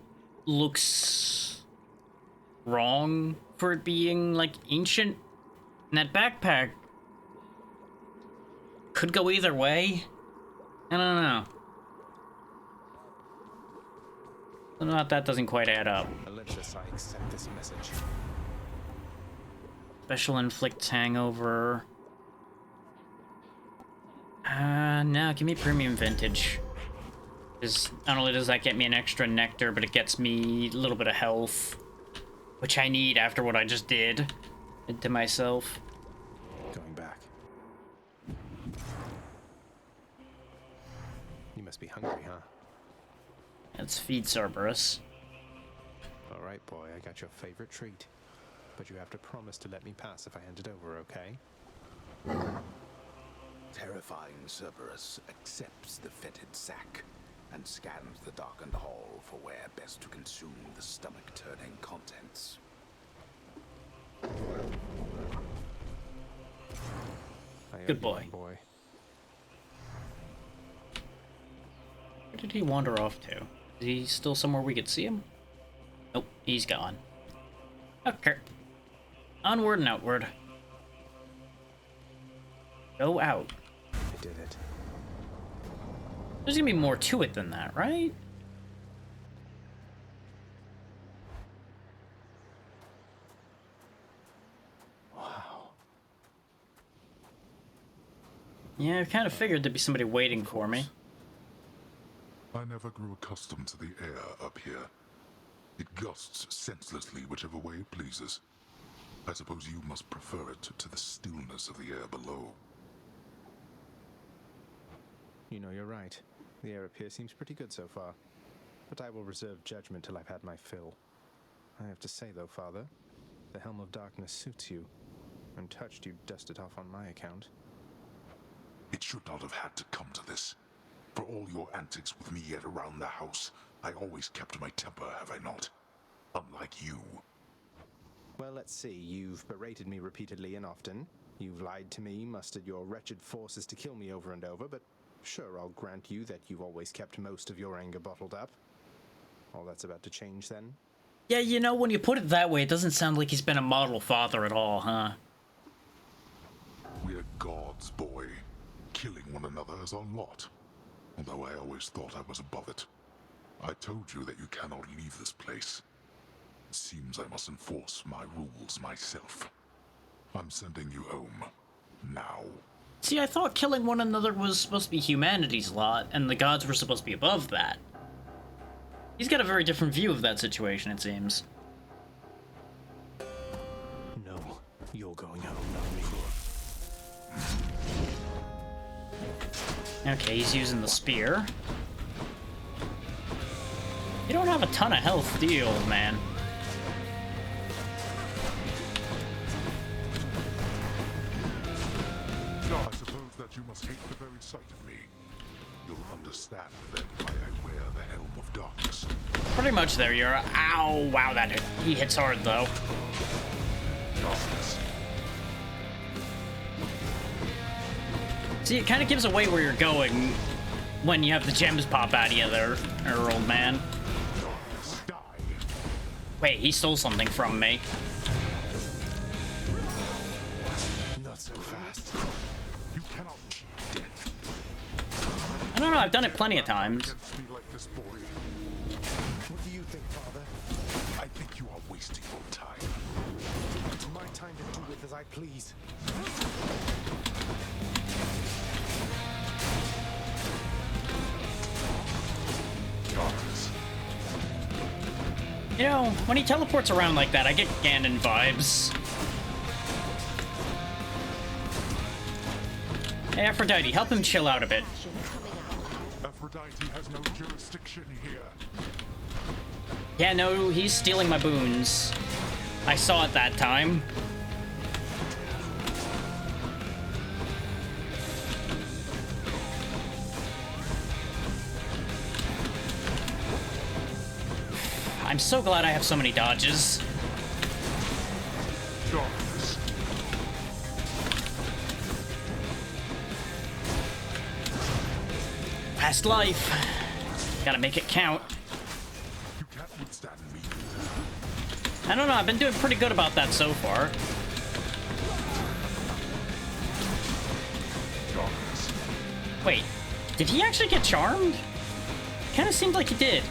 looks wrong for it being, like, ancient. And that backpack could go either way. I don't know. I don't know if that doesn't quite add up. Olympus, I accept this message. Special inflicts hangover. No, give me premium vintage. Because not only does that get me an extra nectar, but it gets me a little bit of health. Which I need after what I just did to myself. Going back. You must be hungry, huh? Let's feed Cerberus. All right, boy, I got your favorite treat. But you have to promise to let me pass if I hand it over, okay? Terrifying Cerberus accepts the fetid sack and scans the darkened hall for where best to consume the stomach-turning contents. Good boy. Where did he wander off to? Is he still somewhere we could see him? Nope, he's gone. Okay. Onward and outward. Go out. I did it. There's gonna be more to it than that, right? Wow. Yeah, I kind of figured there'd be somebody waiting for me. I never grew accustomed to the air up here. It gusts senselessly whichever way it pleases. I suppose you must prefer it to the stillness of the air below. You know, you're right. The air up here seems pretty good so far. But I will reserve judgment till I've had my fill. I have to say, though, Father, the Helm of Darkness suits you. I'm touched you dust it off on my account. It should not have had to come to this. For all your antics with me yet around the house, I always kept my temper, have I not? Unlike you. Well, let's see. You've berated me repeatedly and often. You've lied to me, mustered your wretched forces to kill me over and over, but sure, I'll grant you that you've always kept most of your anger bottled up. All that's about to change, then? Yeah, you know, when you put it that way, it doesn't sound like he's been a model father at all, huh? We're gods, boy. Killing one another is our lot. Although I always thought I was above it. I told you that you cannot leave this place. It seems I must enforce my rules myself. I'm sending you home. Now. See, I thought killing one another was supposed to be humanity's lot, and the gods were supposed to be above that. He's got a very different view of that situation, it seems. No, you're going home, not me. Okay, he's using the spear. You don't have a ton of health, do you, old man? I suppose that you must hate the very sight of me. You'll understand then why I wear the Helm of Darkness. Pretty much there, you're. Ow! Wow, that he hits hard though. Darkness. See, it kind of gives away where you're going when you have the gems pop out of you there, old man. Wait, he stole something from me. Not so fast. You cannot cheat death. I don't know, I've done it plenty of times. Like this, boy. What do you think, Father? I think you are wasting your time. It's my time to do with as I please. Darkness. You know, when he teleports around like that, I get Ganon vibes. Hey, Aphrodite, help him chill out a bit. Aphrodite has no jurisdiction here. Yeah, no, he's stealing my boons. I saw it that time. I'm so glad I have so many dodges. Darkness. Last life. Gotta make it count. You can't withstand me. I don't know, I've been doing pretty good about that so far. Darkness. Wait, did he actually get charmed? Kinda seemed like he did.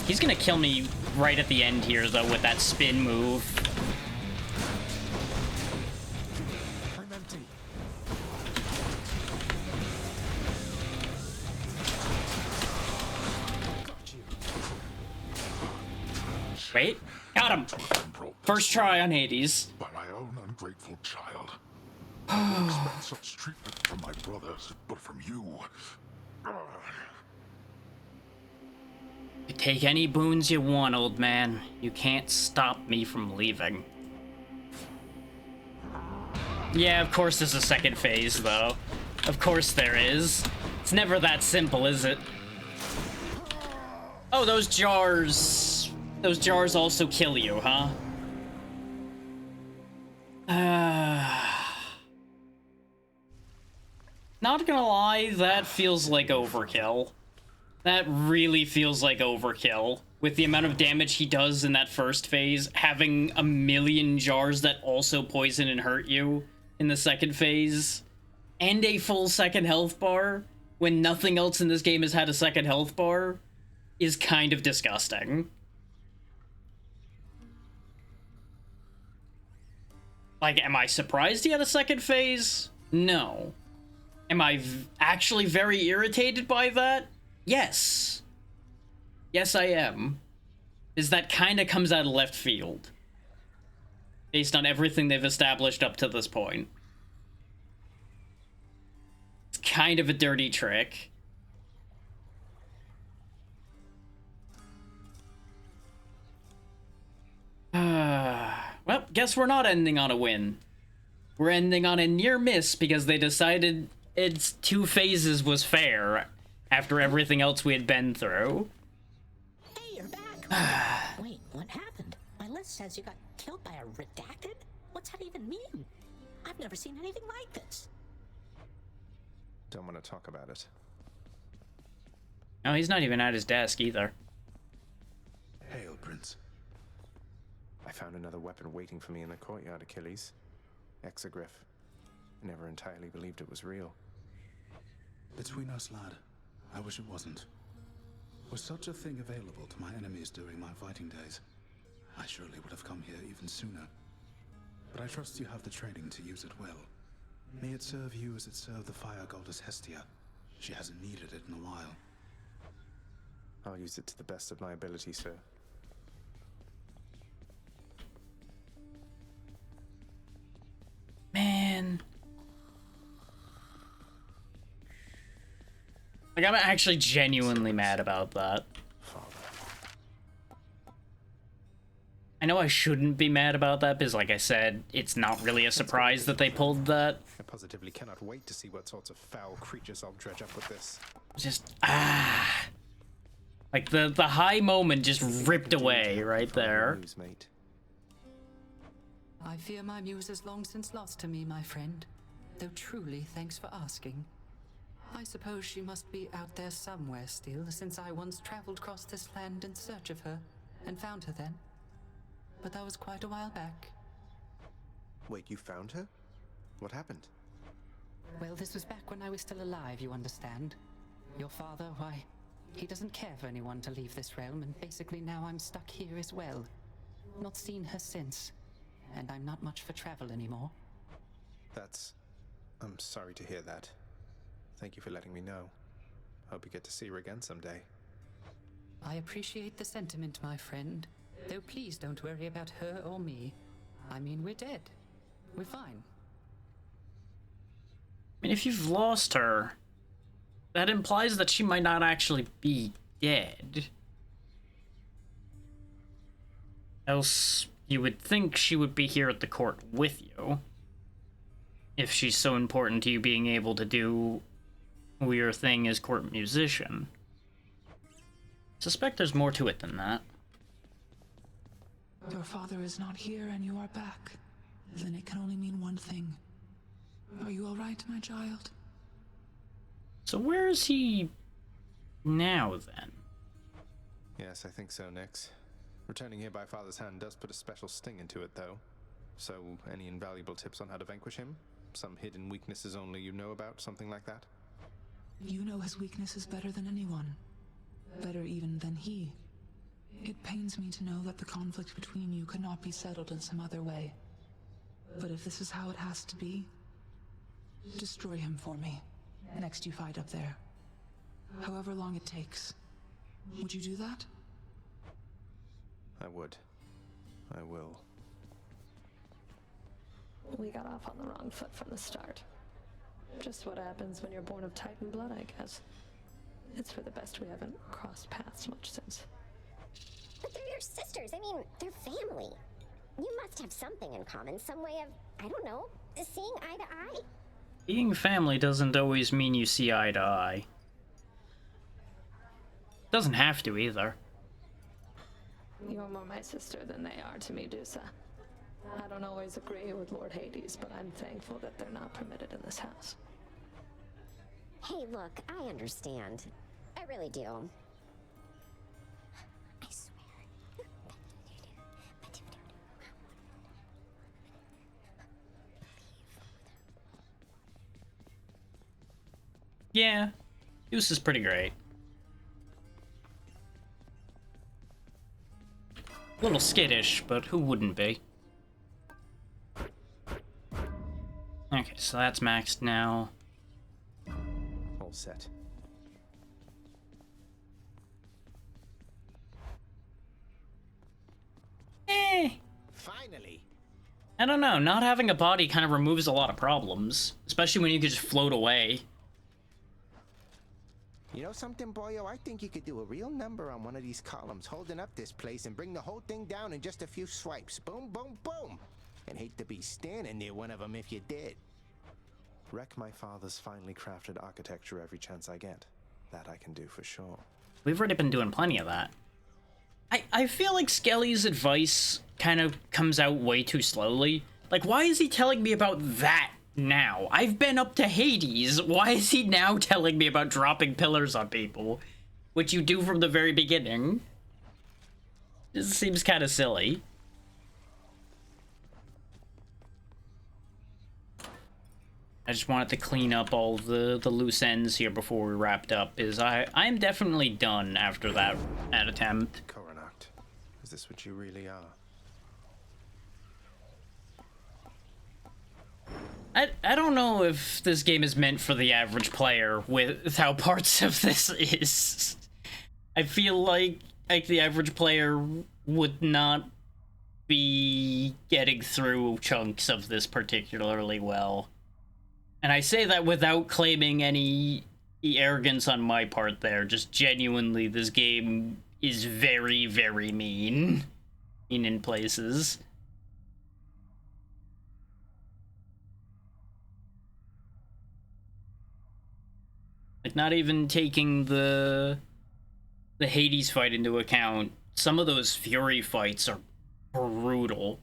He's gonna kill me right at the end here, though, with that spin move. I'm empty. Got you. Wait, got him! First try on Hades. By my own ungrateful child. I would expect such treatment from my brothers, but from you. You take any boons you want, old man. You can't stop me from leaving. Yeah, of course there's a second phase, though. Of course there is. It's never that simple, is it? Oh, those jars... Those jars also kill you, huh? Not gonna lie, that feels like overkill. That really feels like overkill. With the amount of damage he does in that first phase, having a million jars that also poison and hurt you in the second phase, and a full second health bar, when nothing else in this game has had a second health bar, is kind of disgusting. Like, am I surprised he had a second phase? No. Am I actually very irritated by that? Yes. Yes, I am. Is that kind of comes out of left field. Based on everything they've established up to this point. It's kind of a dirty trick. Well, guess we're not ending on a win. We're ending on a near miss because they decided its 2 phases was fair after everything else we had been through. Hey, you're back. Wait, what happened? My list says you got killed by a redacted? What's that even mean? I've never seen anything like this. Don't want to talk about it. Oh, he's not even at his desk either. Hail, Prince. I found another weapon waiting for me in the courtyard, Achilles. Exogryph. I never entirely believed it was real. Between us, lad, I wish it wasn't. Was such a thing available to my enemies during my fighting days, I surely would have come here even sooner. But I trust you have the training to use it well. May it serve you as it served the fire goddess Hestia. She hasn't needed it in a while. I'll use it to the best of my ability, sir. Man. Like, I'm actually genuinely mad about that. I know I shouldn't be mad about that because, like I said, it's not really a surprise that they pulled that. I positively cannot wait to see what sorts of foul creatures I'll dredge up with this. Just, like, the high moment just ripped away right there. I fear my muse is long since lost to me, my friend. Though truly, thanks for asking. I suppose she must be out there somewhere still, since I once traveled across this land in search of her, and found her then. But that was quite a while back. Wait, you found her? What happened? Well, this was back when I was still alive, you understand. Your father, why, he doesn't care for anyone to leave this realm, and basically now I'm stuck here as well. Not seen her since. And I'm not much for travel anymore. I'm sorry to hear that. Thank you for letting me know. Hope you get to see her again someday. I appreciate the sentiment, my friend. Though please don't worry about her or me. I mean, we're dead. We're fine. I mean, if you've lost her, that implies that she might not actually be dead. Else, you would think she would be here at the court with you. If she's so important to you being able to do your thing as court musician. Suspect there's more to it than that. Your father is not here and you are back. Then it can only mean one thing. Are you all right, my child? So where is he now, then? Yes, I think so, Nix. Returning here by Father's hand does put a special sting into it, though. So, any invaluable tips on how to vanquish him? Some hidden weaknesses only you know about, something like that? You know his weaknesses better than anyone. Better even than he. It pains me to know that the conflict between you could not be settled in some other way. But if this is how it has to be, destroy him for me. Next you fight up there. However long it takes. Would you do that? I would. I will. We got off on the wrong foot from the start. Just what happens when you're born of Titan blood, I guess. It's for the best we haven't crossed paths much since. But they're your sisters. I mean, they're family. You must have something in common, some way of, I don't know, seeing eye to eye. Being family doesn't always mean you see eye to eye. Doesn't have to either. You're more my sister than they are to me, Dusa. I don't always agree with Lord Hades, but I'm thankful that they're not permitted in this house. Hey, look, I understand. I really do. I swear. Yeah, Goose is pretty great. A little skittish, but who wouldn't be? Okay, so that's maxed now. All set. I don't know, not having a body kind of removes a lot of problems, especially when you could just float away. You know something, boyo? I think you could do a real number on one of these columns, holding up this place and bring the whole thing down in just a few swipes. Boom, boom, boom! And hate to be standing near one of them if you did. Wreck my father's finely crafted architecture every chance I get. That I can do for sure. We've already been doing plenty of that. I feel like Skelly's advice kind of comes out way too slowly. Like, why is he telling me about that now? I've been up to Hades. Why is he now telling me about dropping pillars on people? Which you do from the very beginning. This seems kind of silly. I just wanted to clean up all the loose ends here before we wrapped up. I'm definitely done after that attempt. Coronact, is this what you really are? I don't know if this game is meant for the average player with how parts of this is. I feel like the average player would not be getting through chunks of this particularly well. And I say that without claiming any arrogance on my part there. Just genuinely, this game is very, very mean in places. Like, not even taking the Hades fight into account, some of those Fury fights are brutal.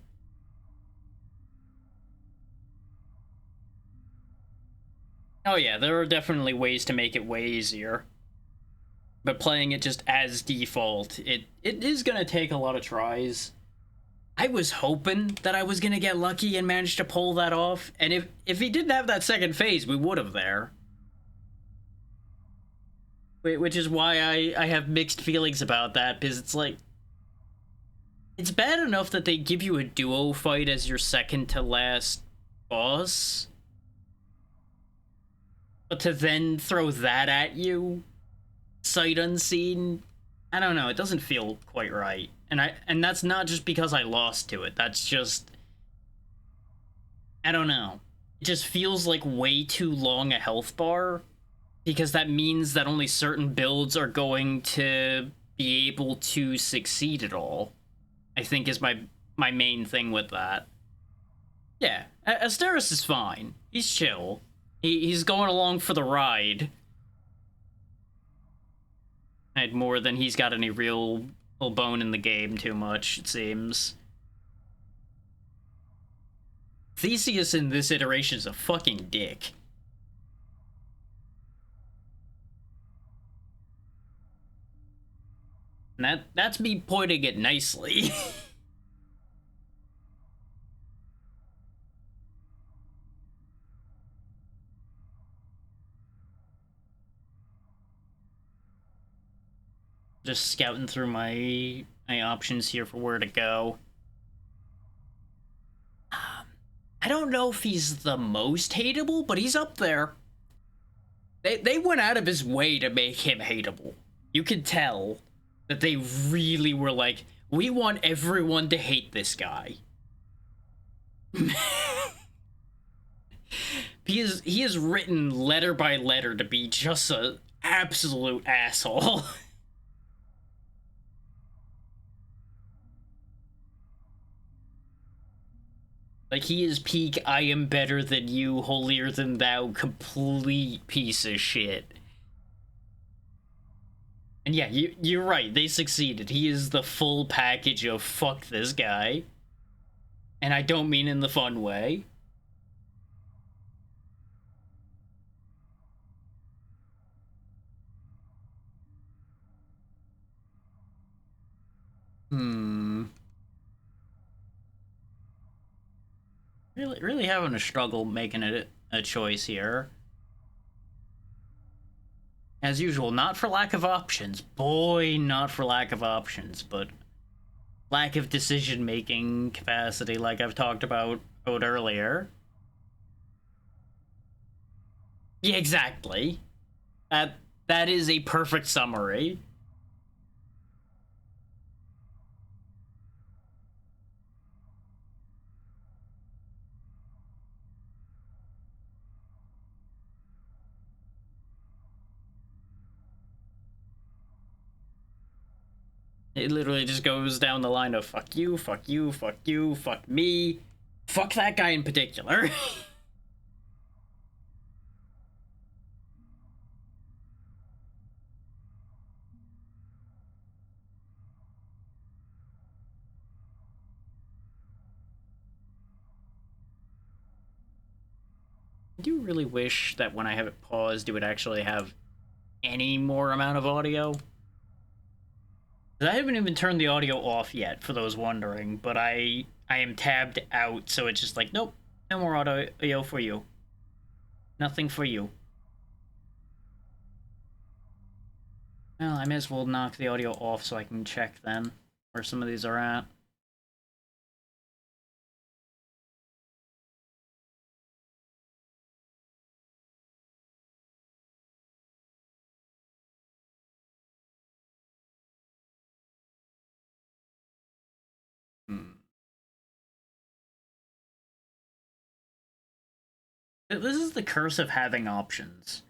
Oh yeah, there are definitely ways to make it way easier. But playing it just as default, it is gonna take a lot of tries. I was hoping that I was gonna get lucky and manage to pull that off, and if he didn't have that second phase, we would have there. Which is why I have mixed feelings about that, because it's like, it's bad enough that they give you a duo fight as your second to last boss, but to then throw that at you, sight unseen, I don't know, it doesn't feel quite right. And that's not just because I lost to it, that's just, I don't know. It just feels like way too long a health bar, because that means that only certain builds are going to be able to succeed at all, I think is my main thing with that. Yeah, Asteris is fine. He's chill. He's going along for the ride. And more than he's got any real bone in the game too much, it seems. Theseus in this iteration is a fucking dick. And that's me pointing it nicely. Just scouting through my options here for where to go. I don't know if he's the most hateable, but he's up there. They went out of his way to make him hateable. You could tell that they really were like, we want everyone to hate this guy. He is written letter by letter to be just an absolute asshole. Like, he is peak, I am better than you, holier than thou, complete piece of shit. And yeah, you're right, they succeeded. He is the full package of fuck this guy. And I don't mean in the fun way. Really having a struggle making it a choice here. As usual, not for lack of options. Boy, not for lack of options, but lack of decision-making capacity like I've talked about earlier. Yeah, exactly. That is a perfect summary. It literally just goes down the line of fuck you, fuck you, fuck you, fuck me, fuck that guy in particular. I do really wish that when I have it paused, it would actually have any more amount of audio. I haven't even turned the audio off yet, for those wondering, but I am tabbed out, so it's just like, nope, no more audio for you. Nothing for you. Well, I may as well knock the audio off so I can check then where some of these are at. This is the curse of having options.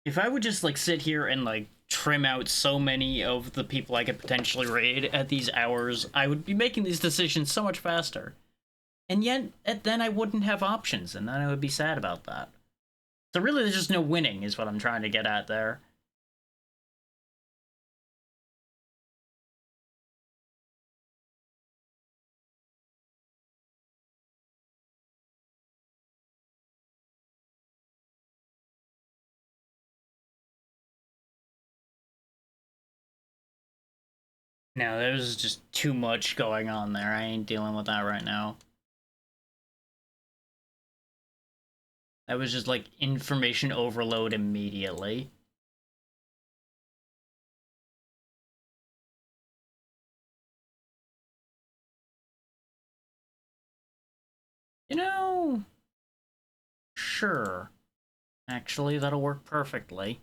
If I would just, like, sit here and, like, trim out so many of the people I could potentially raid at these hours, I would be making these decisions so much faster. And yet, then I wouldn't have options, and then I would be sad about that. So really, there's just no winning, is what I'm trying to get at there. No, there's just too much going on there. I ain't dealing with that right now. That was just like information overload immediately. You know, sure. Actually, that'll work perfectly.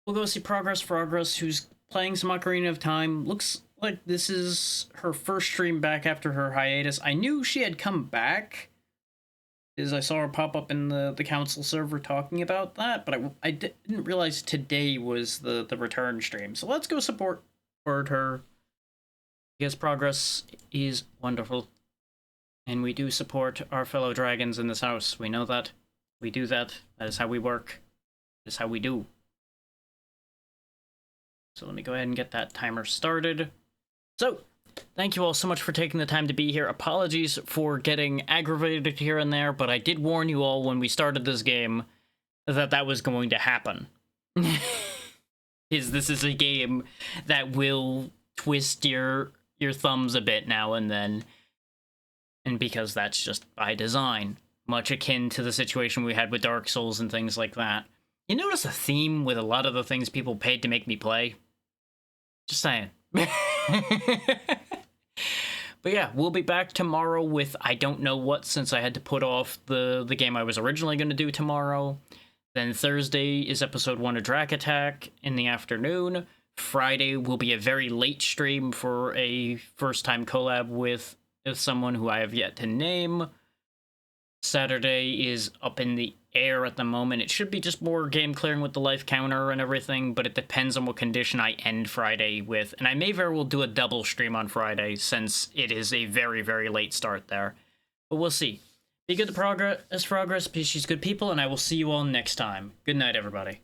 We'll go see Progress, who's playing some Ocarina of Time. Looks like this is her first stream back after her hiatus. I knew she had come back, as I saw her pop up in the council server talking about that, but I didn't realize today was the return stream. So let's go support her, because Progress is wonderful. And we do support our fellow dragons in this house. We know that. We do that. That is how we work. That is how we do. So let me go ahead and get that timer started. So, thank you all so much for taking the time to be here. Apologies for getting aggravated here and there, but I did warn you all when we started this game that that was going to happen. This is a game that will twist your thumbs a bit now and then. And because that's just by design. Much akin to the situation we had with Dark Souls and things like that. You notice a theme with a lot of the things people paid to make me play? Just saying. But yeah, we'll be back tomorrow with I don't know what, since I had to put off the game I was originally going to do tomorrow. Then Thursday is episode 1 of Drac Attack in the afternoon. Friday will be a very late stream for a first-time collab with someone who I have yet to name. Saturday is up in the air at the moment. It should be just more game clearing with the life counter and everything, but it depends on what condition I end Friday with. And I may very well do a double stream on Friday, since it is a very, very late start there. But we'll see. Be good to Progress, be she's good people, and I will see you all next time. Good night, everybody.